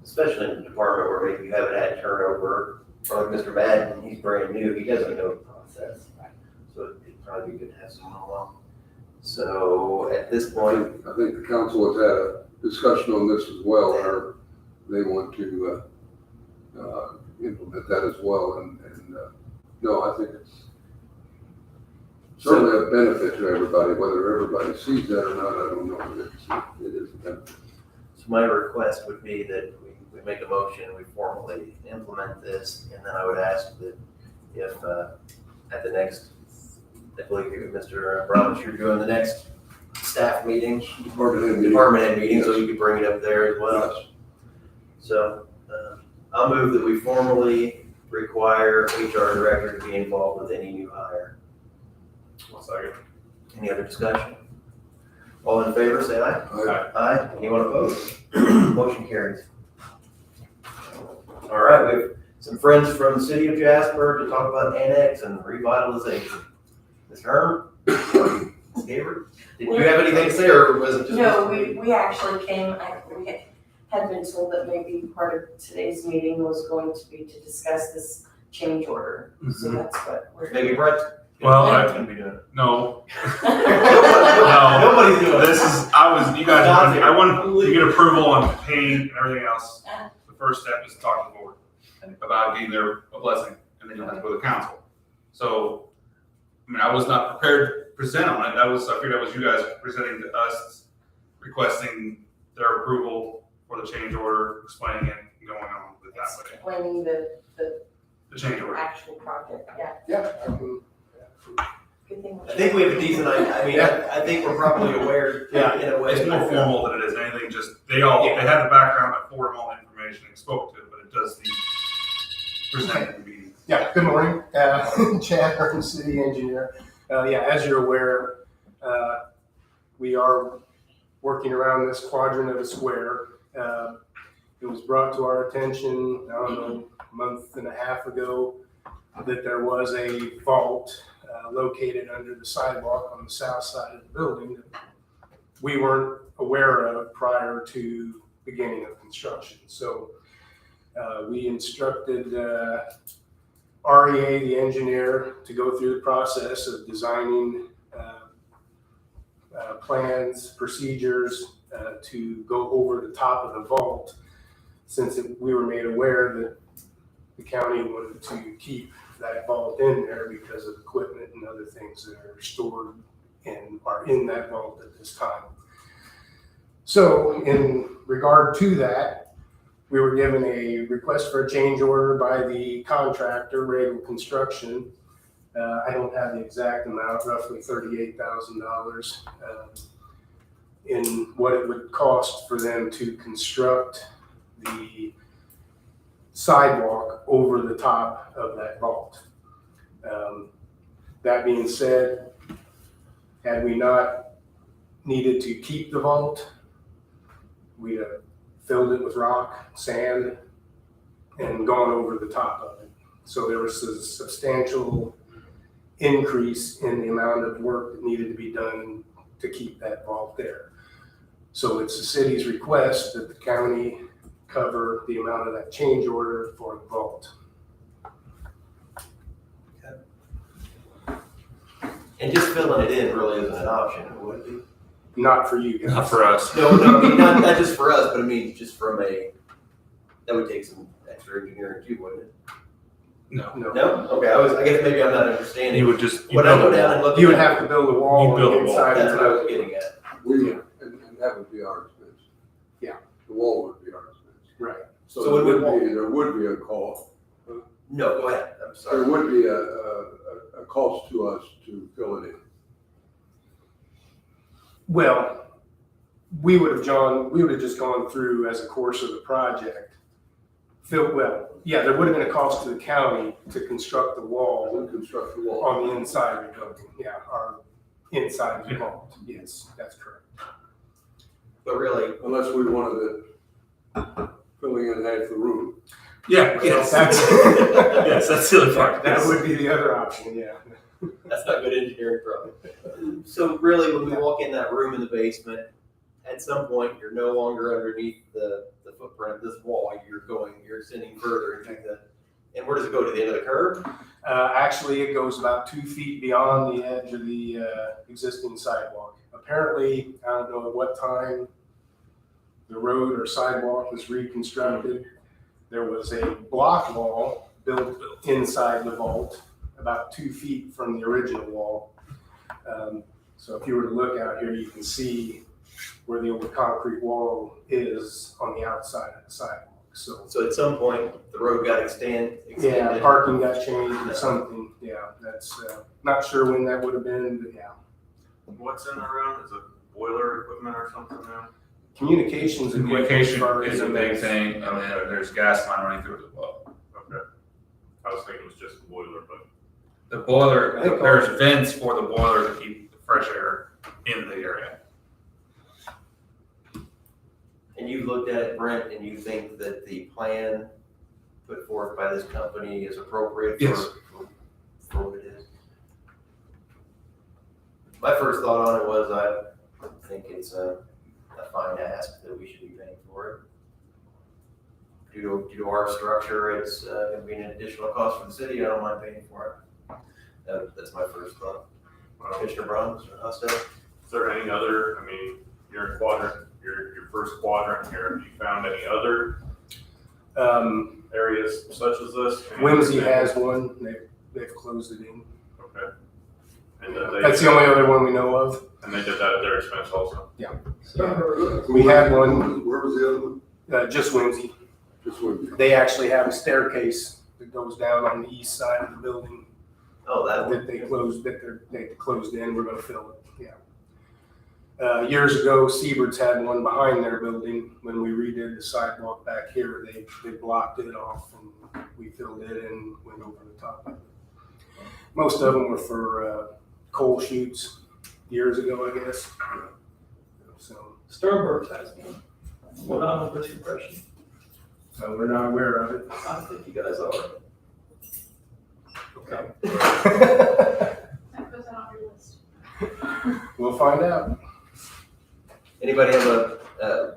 B: Especially in the department where maybe you haven't had turnover, or like Mr. Madden, he's brand new, he doesn't know the process. So it'd probably be good to have someone along. So at this point,
D: I think the council has had a discussion on this as well, or they want to implement that as well, and no, I think it's certainly a benefit to everybody, whether everybody sees that or not, I don't know, but it is a benefit.
B: so my request would be that we make a motion, we formally implement this, and then I would ask that if at the next, I believe Mr. Brown, you're doing the next staff meeting, department head meeting, so you could bring it up there as well.
D: Yes.
B: So I'll move that we formally require HR director to be involved with any new hire.
C: 1 second.
B: Any other discussion? All in favor, say aye.
D: Aye.
B: Aye. Anyone opposed? Motion carries. All right, we have some friends from the city of Jasper to talk about annex and revitalization. Ms. Herm? Ms. Gabriel? Did you have anything to say, or was it just?
N: No, we actually came, we had been told that maybe part of today's meeting was going to be to discuss this change order. So that's what we're.
B: Maybe Brett?
A: Well,
B: Brett's gonna be doing it.
A: No,
B: Nobody's doing it.
A: you guys, I wanted to get approval on paying and everything else. The first step is to talk to the board about getting their blessing, and then you'll have to go to the council. So, I was not prepared to present on it. I figured that was you guys presenting to us, requesting their approval for the change order, explaining it, and going on with that way.
N: Explaining the
A: The change order.
N: actual project, yeah.
D: Yeah, I can.
N: Good thing.
B: I think we have a decent idea. I think we're probably aware in a way.
A: It's more formal than it is anything, just, they have the background that forward all the information and spoke to it, but it does need presented in the meeting.
O: Yeah, good morning, Chad Herman, city engineer. As you're aware, we are working around this quadrant of a square. It was brought to our attention, I don't know, a month and a half ago, that there was a vault located under the sidewalk on the south side of the building that we weren't aware of prior to beginning of construction. So we instructed REA, the engineer, to go through the process of designing plans, procedures to go over the top of the vault, since we were made aware that the county wanted to keep that vault in there because of equipment and other things that are stored and are in that vault at this time. So in regard to that, we were given a request for a change order by the contractor, Regal Construction. I don't have the exact amount, roughly $38,000 in what it would cost for them to construct the sidewalk over the top of that vault. That being said, had we not needed to keep the vault, we'd have filled it with rock, sand, and gone over the top of it. So there was a substantial increase in the amount of work that needed to be done to keep that vault there. So it's the city's request that the county cover the amount of that change order for the vault.
B: And just filling it in really isn't an option, would it be?
O: Not for you guys.
A: Not for us.
B: No, I mean, not just for us, but I mean, just from that would take some extra engineering too, wouldn't it?
A: No.
O: No.
B: No? Okay, I guess maybe I'm not understanding.
A: You would just, you
B: When I
A: build
B: go
A: a
B: down
A: wall.
B: and look.
O: You would
B: at
O: have to build a wall
A: You build a wall.
O: inside.
B: That's what I was getting at.
D: And that would be our expense.
O: Yeah.
D: The wall would be our expense.
O: Right.
B: So
D: So
B: when
D: there would be a cost.
B: No, go ahead, I'm
D: There
B: sorry.
D: would be a cost to us to fill it in.
O: Well, we would have just gone through as a course of the project. There would have been a cost to the county to construct the wall
D: We'll construct the wall.
O: on the inside of the building. Yeah, our inside the vault. Yes, that's correct.
B: But really,
D: Unless we wanted it filling in half the room.
A: Yeah,
O: Yes,
A: yes, that's the other part.
O: That would be the other option, yeah.
B: that's not good engineering, probably. So really, when we walk in that room in the basement, at some point, you're no longer underneath the footprint of this wall. You're extending further into and where does it go, to the end of the curb?
O: Actually, it goes about 2 feet beyond the edge of the existing sidewalk. Apparently, I don't know at what time the road or sidewalk was reconstructed. There was a block wall built inside the vault, about 2 feet from the original wall. So if you were to look out here, you can see where the old concrete wall is on the outside of the sidewalk. So
B: at some point, the road got extended.
O: yeah, parking got changed or something. Yeah, that's not sure when that would have been, but yeah.
C: What's in the room? Is it boiler equipment or something now?
O: Communications equipment.
A: Communication
O: as far as
A: is a
O: in
A: big
O: the-
A: thing, and then there's gas line running through it as well.
C: Okay. I was thinking it was just the boiler, but.
A: The boiler,
O: I think
A: there's vents for the boiler to keep the fresh air in the area.
B: And you looked at it, Brent, and you think that the plan put forth by this company is appropriate
A: Yes.
B: for what it is? My first thought on it was, I think it's a fine ask that we should be paying for it. Due to our structure, it's gonna be an additional cost for the city, I don't mind paying for it. That's my first thought. Commissioner Brown, Mr. Husted?
C: Is there any other, I mean, you're in quadrant, your first quadrant here, have you found any other areas such as this?
O: Whimsy has one. They've closed it in.
C: Okay. And then
O: That's the only other one we know of.
C: And they did that at their expense also?
O: We had one,
D: Where was the other one?
O: just Whimsy.
D: Just one.
O: They actually have a staircase that goes down on the east side of the building
B: Oh, that one.
O: that they closed in. We're gonna fill it, yeah. Years ago, Siebert's had one behind their building. When we redid the sidewalk back here, they blocked it off and we filled it in and went over the top of it. Most of them were for coal chutes years ago, I guess. So,
K: Sternberg's has one. What on with this impression?
O: we're not aware of it.
K: I think you guys are.
O: Okay.
E: That goes on your list.
O: We'll find out.
B: Anybody have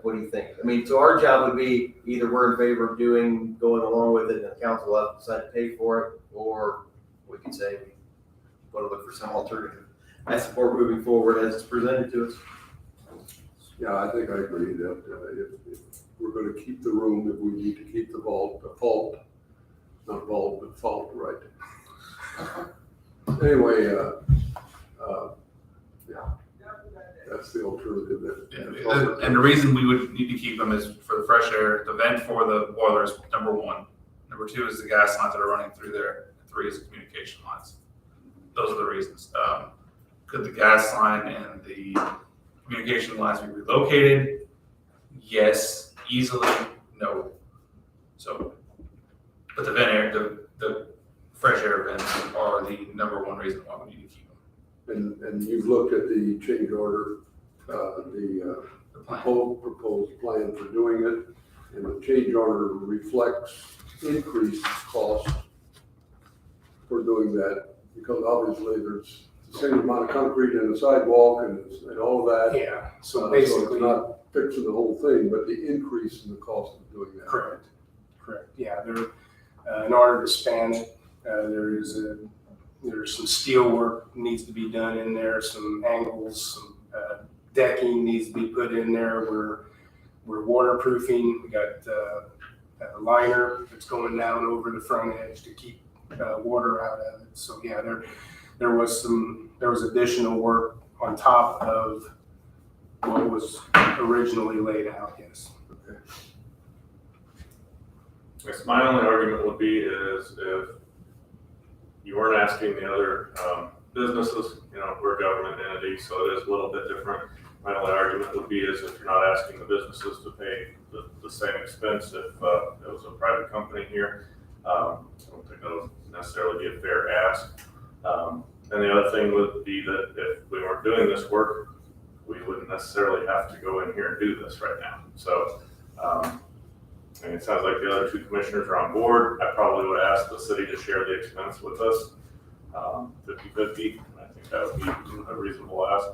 B: what do you think? I mean, so our job would be either we're in favor of going along with it and the council will have to decide to pay for it, or we could say we want to look for some alternative. I support moving forward as it's presented to us.
D: Yeah, I think I agree that if we're gonna keep the room, that we need to keep the vault, not vault, but fault, right? Anyway, yeah, that's the alternative that.
A: And the reason we would need to keep them is for the fresh air, the vent for the boiler is number one. Number two is the gas lines that are running through there. Three is the communication lines. Those are the reasons. Could the gas line and the communication lines be relocated? Yes. Easily? No. So, but the vent air, the fresh air vents are the number one reason why we need to keep them.
D: And you've looked at the change order, the
A: The plan.
D: proposed plan for doing it, and the change order reflects increased cost for doing that, because obviously there's the same amount of concrete in the sidewalk and all of that.
O: Yeah, so
D: So
O: basically.
D: it's not fixing the whole thing, but the increase in the cost of doing that.
O: Correct, yeah, in order to span it, there's some steel work needs to be done in there, some angles, some decking needs to be put in there. We're waterproofing, we got a liner that's going down over the front edge to keep water out of it. So yeah, there was additional work on top of what was originally laid out, yes.
C: Yes, my only argument would be is if you weren't asking the other businesses, we're a government entity, so it is a little bit different. My only argument would be is if you're not asking the businesses to pay the same expense if it was a private company here. I don't think that would necessarily be a fair ask. And the other thing would be that if we weren't doing this work, we wouldn't necessarily have to go in here and do this right now. So, and it sounds like the other two commissioners are on board. I probably would ask the city to share the expense with us, 50-50. I think that would be a reasonable ask.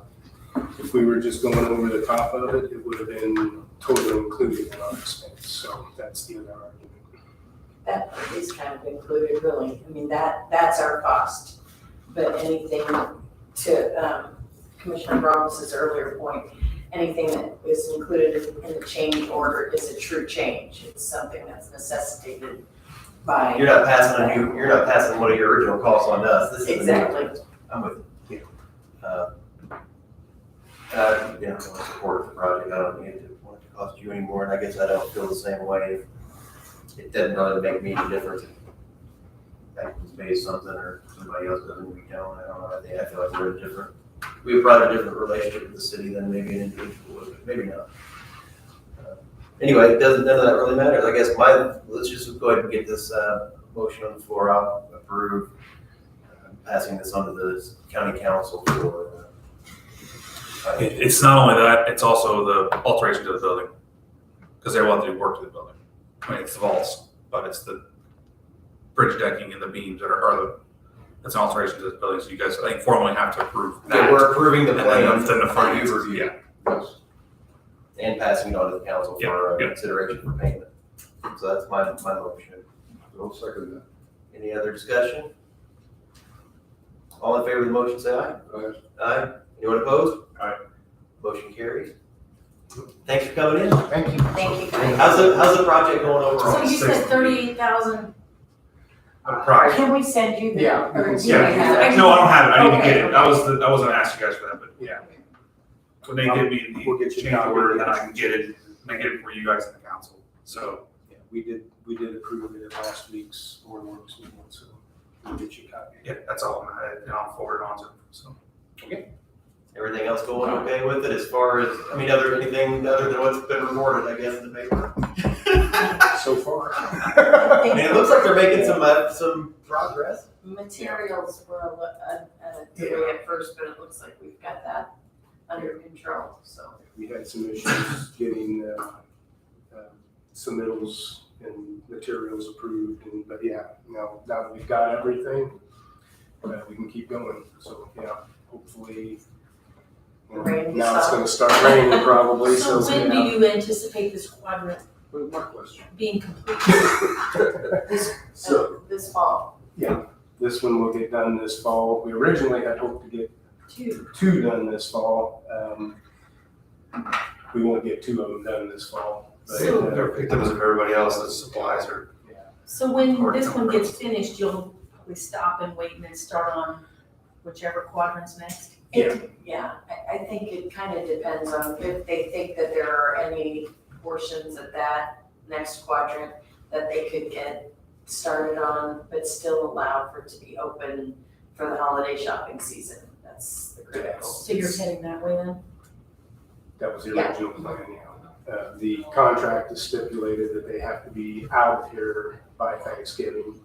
O: If we were just going over the top of it, it would have been totally included in our expense, so that's the other argument.
N: That is kind of included, really. I mean, that's our cost. But anything to Commissioner Ramos' earlier point, anything that is included in the change order is a true change. It's something that's necessitated by.
B: You're not passing one of your original costs on to us. This is the new one.
N: Exactly.
B: I'm with you. I don't support the project. I don't need it want it to cost you anymore, and I guess I don't feel the same way. It doesn't really make me any difference. I can pay something or somebody else doesn't, we don't. I don't know. I feel like we have probably a different relationship with the city than maybe an individual would, but maybe not. Anyway, none of that really matters. I guess let's just go ahead and get this motion on the floor. I'll approve passing this on to the county council for.
A: It's not only that, it's also the alteration to the building, because they want to do work to the building. I mean, it's the vaults, but it's the bridge decking and the beams it's an alteration to the building, so you guys, I think, formally have to approve that.
B: Yeah, we're approving the
A: And
B: plan
A: then the
B: for
A: finances,
B: you review.
A: yeah.
B: And passing it on to the council for
A: Yeah.
B: consideration for payment. So that's my motion.
D: I'll second that.
B: Any other discussion? All in favor of the motion, say aye.
D: Aye.
B: Aye. Anyone opposed?
C: Aye.
B: Motion carries. Thanks for coming in.
O: Thank you.
N: Thank you.
B: How's the project going
G: So
B: overall?
G: you said 38,000,
A: Project.
G: can we send you the?
O: Yeah, you
G: or
O: can
G: do
O: send
G: you
O: me
G: have-
O: that.
A: No, I don't have it, I need to
G: Okay,
A: get it,
G: okay.
A: I wasn't asking you guys for that, but
O: Yeah.
A: when they give me
O: We'll
A: the
O: get you
A: change
O: a copy.
A: order, then I can get it, make it for you guys in the council, so.
O: Yeah, we did approve it at last week's board works meeting, so we'll get you a copy.
A: Yeah, that's all, and I'll forward it on to them, so.
B: Everything else going okay with it as far as, anything other than what's been reported, I guess, in the paper?
O: So far.
B: I mean, it looks like they're making some progress.
N: Materials were a delay at first, but it looks like we've got that under control, so.
O: We had some issues getting submittals and materials approved, but yeah, now that we've got everything, we can keep going. So yeah, hopefully,
N: Rain
O: now it's
N: stop.
O: gonna start raining probably,
G: So
O: so.
G: when do you anticipate this quadrant
D: What's my question?
G: being complete?
N: This fall.
O: This one will get done this fall. We originally had hoped to get two done this fall. We won't get two of them done this fall. But,
A: They're picked up as if everybody else's supplies are.
G: So when this one gets finished, you'll probably stop and wait and then start on whichever quadrant's next?
N: Yeah, I think it kind of depends on if they think that there are any portions of that next quadrant that they could get started on, but still allow for it to be open for the holiday shopping season. That's the critical.
G: So you're heading that way then?
O: That was the
N: Yeah.
O: original plan, yeah. The contract is stipulated that they have to be out here by Thanksgiving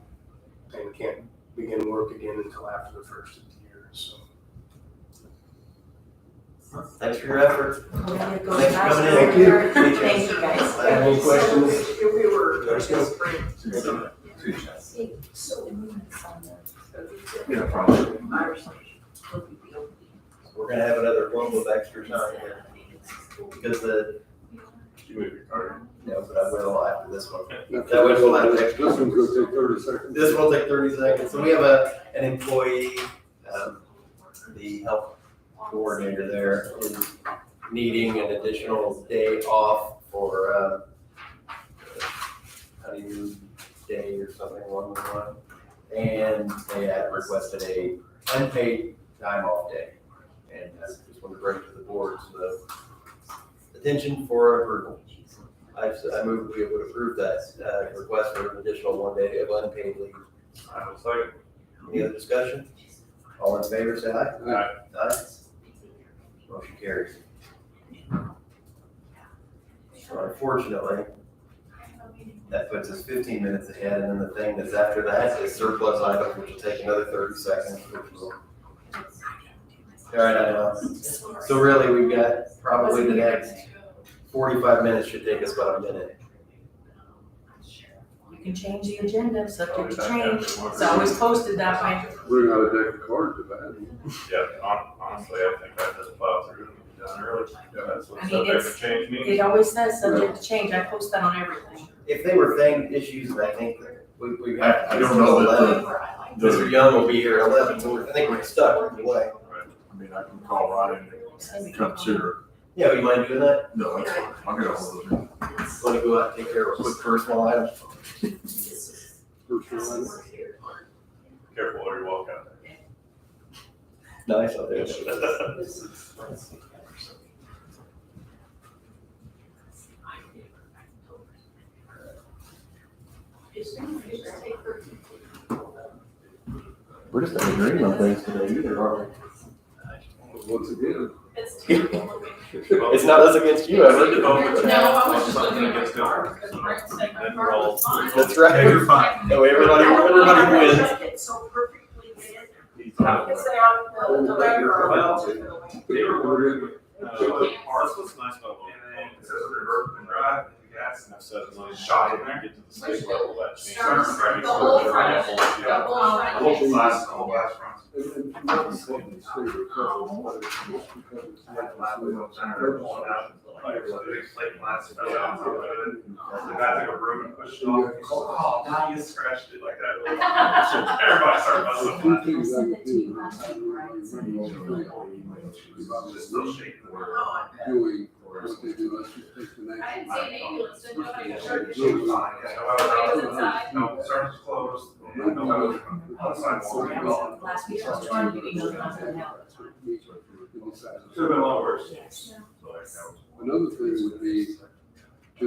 O: and can't begin work again until after the first of the year, so.
B: Thanks for your effort.
G: We're gonna go
B: Thanks for
G: nice
B: coming in.
G: and
B: Thank you.
G: clear. Thank you, guys.
O: Any questions?
N: If we were just bring
A: Yeah, probably.
B: We're gonna have another one with extra time here. Because
C: You move your card.
B: no, but I will after this one.
D: That's-
B: That way we'll have
D: This
B: extra.
D: one's gonna take 30 seconds.
B: This will take 30 seconds. So we have an employee, the health coordinator there is needing an additional day off for, honeymoon day or something along the line. And they had requested a unpaid time off day. And I just want to bring to the board's attention for approval. I move we would approve that, request for an additional 1 day of unpaid leave.
C: I will second.
B: Any other discussion? All in favor, say aye.
C: Aye.
B: Aye. Motion carries. So unfortunately, that puts us 15 minutes ahead, and then the thing that's after that is surplus items, which will take another 30 seconds, which will. All right, I know. So really, we've got probably the next 45 minutes should take us about a minute.
G: You can change the agenda, subject to change. It's always posted that way.
D: Bring out a deck of cards if I had them.
C: Yeah, honestly, I think I just plowed through and be done early. Yeah, that's what
G: I mean,
C: subject
G: it's-
C: to change means.
G: It always says subject to change. I post that on everything.
B: If they were thing issues, I think we have.
H: I don't know that
B: 11. Mr. Young will be here at 11, so I think we're stuck either way.
H: I mean, I can call Ryan and consider.
B: Yeah, you mind doing that?
H: No, that's fine. I'll get a hold of him.
B: Want to go out and take care of a quick personal item?
D: First one.
C: Careful or you walk out there.
B: Nice out there.
K: We're just not agreeing on things today either, are
D: Once again.
B: It's not us against you, Edward.
E: No, I was just looking at my car, because Brent said my car was fine.
B: That's right.
A: Yeah, you're fine.
B: No, everybody wins.
E: It's so perfectly lit. Because they are the regular.
C: Ours was nice about one.
A: And it says reverse and drive, the gas,
C: And I said, as long as
A: Shot
C: you
A: in there.
C: get to the state level, that changes.
E: The whole front, the whole
A: the
E: front.
A: whole glass, the whole glass front.
D: And not because it's state or federal, but it's just because it's not.
A: Like, so the big plate glass fell out. The guy took a broom and pushed it off. He said, oh, now you scratched it like that. Everybody started busting.
D: Two things I would do.
A: It's still shaking.
D: Doing what they do, let's just take the next.
E: I didn't see an ambulance, didn't know if I could charge
A: She was
E: it.
A: fine, yeah. No, service closed. No, outside wall.
G: Last week I was trying to get emails and I couldn't help.
A: Could have been a lot worse.
D: Another thing would be to.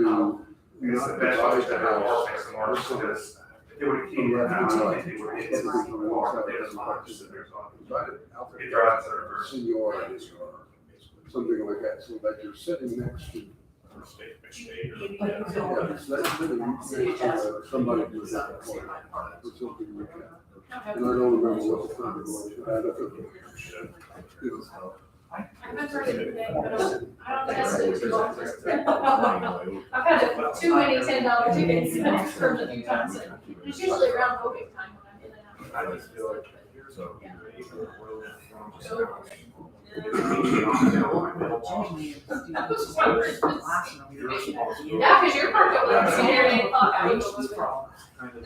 A: I guess the best way to have all fix them worse because if they would have came in now, I think they would have hit the wall. They just want to sit there. So it drives the reverse.
D: Seniority or something like that, so that you're sitting next to.
C: State by state or-
D: Yeah, that's sitting next to somebody who's at the point, or something like that. And I don't remember what the third was, I had
E: I've been ready today, but I don't guess it's I've had too many $10 tickets confirmed a few times, and it's usually around voting time when I'm in and out.
A: I just feel like, so.
E: Yeah, because you're parked over there, so you're at 8 o'clock, I mean, they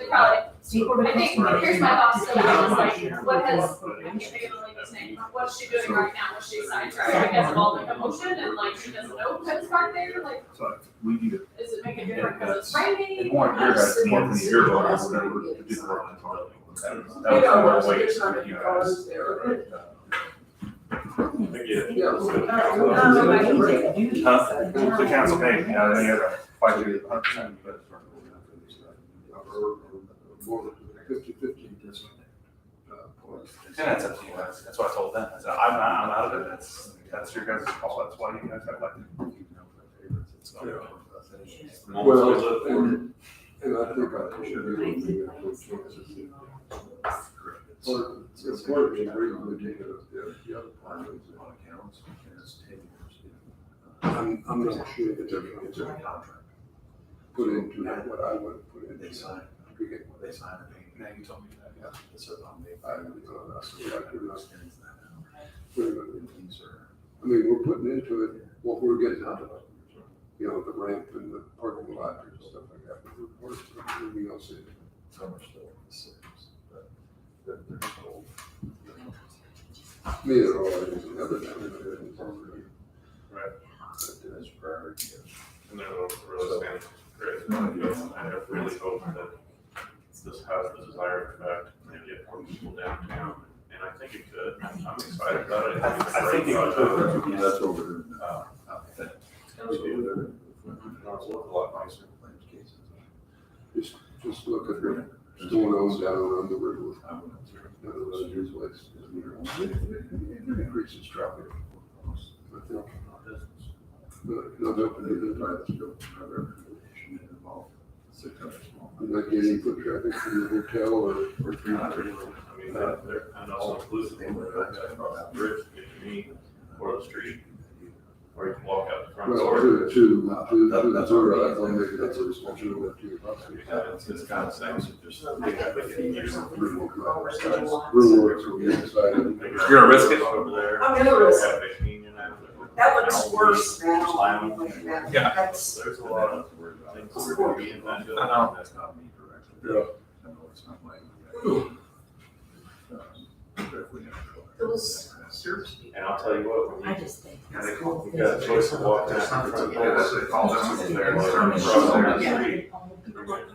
E: probably, I think, here's my thoughts, so I was like, what has, what's she doing right now, was she sidetracked, because of all the commotion, and like, she doesn't know who's parked there, like,
A: So we need to.
E: is it making a difference because it's raining?
A: It won't hear us more than a year ago, or whatever, to do the work on top. That was our way to you guys. The council paid, yeah, they had a 5%, but.
D: More than 50-50.
A: And that's up to you guys, that's what I told them, I said, I'm out of it, that's your guys' call, that's why you guys have elected.
D: Well, and I think I should be able to get those chances. Or, of course, we agree with the other part.
K: On accounts, and it's 10 years.
D: I'm not sure that
K: It's a contract.
D: put into that what I would put in.
K: They sign,
D: Forget
K: they sign a payment.
A: Now you told me that, yeah.
K: It says on the.
D: I don't know, that's what I do not.
K: Extends that out.
D: Wait a minute.
K: And these are-
D: I mean, we're putting into it what we're getting out of it. You know, the ramp and the parking lot and stuff like that. But we're everything else in.
K: Some are still in the six, but they're sold.
D: Me, they're all in the other down there.
C: Right.
K: That's priority.
C: And they're really standing great. I really hope that this has the desired effect and get more people downtown. And I think it could. I'm excited about it.
A: I think it
C: could.
K: Yeah, that's over there.
C: It's a lot nicer.
D: Just look at what's going on down around the river. Down around your place. It increases traffic. I think. No, you're not getting foot traffic from the hotel or 300.
C: I mean, they're kind of all inclusive. Bridge, to me, or the street, or you can walk out the front
D: Well,
C: door.
D: to the Zora, I don't think that's a responsibility to us.
C: It's kind of same.
D: Brewers will get excited.
A: You're gonna risk it?
C: Over there.
N: I'm gonna risk it.
C: Cafe Union out there.
N: That looks worse now.
A: Yeah.
N: That's,
C: There's a lot of things that are gonna be in that building.
A: I know.
K: That's not me directly.
D: Yeah.
K: I know it's not my.
N: those,
C: And I'll tell you what, when
G: I
C: you,
G: just think.
C: you got a choice of walking out the front door.
A: Yeah, that's what they call them.
C: And they're turning across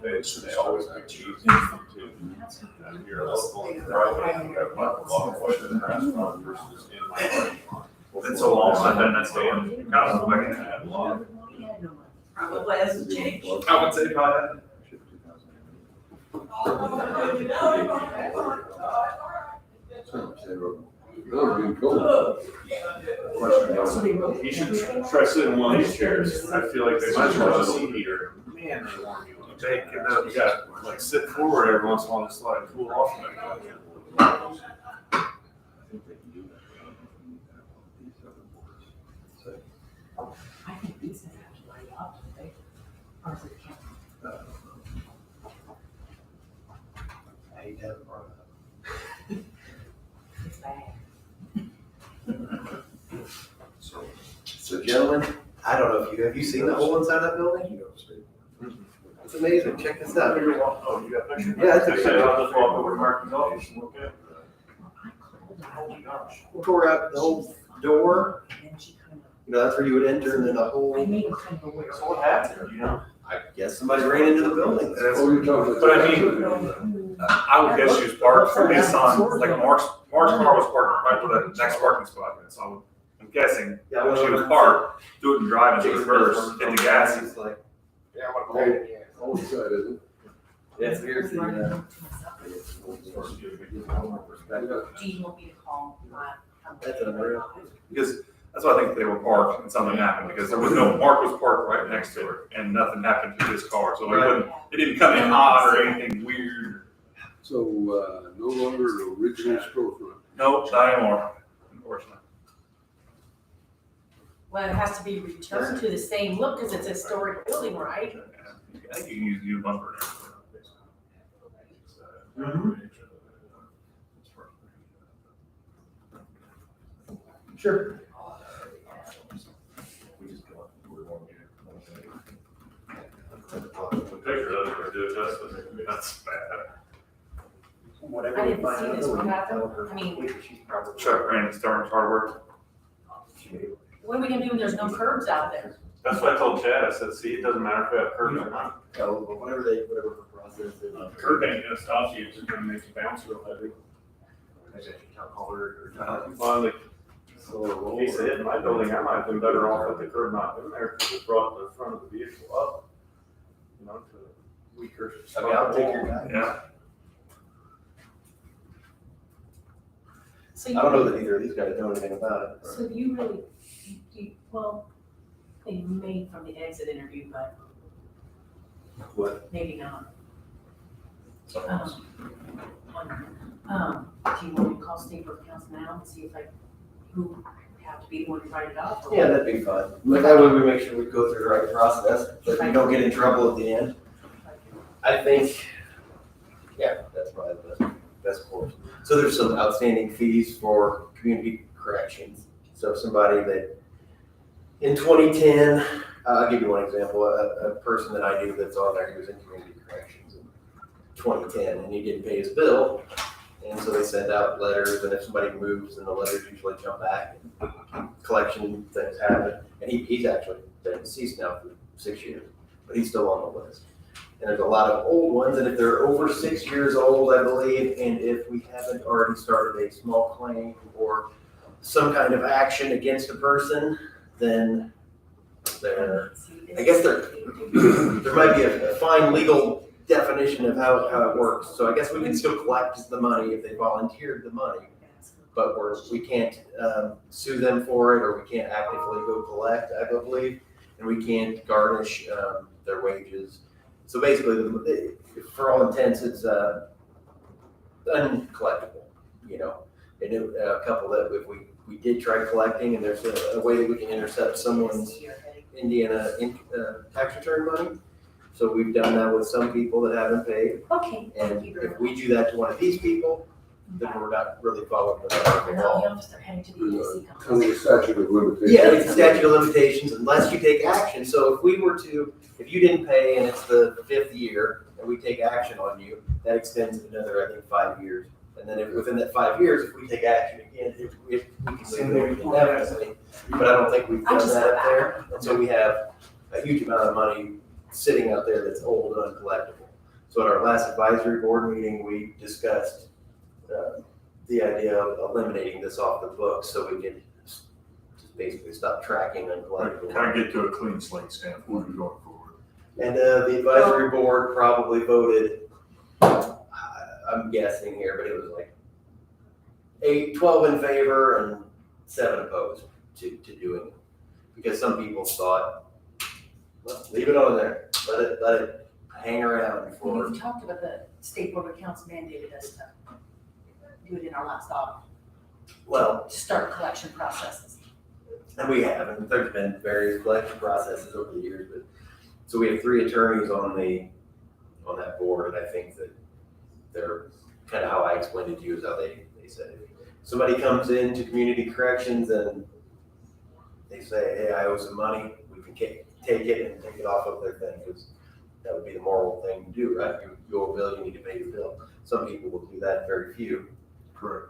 C: there the street. They always pick cheese too. And you're local and driving, you have one block away to the restaurant versus in my parking lot.
A: It's so long, I've done that stay in, kind of like
C: That lot.
N: probably hasn't changed.
A: I would say probably.
D: No, being cold.
C: You should try sitting in one of these chairs. I feel like they should have a seat heater. Man, they warm you up.
A: Take it up.
C: You gotta like sit forward every once in a while just to like cool off. Like,
G: I think these have actually up to date. Or is it county?
B: I hate to have it brought up.
G: It's bad.
B: So gentlemen, I don't know if have you seen the whole inside of that building? It's amazing, check this out.
C: oh, you got pictures?
B: Yeah, that's a
C: Okay, I'll just walk over to Martin's office and look at it.
G: Oh my gosh.
B: We tore out the whole door,
G: And then she kind
B: you know, that's where you would enter, and then the
G: of, I
B: whole,
G: made her kind of aware.
C: So what happened, you know?
B: I guess somebody ran into the building.
D: Oh, you're talking about.
A: But I mean, I would guess she was parked based on, like Mark's car was parked right where the next parking spot is. So I'm guessing
B: Yeah,
A: when she was parked, doing driving, she was first, hit the gas.
B: He's like,
C: Yeah, I want to call it.
D: Old side, isn't it?
B: yeah, here's the,
G: Do you want me to call my?
B: That's unreal.
A: Because that's why I think they were parked and something happened, because there was no, Mark was parked right next to her and nothing happened to his car. So it didn't come in hot or anything weird.
D: So, no longer original storefront.
A: Nope, not anymore, unfortunately.
G: Well, it has to be returned to the same look because it's a historic building, right?
A: I think you can use new lumber and everything.
B: Sure.
C: The picture doesn't do it justice. That's bad.
G: I didn't see this one happen. I mean,
A: Chuck Brandon Stearns Hardware.
G: what are we gonna do when there's no curbs out there?
C: That's what I told Chad. I said, see, it doesn't matter if we have curbs or not.
B: Whatever the process is.
C: Curb ain't gonna stop you, it's just gonna make you bounce real heavy. Well, like, he said, in my building, I might have been better off with the curb not in there, because it brought the front of the vehicle up, you know, to a weaker.
B: I mean, I'll take your guy.
A: Yeah.
G: So
B: I don't know that either of these guys know anything about it.
G: So do you really, well, they may from the exit interview, but
B: What?
G: maybe not.
I: something else.
G: Do you want me to call State Board of Accounts now and see if who would have to be the one to write it off? or-
B: Yeah, that'd be fine. But that way we make sure we go through the right process, that we don't get in trouble at the end. I think, yeah, that's probably the best course. So there's some outstanding fees for community corrections. So somebody that, in 2010, I'll give you one example, a person that I knew that's on there, he was in community corrections in 2010, and he didn't pay his bill. And so they send out letters, and if somebody moves, then the letters usually come back, and collection things happen. And he's actually been deceased now for 6 years, but he's still on the list. And there's a lot of old ones, and if they're over 6 years old, I believe, and if we haven't already started a small claim or some kind of action against a person, then I guess there might be a fine legal definition of how it works. So I guess we can still collect the money if they volunteered the money, but we can't sue them for it, or we can't actively go collect, I believe, and we can't garnish their wages. So basically, for all intents, it's uncollectible, you know. And a couple that if we did try collecting, and there's a way that we can intercept someone's Indiana tax return money. So we've done that with some people that haven't paid.
G: Okay,
B: And
G: thank you very
B: if
G: much.
B: we do that to one of these people, then we're not really following the
G: No,
B: law.
G: you'll just start heading to the EDC
D: Kind of
G: conference.
D: a statute of limitations.
B: Yeah, it's a statute of limitations unless you take action. So if you didn't pay and it's the 5th year and we take action on you, that extends it another, I think, 5 years. And then within that 5 years, if we take action again, if we can sue them indefinitely. But I don't think we've done that up there. And so we have a huge amount of money sitting out there that's old and uncollectible. So at our last advisory board meeting, we discussed the idea of eliminating this off the books so we can just basically stop tracking uncollectible.
I: Kind of get to a clean slate standpoint going forward.
B: And the advisory board probably voted, I'm guessing here, but it was like 12 in favor and 7 opposed to doing it. Because some people thought, well, leave it on there, let it hang around for.
G: We've talked about the State Board of Accounts mandated us to do it in our last audit,
B: Well,
G: to start collection processes.
B: and we have, and there's been various collection processes over the years, but, so we have 3 attorneys on that board, and I think that they're, kind of how I explained it to you is how they said it. Somebody comes into community corrections and they say, hey, I owe some money, we can take it and take it off of their thing, because that would be the moral thing to do, right? You owe a bill, you need to pay your bill. Some people will do that, very few.
I: Correct.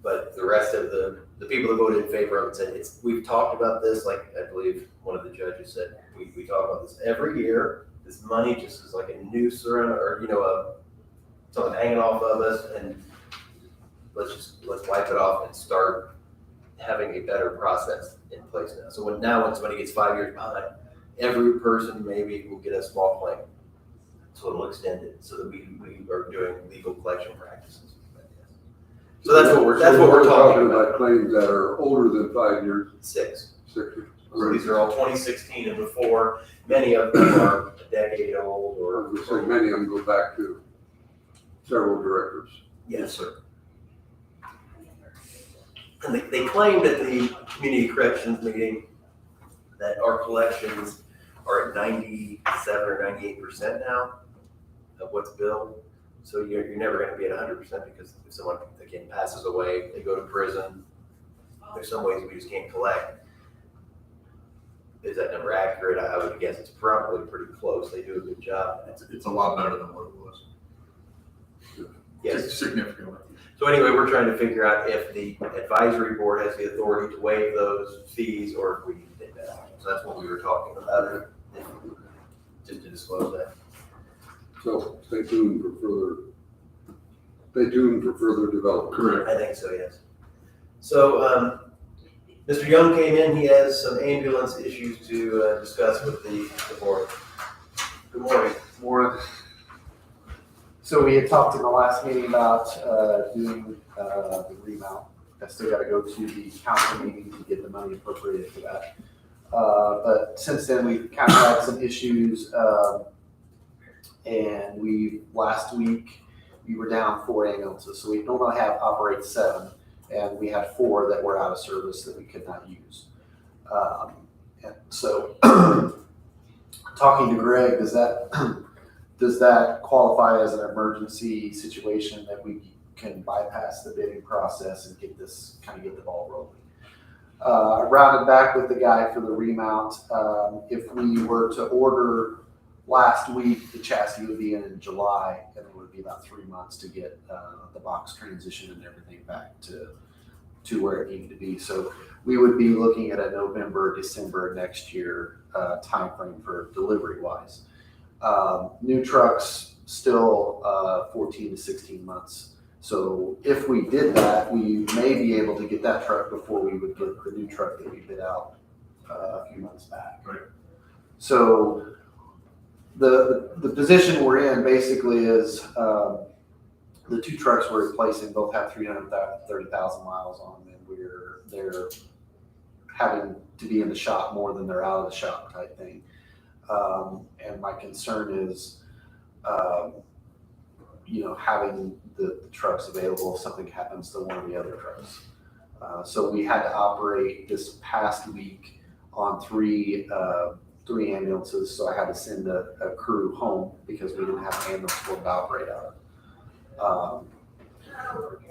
B: But the rest of the people that voted in favor of it said, we've talked about this, like I believe one of the judges said, we talk about this every year. This money just is like a noose around, or, you know, something hanging off of us, and let's wipe it off and start having a better process in place now. So when somebody gets 5 years behind, every person maybe will get a small claim. So it'll extend it so that we are doing legal collection practices. So that's what we're talking about.
D: Claims that are older than 5 years.
B: 6.
D: 6 years.
B: So these are all 2016 and before. Many of them are a decade old
D: I would say many of them go back to several directors.
B: Yes, sir. And they claimed at the community corrections meeting that our collections are at 97 or 98% now of what's billed. So you're never going to be at 100% because if someone, again, passes away, they go to prison, there's some ways we just can't collect. Is that number accurate? I would guess it's probably pretty close. They do a good job.
I: It's a lot better than what it was.
B: Yes.
I: Significantly.
B: So anyway, we're trying to figure out if the advisory board has the authority to waive those fees or if we need to take that action. So that's what we were talking about, just to disclose that.
D: So stay tuned for further development.
I: Correct.
B: I think so, yes. So, Mr. Young came in, he has some ambulance issues to discuss with the board. Good morning.
P: Morning. So we had talked in the last meeting about doing the remount. I still got to go to the council meeting to get the money appropriated for that. But since then, we've kind of had some issues, And last week, we were down 4 ambulances. So we normally operate 7, and we had 4 that were out of service that we could not use. And so talking to Greg, does that qualify as an emergency situation that we can bypass the bidding process and get the ball rolling? I rounded back with the guy for the remount. If we were to order last week, the chassis would be in July, and it would be about 3 months to get the box transition and everything back to where it needed to be. So we would be looking at a November, December next year timeframe for delivery wise. New trucks still 14 to 16 months. So if we did that, we may be able to get that truck before we would get the new truck that we bid out a few months back.
A: Right.
P: So the position we're in basically is the 2 trucks we're replacing both have 330,000 miles on them, and they're having to be in the shop more than they're out of the shop type thing. And my concern is, having the trucks available if something happens to one of the other trucks. So we had to operate this past week on 3 ambulances. So I had to send a crew home because we didn't have an ambulance for them to operate out of.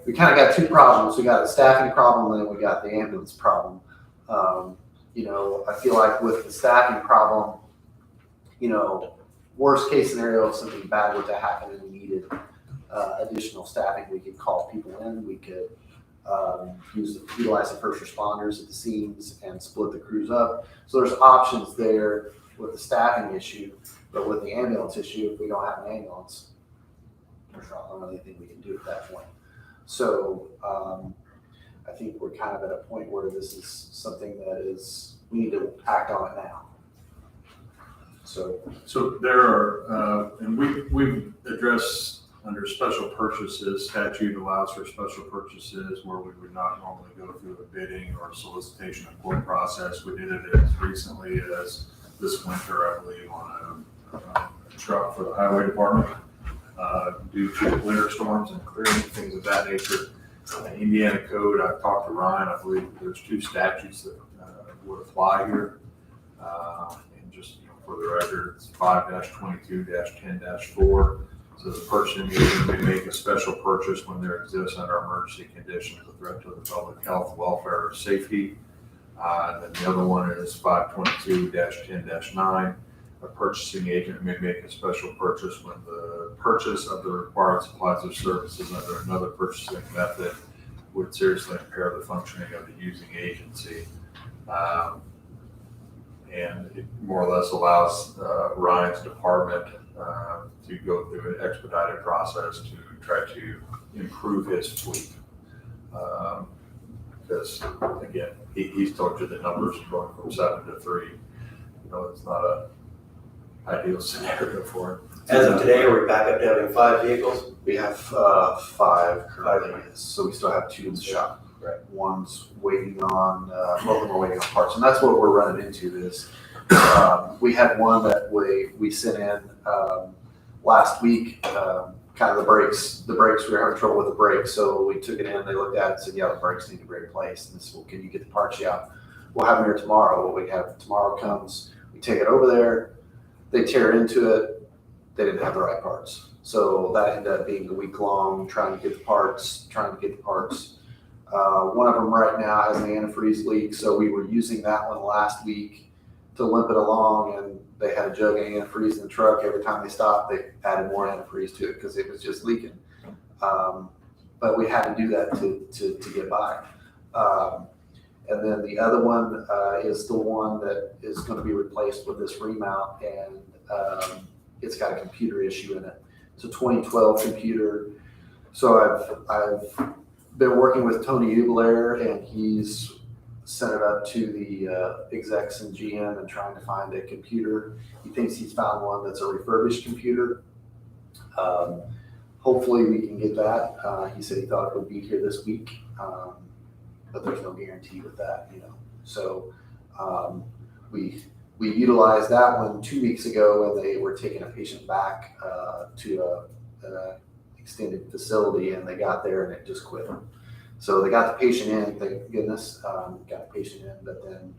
P: We kind of got 2 problems. We got a staffing problem, and then we got the ambulance problem. I feel like with the staffing problem, worst case scenario, if something bad were to happen and we needed additional staffing, we could call people in. We could utilize the first responders at the scenes and split the crews up. So there's options there with the staffing issue, but with the ambulance issue, if we don't have an ambulance, there's not really anything we can do at that point. So I think we're kind of at a point where this is something that we need to act on it now. So
H: there are, and we've addressed under special purchases, statute allows for special purchases where we would not normally go through a bidding or solicitation of quote process. We did it as recently as this winter, I believe, on a truck for the highway department due to winter storms and clearing, things of that nature. Indiana code, I've talked to Ryan, I believe there's 2 statutes that would apply here. And just for the record, it's 5-22-10-4. So the purchasing agent may make a special purchase when there exists under emergency conditions a threat to the public health, welfare, or safety. And then the other one is 522-10-9. A purchasing agent may make a special purchase when the purchase of the required supplies or services under another purchasing method would seriously impair the functioning of the using agency. And it more or less allows Ryan's department to go through an expedited process to try to improve his fleet. Because again, he's told you the numbers going from 7 to 3. It's not a ideal scenario for him.
B: As of today, are we back up to having 5 vehicles?
P: we have 5 currently, so we still have 2 in the shop.
B: Right.
P: One's waiting on, both of them are waiting on parts, and that's what we're running into is, we had one that we sent in, last week, kind of the brakes, we were having trouble with the brakes, so we took it in, they looked at it and said, yeah, the brakes need to be replaced, and this, well, can you get the parts? Yeah, we'll have them here tomorrow. What we have tomorrow comes, we take it over there, they tear into it, they didn't have the right parts. So that ended up being a week long, trying to get the parts. One of them right now has an antifreeze leak, so we were using that one last week to limp it along, and they had a jug of antifreeze in the truck. Every time they stopped, they added more antifreeze to it because it was just leaking. But we had to do that to get by. And then the other one is the one that is going to be replaced with this remount, and it's got a computer issue in it. It's a 2012 computer. So I've been working with Tony Ugler, and he's sent it up to the execs in GM and trying to find a computer. He thinks he's found one that's a refurbished computer. Hopefully we can get that. He said he thought it would be here this week, but there's no guarantee with that, So we we utilized that one 2 weeks ago when they were taking a patient back to an extended facility, and they got there and it just quit. So they got the patient in, thank goodness, got the patient in, but then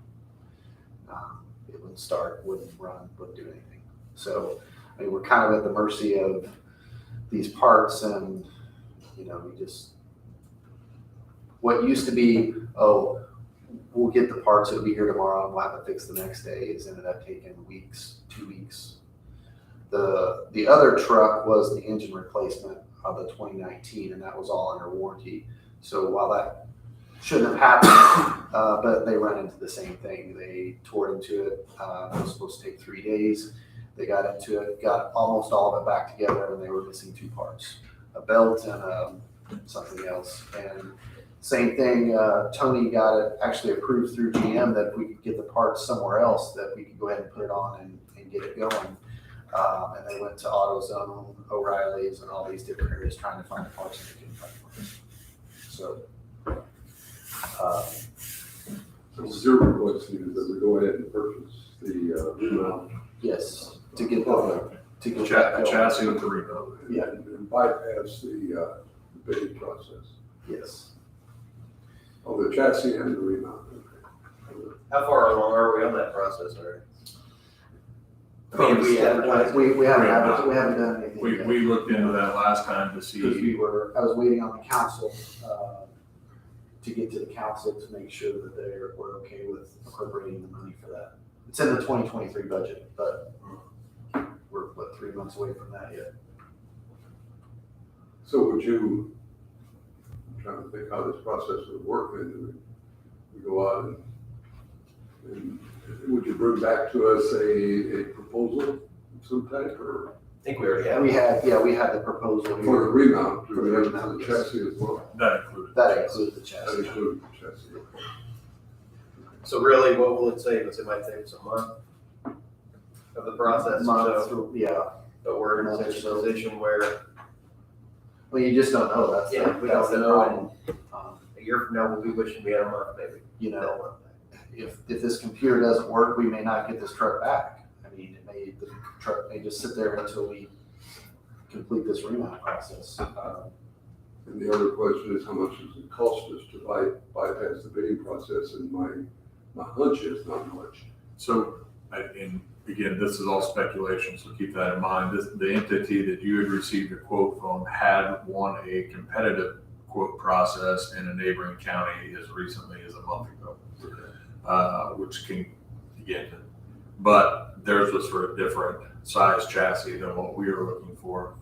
P: it wouldn't start, wouldn't run, wouldn't do anything. So, I mean, we're kind of at the mercy of these parts, and, you know, we just, what used to be, oh, we'll get the parts, it'll be here tomorrow, and we'll have it fixed the next day, has ended up taking weeks, 2 weeks. The other truck was the engine replacement of the 2019, and that was all under warranty. So while that shouldn't have happened, but they ran into the same thing. They tore into it. It was supposed to take 3 days. They got into it, got almost all of it back together, and they were missing 2 parts, a belt and something else. And same thing, Tony got it actually approved through GM that if we could get the parts somewhere else, that we could go ahead and put it on and get it going. And they went to AutoZone, O'Reilly's, and all these different areas trying to find the parts that they couldn't find parts. So,
D: So your request is that we go ahead and purchase the remount.
P: yes, to get that
H: Chassis with the remount.
P: Yeah.
D: And bypass the bidding process.
P: Yes.
D: Oh, the chassis and the remount.
B: How far along are we on that process already? I mean, we advertised.
P: We haven't done anything
H: We,
P: yet.
H: we looked into that last time to
P: Because
H: see,
P: I was waiting on the council, to get to the council to make sure that we're okay with appropriating the money for that. It's in the 2023 budget, but we're, 3 months away from that yet.
D: So would you, I'm trying to think how this process would work, and we go out and would you bring back to us a proposal of some type, or?
B: I think we already have.
P: We had the proposal
D: For the
P: here.
D: remount,
P: For
D: for
P: the
D: the
P: remount, yes.
D: chassis as well.
H: that included.
P: That includes the
D: That
P: chassis.
D: includes the chassis.
B: So really, what will it save us? It might save us a month of the process, so,
P: Yeah,
B: but we're in such a position where,
P: well, you just don't know, that's,
B: yeah, we
P: that's
B: don't
P: the
B: know,
P: problem.
B: a year from now, we'll be wishing we had a month, maybe.
P: You know, if this computer doesn't work, we may not get this truck back. I mean, the truck may just sit there until we complete this remount process.
D: And the other question is, how much does it cost us to bypass the bidding process? And my hunch is not much.
H: So, and again, this is all speculation, so keep that in mind. The entity that you had received a quote from had won a competitive quote process in a neighboring county as recently as a month ago, which can, again, but theirs was for a different size chassis than what we were looking for.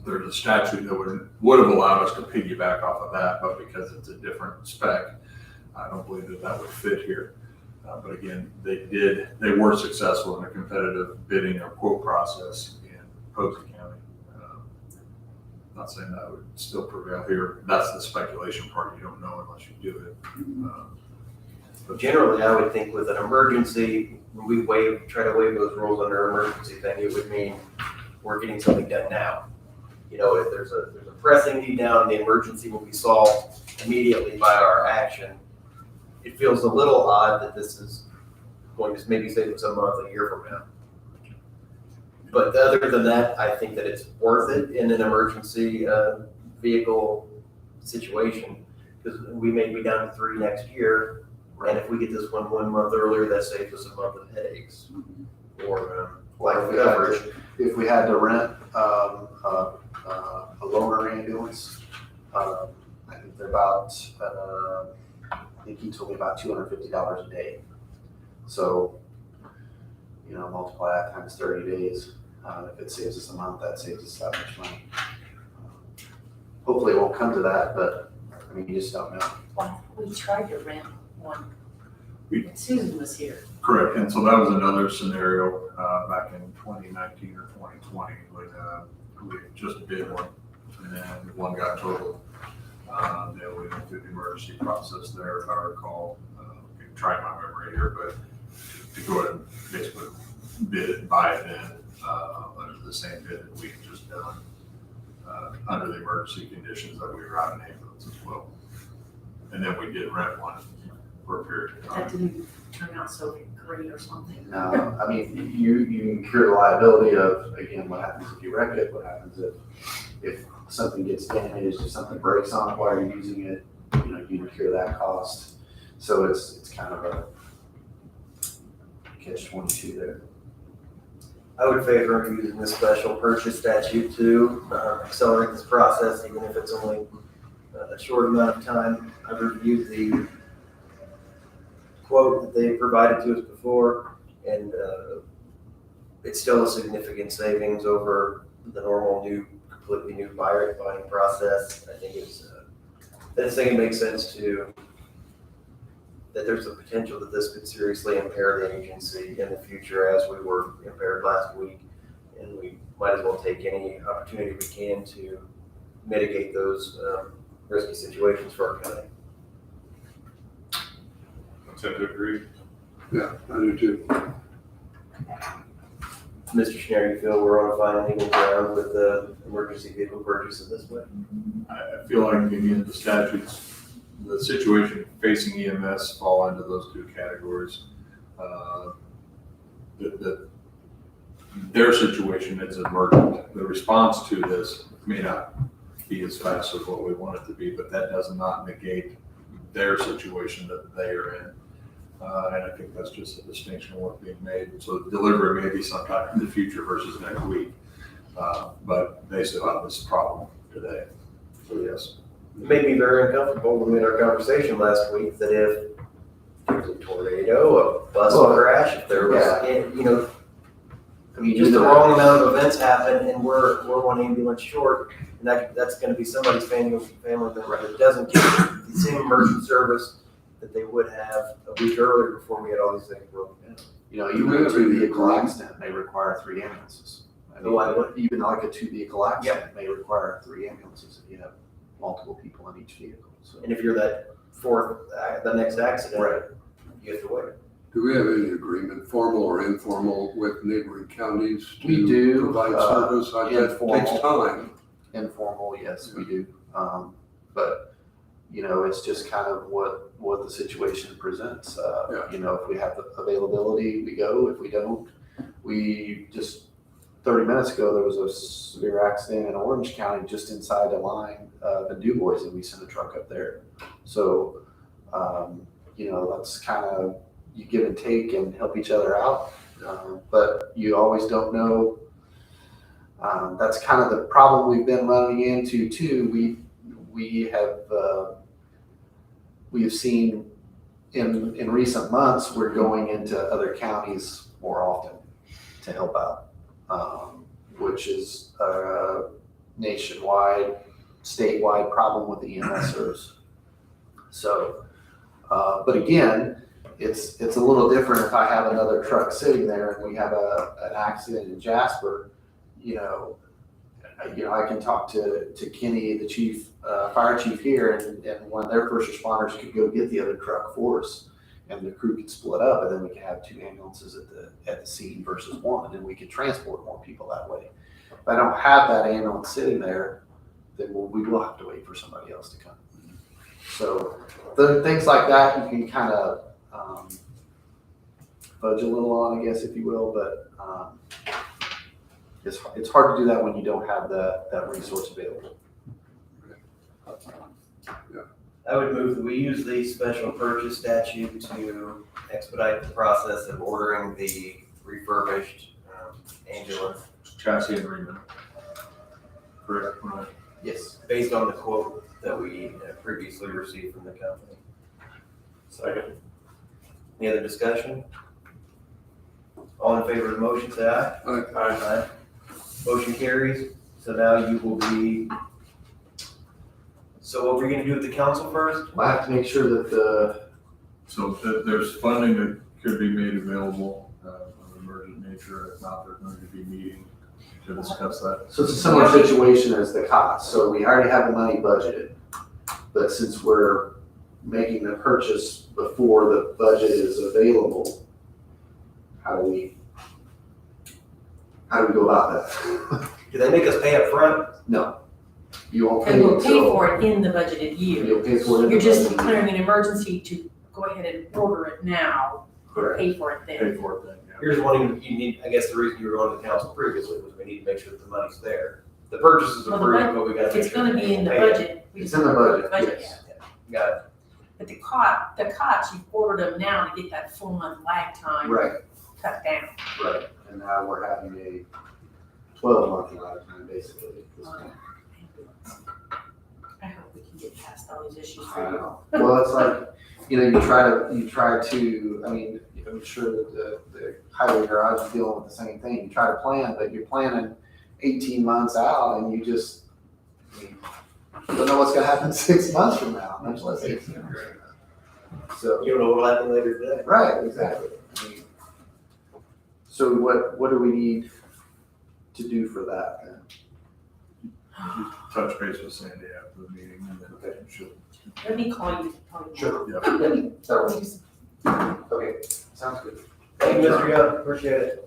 H: There's a statute that would have allowed us to piggyback off of that, but because it's a different spec, I don't believe that would fit here. But again, they were successful in a competitive bidding or quote process in Posey County. Not saying that would still prevail here. That's the speculation part. You don't know unless you do it.
B: But generally, I would think with an emergency, when we try to waive those rules under emergency thing, it would mean we're getting something done now. You know, if there's a pressing need now, the emergency will be solved immediately by our action. It feels a little odd that this is going to maybe save us a month, a year from now. But other than that, I think that it's worth it in an emergency vehicle situation, because we may be down to 3 next year. And if we get this one month earlier, that saves us a month of headaches or lack of coverage.
P: If we had to rent a loaner ambulance, I think they're about, I think he told me about $250 a day. So, you know, multiply that times 30 days. If it saves us a month, that saves us that much money. Hopefully it won't come to that, but I mean, you just don't know.
G: Well, we tried to rent one. Susan was here.
H: Correct, and so that was another scenario back in 2019 or 2020 when we had just bid one, and then one got totaled. Then we went through the emergency process there, if I recall. Trying my memory here, but to go ahead and basically buy it in under the same bid that we had just done under the emergency conditions that we were out in ambulance as well. And then we did rent one for a period of
G: That
H: time.
G: didn't turn out so great or something.
P: No, I mean, you incur the liability of, again, what happens if you wreck it, what happens if something gets damaged, if something breaks on it while you're using it, you incur that cost. So it's kind of a catch-22 there.
B: I would favor using the special purchase statute to accelerate this process, even if it's only a short amount of time. I've reviewed the quote that they provided to us before, and it's still a significant savings over the normal completely new buying process. I think I just think it makes sense that there's a potential that this could seriously impair the agency in the future, as we were impaired last week. And we might as well take any opportunity we can to mitigate those risky situations for our county.
C: I tend to agree.
D: Yeah, I do too.
B: Mr. Schneider, you feel we're on a fine legal ground with the emergency vehicle purchases this way?
H: I feel like, again, the statutes, the situation facing EMS fall into those two categories. Their situation is emergent. The response to this may not be as fast as what we want it to be, but that does not negate their situation that they are in. And I think that's just a distinction worth being made. So delivery may be sometime in the future versus next week, but they still have this problem today. So yes.
B: It made me very uncomfortable when we had our conversation last week that if there was a tornado, a bus crash, if there was, just the wrong amount of events happen and we're one ambulance short, and that's gonna be somebody's family member that doesn't get the same emergency service that they would have a week earlier before we had all these things broken down.
P: Even a two-vehicle accident may require 3 ambulances. Even like a 2-vehicle accident may require 3 ambulances if you have multiple people in each vehicle. So.
B: And if you're that fourth, the next accident,
P: right,
B: you have to wait.
D: Do we have any agreement, formal or informal, with neighboring counties
P: We do,
D: to provide service? That takes time.
P: Informal, yes, we do. But it's just kind of what the situation presents. If we have the availability, we go. If we don't, we just 30 minutes ago, there was a severe accident in Orange County just inside the line of Du Bois, and we sent a truck up there. So, that's kind of, you give and take and help each other out. But you always don't know. That's kind of the problem we've been running into too. We have seen in recent months, we're going into other counties more often to help out, which is a nationwide, statewide problem with the EMS service. So, but again, it's a little different if I have another truck sitting there and we have an accident in Jasper. I can talk to Kenny, the chief, fire chief here, and one of their first responders could go get the other truck for us, and the crew could split up, and then we could have 2 ambulances at the scene versus 1, and then we could transport more people that way. If I don't have that ambulance sitting there, then we will have to wait for somebody else to come. So the things like that you can kind of fudge a little on, I guess, if you will, but it's hard to do that when you don't have that resource available.
B: I would move that we use the special purchase statute to expedite the process of ordering the refurbished ambulance.
H: Chassis agreement. Correct.
P: Yes.
B: Based on the quote that we previously received from the company.
C: Second.
B: Any other discussion? All in favor of the motion, say aye.
D: Aye.
B: Motion carries. So now you will be, so what we're gonna do with the council first?
P: I have to make sure that
H: So there's funding that could be made available of emergent nature. If not, they're going to be meeting to discuss that.
P: so it's a similar situation as the cost. So we already have the money budgeted, but since we're making the purchase before the budget is available, how do we go about that?
B: Do they make us pay up front?
P: No, you won't pay
G: And we'll pay
P: until
G: for it in the budgeted year.
P: you'll pay for it. in
G: You're
P: the
G: just
P: budget.
G: declaring an emergency to go ahead and order it now, or pay for it then.
H: Pay for it then, yeah.
B: Here's one you need, I guess the reason you were going to the council previously was we need to make sure that the money's there. The purchase is
G: Well, the
B: approved, but we gotta make
G: It's
B: sure.
G: gonna be in the
B: we pay it.
G: budget. We
P: It's
G: just
P: in the
G: haven't approved
P: budget,
G: yet.
B: Got it.
G: But the cots, you've ordered them now to get that full month lag time
P: Right,
G: cut down.
P: right. And now we're having a 12-month lifetime, basically. at this point.
G: I hope we can get past all these issues
P: I
G: for you.
P: know. Well, it's like, you try to, I mean, I'm sure that the highway garage is dealing with the same thing. You try to plan, but you're planning 18 months out and you just, you don't know what's gonna happen 6 months from now, much less 18 months from now. So,
B: You don't know what'll happen later today.
P: right, exactly. I mean, so what do we need to do for that then?
H: Touch base with Sandy after the meeting and then she'll.
G: Let me call you.
P: Sure.
H: Yeah.
P: So, okay, sounds good.
B: Thank you, Mr. Young, appreciate it.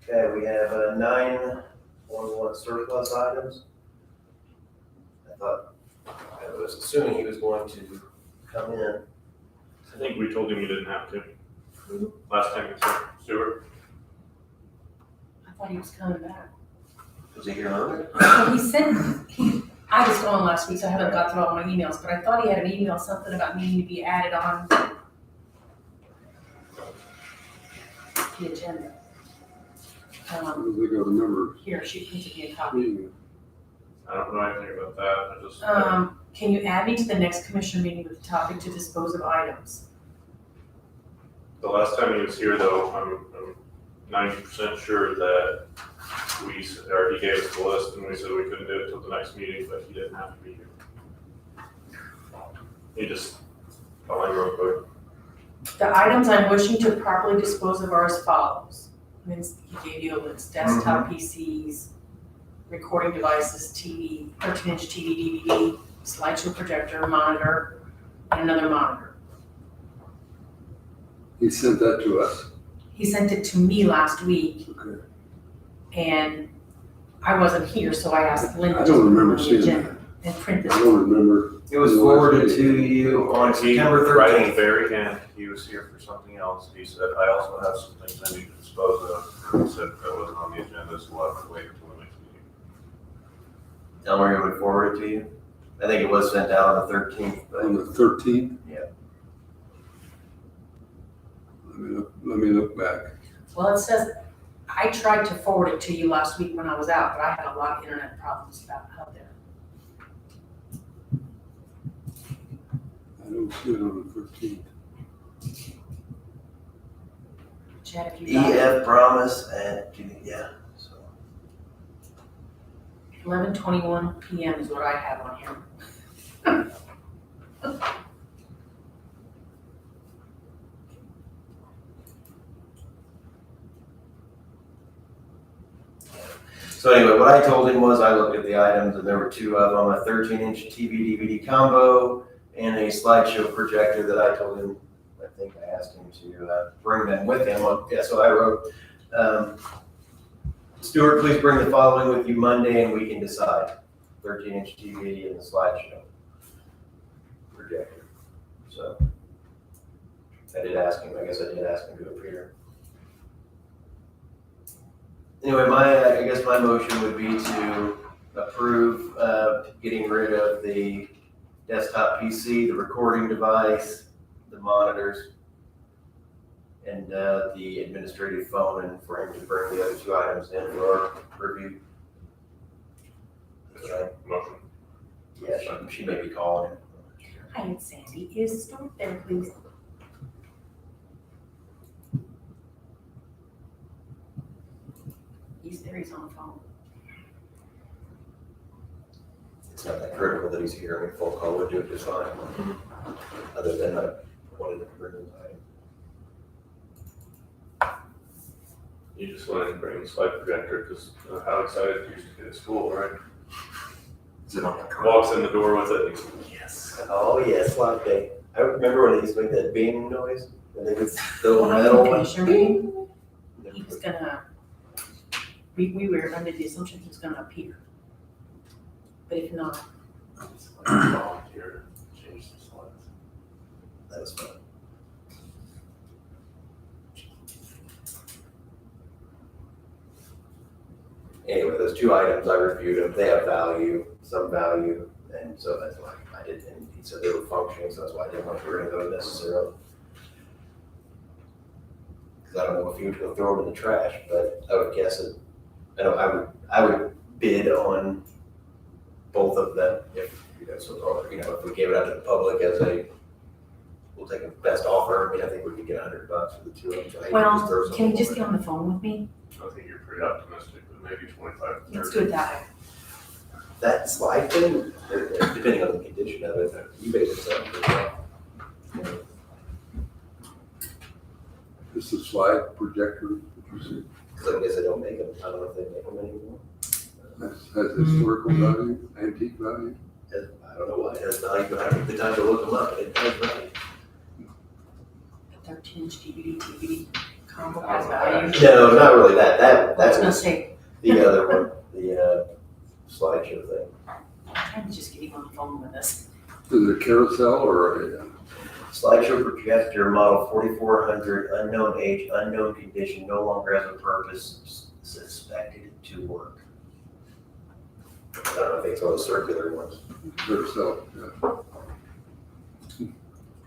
B: Okay, we have 911 surplus items. I was assuming he was going to come in.
C: I think we told him you didn't have to. Last time you said, Stuart.
G: I thought he was coming back.
B: Was he here earlier?
G: Well, he said, I was gone last week, so I haven't got through all my emails, but I thought he had an email, something about needing to be added on the agenda.
D: They got a number.
G: Here, she printed me a copy.
D: Meeting.
C: I don't know anything about that, I just.
G: Can you add me to the next commission meeting with the topic to dispose of items?
C: The last time he was here though, I'm 90% sure that he gave us the list and we said we couldn't do it till the next meeting, but he didn't have to be here. He just, I'll hang real quick.
G: The items I'm wishing to properly dispose of are as follows. I mean, he gave you a list: desktop PCs, recording devices, TV, 13-inch TV, DVD, slideshow projector, monitor, and another monitor.
D: He sent that to us.
G: He sent it to me last week,
D: Okay.
G: and I wasn't here, so I asked Linda
D: I
G: to
D: don't
G: put it
D: remember
G: on the
D: seeing
G: agenda
D: that.
G: and print this.
D: I don't remember.
B: It was forwarded to you on
C: He,
B: September
C: right at the
B: 13th.
C: very end, he was here for something else. He said, I also have some things I need to dispose of. And he said that wasn't on the agenda, so we'll have to wait until the next meeting.
B: Tell me we would forward it to you. I think it was sent out on the 13th,
D: On
B: but
D: the 13th?
B: Yeah.
D: Let me look back.
G: Well, it says, I tried to forward it to you last week when I was out, but I had a lot of internet problems out there.
D: I don't see it on the 13th.
G: Chad, if you got it,
B: EF Promise yeah, so.
G: 11:21 PM is what I have on here.
B: So anyway, what I told him was I looked at the items and there were two of them, a 13-inch TV DVD combo and a slideshow projector that I told him, I think I asked him to bring them with him. Yeah, so I wrote, Stuart, please bring the following with you Monday and we can decide. 13-inch TV and the slideshow projector. So I did ask him, I guess I did ask him to appear. Anyway, I guess my motion would be to approve getting rid of the desktop PC, the recording device, the monitors, and the administrative phone, and for him to bring the other two items in for review. Okay.
C: Motion.
B: Yeah, she may be calling him.
G: Hi, it's Sandy. Is Stuart there, please? He's there, he's on the phone.
B: It's not that critical that he's here. I mean, phone call would do it just fine. Other than I wanted to bring his item.
C: You just wanted to bring the slide projector because how excited you used to get at school, right?
H: Is it on the car?
C: Walks in the door with it and he's like, yes.
B: Oh, yes, slide day. I remember when they used to make that bing noise, and they would throw a metal one.
G: Commissioner meeting, he was gonna, we were under the assumption he was gonna appear. But if not,
C: Volunteer.
B: That was fun. Anyway, those two items, I reviewed them, they have value, some value, and so that's why I did, and he said they were functioning, so that's why I didn't want to get rid of those necessarily. Because I don't know if you would go throw them in the trash, but I would guess it, I would bid on both of them if, or, if we gave it out to the public as we'll take a best offer. I mean, I think we could get $100 for the two of them. So I hate to just throw
G: Well,
B: something
G: can you just
B: away.
G: get on the phone with me?
C: I think you're pretty optimistic, but maybe 25 to 30.
G: Let's do it that way.
B: That slide thing, depending on the condition of it, eBay is something.
D: This is slide projector,
B: Because I guess they don't make them, I don't know if they make them anymore.
D: has historical value, antique value.
B: I don't know why it has value, but I took the time to look them up, it has value.
G: The 13-inch DVD combo has value.
B: No, not really that,
G: I was
B: that's
G: gonna say,
B: the other one, the slideshow thing.
G: I'm trying to just get him on the phone with us.
D: Is it a carousel or a,
B: Slideshow projector model 4400, unknown age, unknown condition, no longer has a purpose, suspected to work. I don't know if it's one of the circular ones.
D: carousel? Yeah.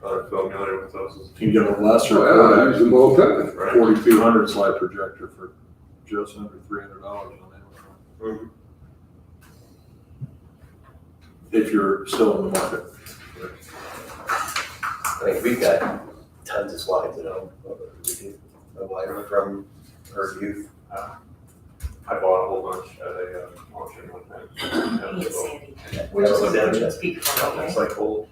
C: Probably familiar with those.
H: You can get a lesser,
D: Well, I use them all the time.
H: 4200 slide projector for just under $300 on Amazon. If you're still in the market.
B: I mean, we've got tons of slides at home. We do. My wife from her youth.
C: I bought a whole bunch at a auction one time.
G: Yes, Sandy. We're just gonna put you on speakerphone,
C: It's
G: okay?
C: like old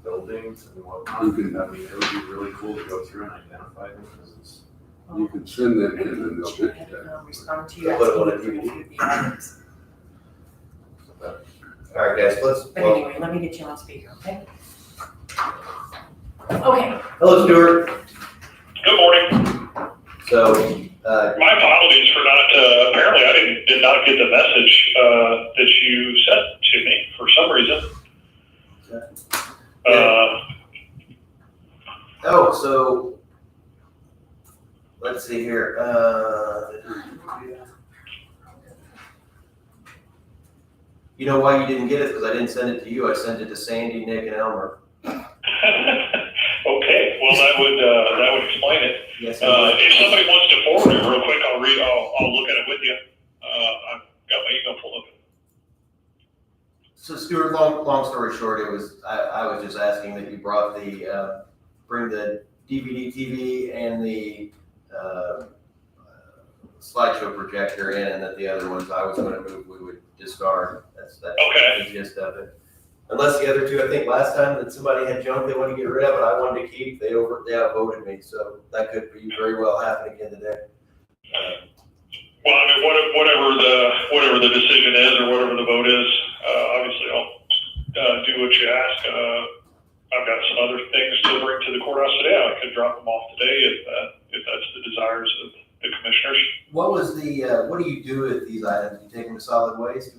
C: buildings and whatnot.
D: You can-
C: I mean, it would be really cool to go through and identify them because it's.
D: You can send them in and they'll get you that.
G: Respond to you.
B: Put it on a
G: asking
B: DVD.
G: you a few items.
B: All right, guys, let's,
G: But
B: well,
G: anyway, let me get you on speaker, okay? Okay.
B: hello, Stuart.
Q: Good morning.
B: So,
Q: My apologies for not, apparently I did not get the message, that you sent to me for some reason.
B: so, let's see here, you know why you didn't get it? Because I didn't send it to you, I sent it to Sandy, Nick, and Elmer.
Q: Okay, well, that would explain it.
B: Yes,
Q: If somebody wants to forward it real quick, I'll look at it with you. I've got my email pulled up.
B: So Stuart, long story short, it was, I was just asking that you brought bring the DVD, TV, and the slideshow projector in, and that the other ones I was gonna move, we would discard. That's
Q: Okay.
B: the gist of it. Unless the other two, I think last time that somebody had junk they wanted to get rid of, but I wanted to keep, they outvoted me, so that could be very well happen again today.
Q: Well, I mean, whatever the decision is or whatever the vote is, obviously I'll do what you ask. I've got some other things to bring to the courthouse today. I could drop them off today if that's the desires of the commissioners.
B: What was what do you do with these items? You take them to solid waste?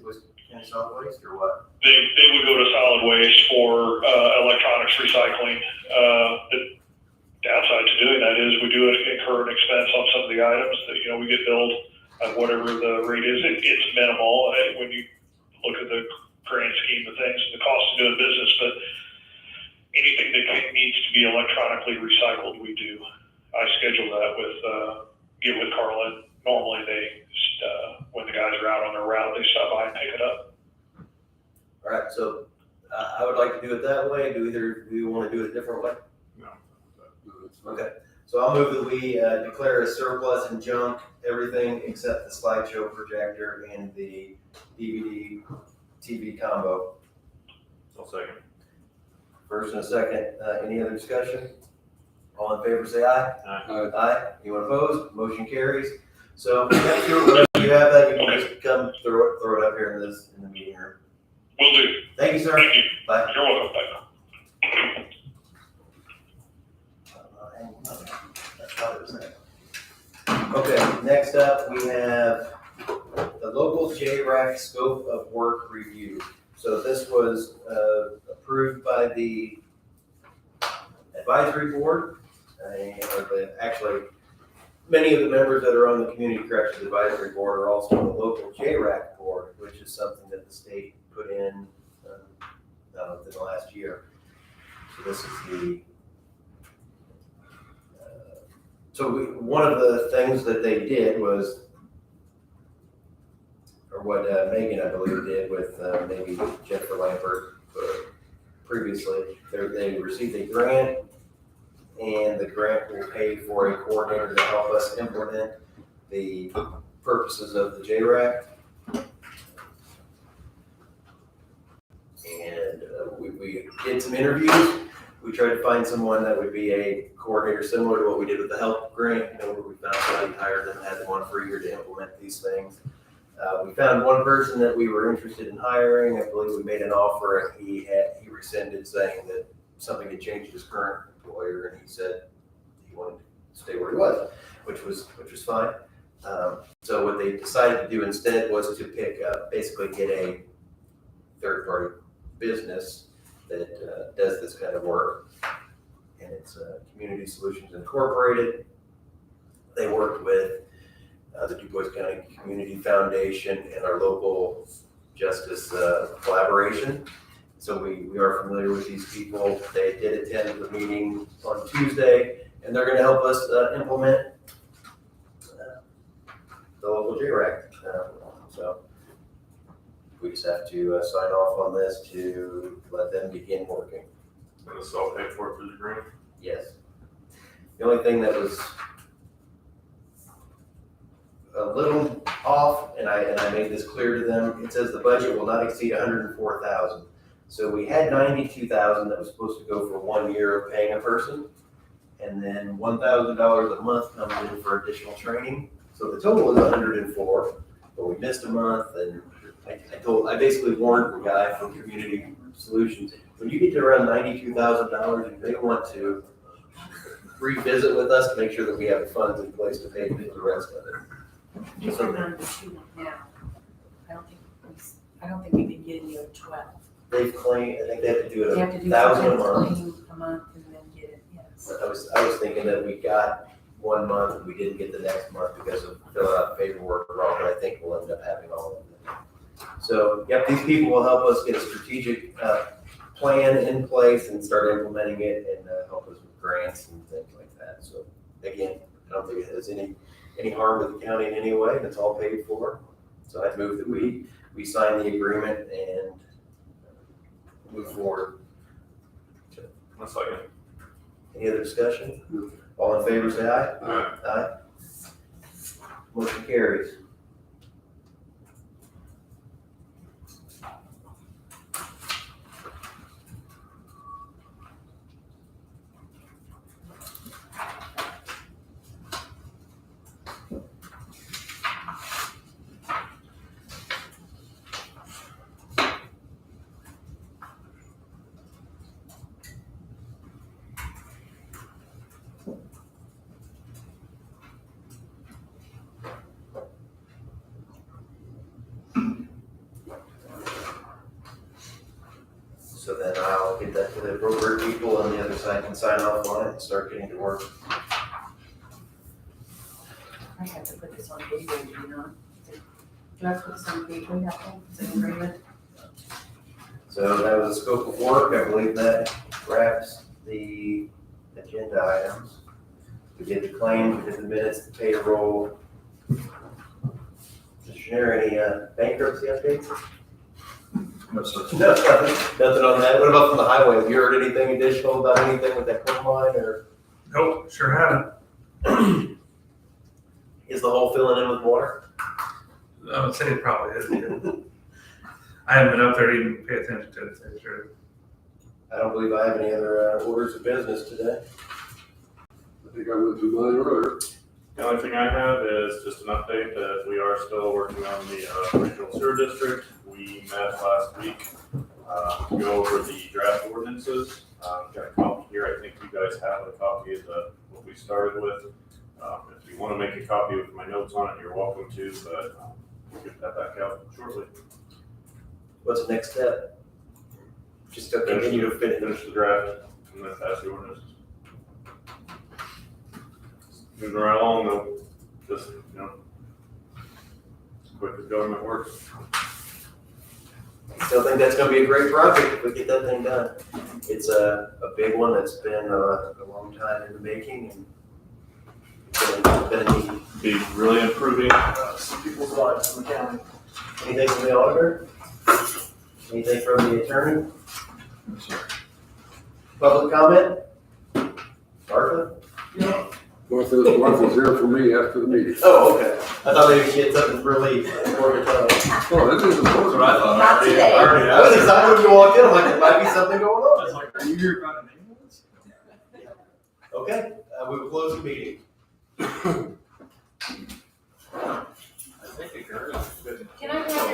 B: County solid waste or what?
Q: They would go to solid waste for electronics recycling. The downside to doing that is we do incur an expense on some of the items that, we get billed at whatever the rate is. It's minimal when you look at the grand scheme of things, the cost of doing business, but anything that needs to be electronically recycled, we do. I schedule that get with Carlin. Normally they, when the guys are out on their route, they stop by and pick it up.
B: All right, so I would like to do it that way. Do you want to do it a different way?
C: No.
B: Okay, so I'll move that we declare as surplus and junk everything except the slideshow projector and the DVD TV combo.
C: I'll second.
B: First and a second, any other discussion? All in favor, say aye.
C: Aye.
B: Aye. Anyone opposed? Motion carries. So, whenever you have that, you can just come throw it up here in the meeting room.
Q: Will do.
B: Thank you, sir.
Q: Thank you.
B: Bye.
Q: You're welcome. Bye.
B: Okay, next up, we have the local JRAC scope of work review. So this was approved by the Advisory Board. Actually, many of the members that are on the Community Corrections Advisory Board are also on the local JRAC board, which is something that the state put in within the last year. So this is the, one of the things that they did was, or what Megan, I believe, did with maybe Jennifer Lampert previously, they received a grant, and the grant will pay for a coordinator to help us implement the purposes of the JRAC. And we did some interviews. We tried to find someone that would be a coordinator similar to what we did with the health grant, where we found somebody, hired them, had them on for a year to implement these things. We found one person that we were interested in hiring. I believe we made an offer, and he rescinded, saying that something had changed his current employer, and he said he wanted to stay where he was, which was fine. So what they decided to do instead was to pick up, basically get a third-party business that does this kind of work, and it's Community Solutions Incorporated. They worked with the DuBois County Community Foundation and our local justice collaboration. So we are familiar with these people. They did attend the meeting on Tuesday, and they're going to help us implement the local JRAC. So we just have to sign off on this to let them begin working.
C: And it's all paid for through the grant?
B: Yes. The only thing that was a little off, and I made this clear to them, it says the budget will not exceed $104,000. So we had $92,000 that was supposed to go for 1 year of paying a person, and then $1,000 a month comes in for additional training. So the total is $104, but we missed a month, and I basically warned the guy from Community Solutions, when you get to around $92,000, you may want to revisit with us to make sure that we have funds in place to pay for the rest of it.
G: You're down to 2 now. I don't think we've been getting you at 12.
B: They've claimed, I think they have to do it
G: You have to do
B: 1,000 a
G: 10
B: month.
G: claim a month and then get it, yes.
B: I was thinking that we got 1 month and we didn't get the next month because of filling out paperwork wrong, but I think we'll end up having all of them. So, yep, these people will help us get a strategic plan in place and start implementing it, and help us with grants and things like that. So again, I don't think it has any harm to the county in any way, and it's all paid for. So I move that we sign the agreement and move forward.
C: One second.
B: Any other discussion? All in favor, say aye.
C: Aye.
B: Aye. Motion carries. So then I'll get that to the appropriate people on the other side can sign off on it and start getting to work.
G: I have to put this on Gateway, do you not? Do I put this on Gateway, that one? Is it an agreement?
B: So that was a scope of work. I believe that wraps the agenda items. We did the claims, we did the minutes, the payroll. Mr. Schneider, any bankruptcy updates?
H: No, sir.
B: Nothing on that. What about from the highway? Have you heard anything additional about anything with that coal mine, or
A: Nope, sure haven't.
B: is the hole filling in with water?
A: I would say it probably is. Yeah. I haven't been up there to even pay attention to it, to tell you the truth.
B: I don't believe I have any other orders of business today.
D: I think I went through mine earlier.
C: The only thing I have is just an update that we are still working on the regional sewer district. We met last week to go over the draft ordinances. Got a copy here. I think you guys have a copy of what we started with. If you want to make a copy with my notes on it, you're welcome to, but we'll get that back out shortly.
B: What's the next step? Just to continue to finish.
C: Finish the draft and then pass the ordinance. moving right along though, just, as quick as government works.
B: Still think that's gonna be a great project if we get that thing done. It's a big one that's been a long time in the making and it's been a need.
C: Be really improving,
P: Some people's lives in the county.
B: Anything from the auditor? Anything from the attorney? Public comment? Martha?
D: Martha's here for me after the meeting.
B: Oh, okay. I thought maybe she had something really important to tell us.
D: Oh, that is important.
C: what I thought.
J: Not today.
B: I was excited when you walked in. I'm like, there might be something going on.
C: Are you here about an ambulance?
B: Okay, we will close the meeting.
C: I think it
G: Can I have your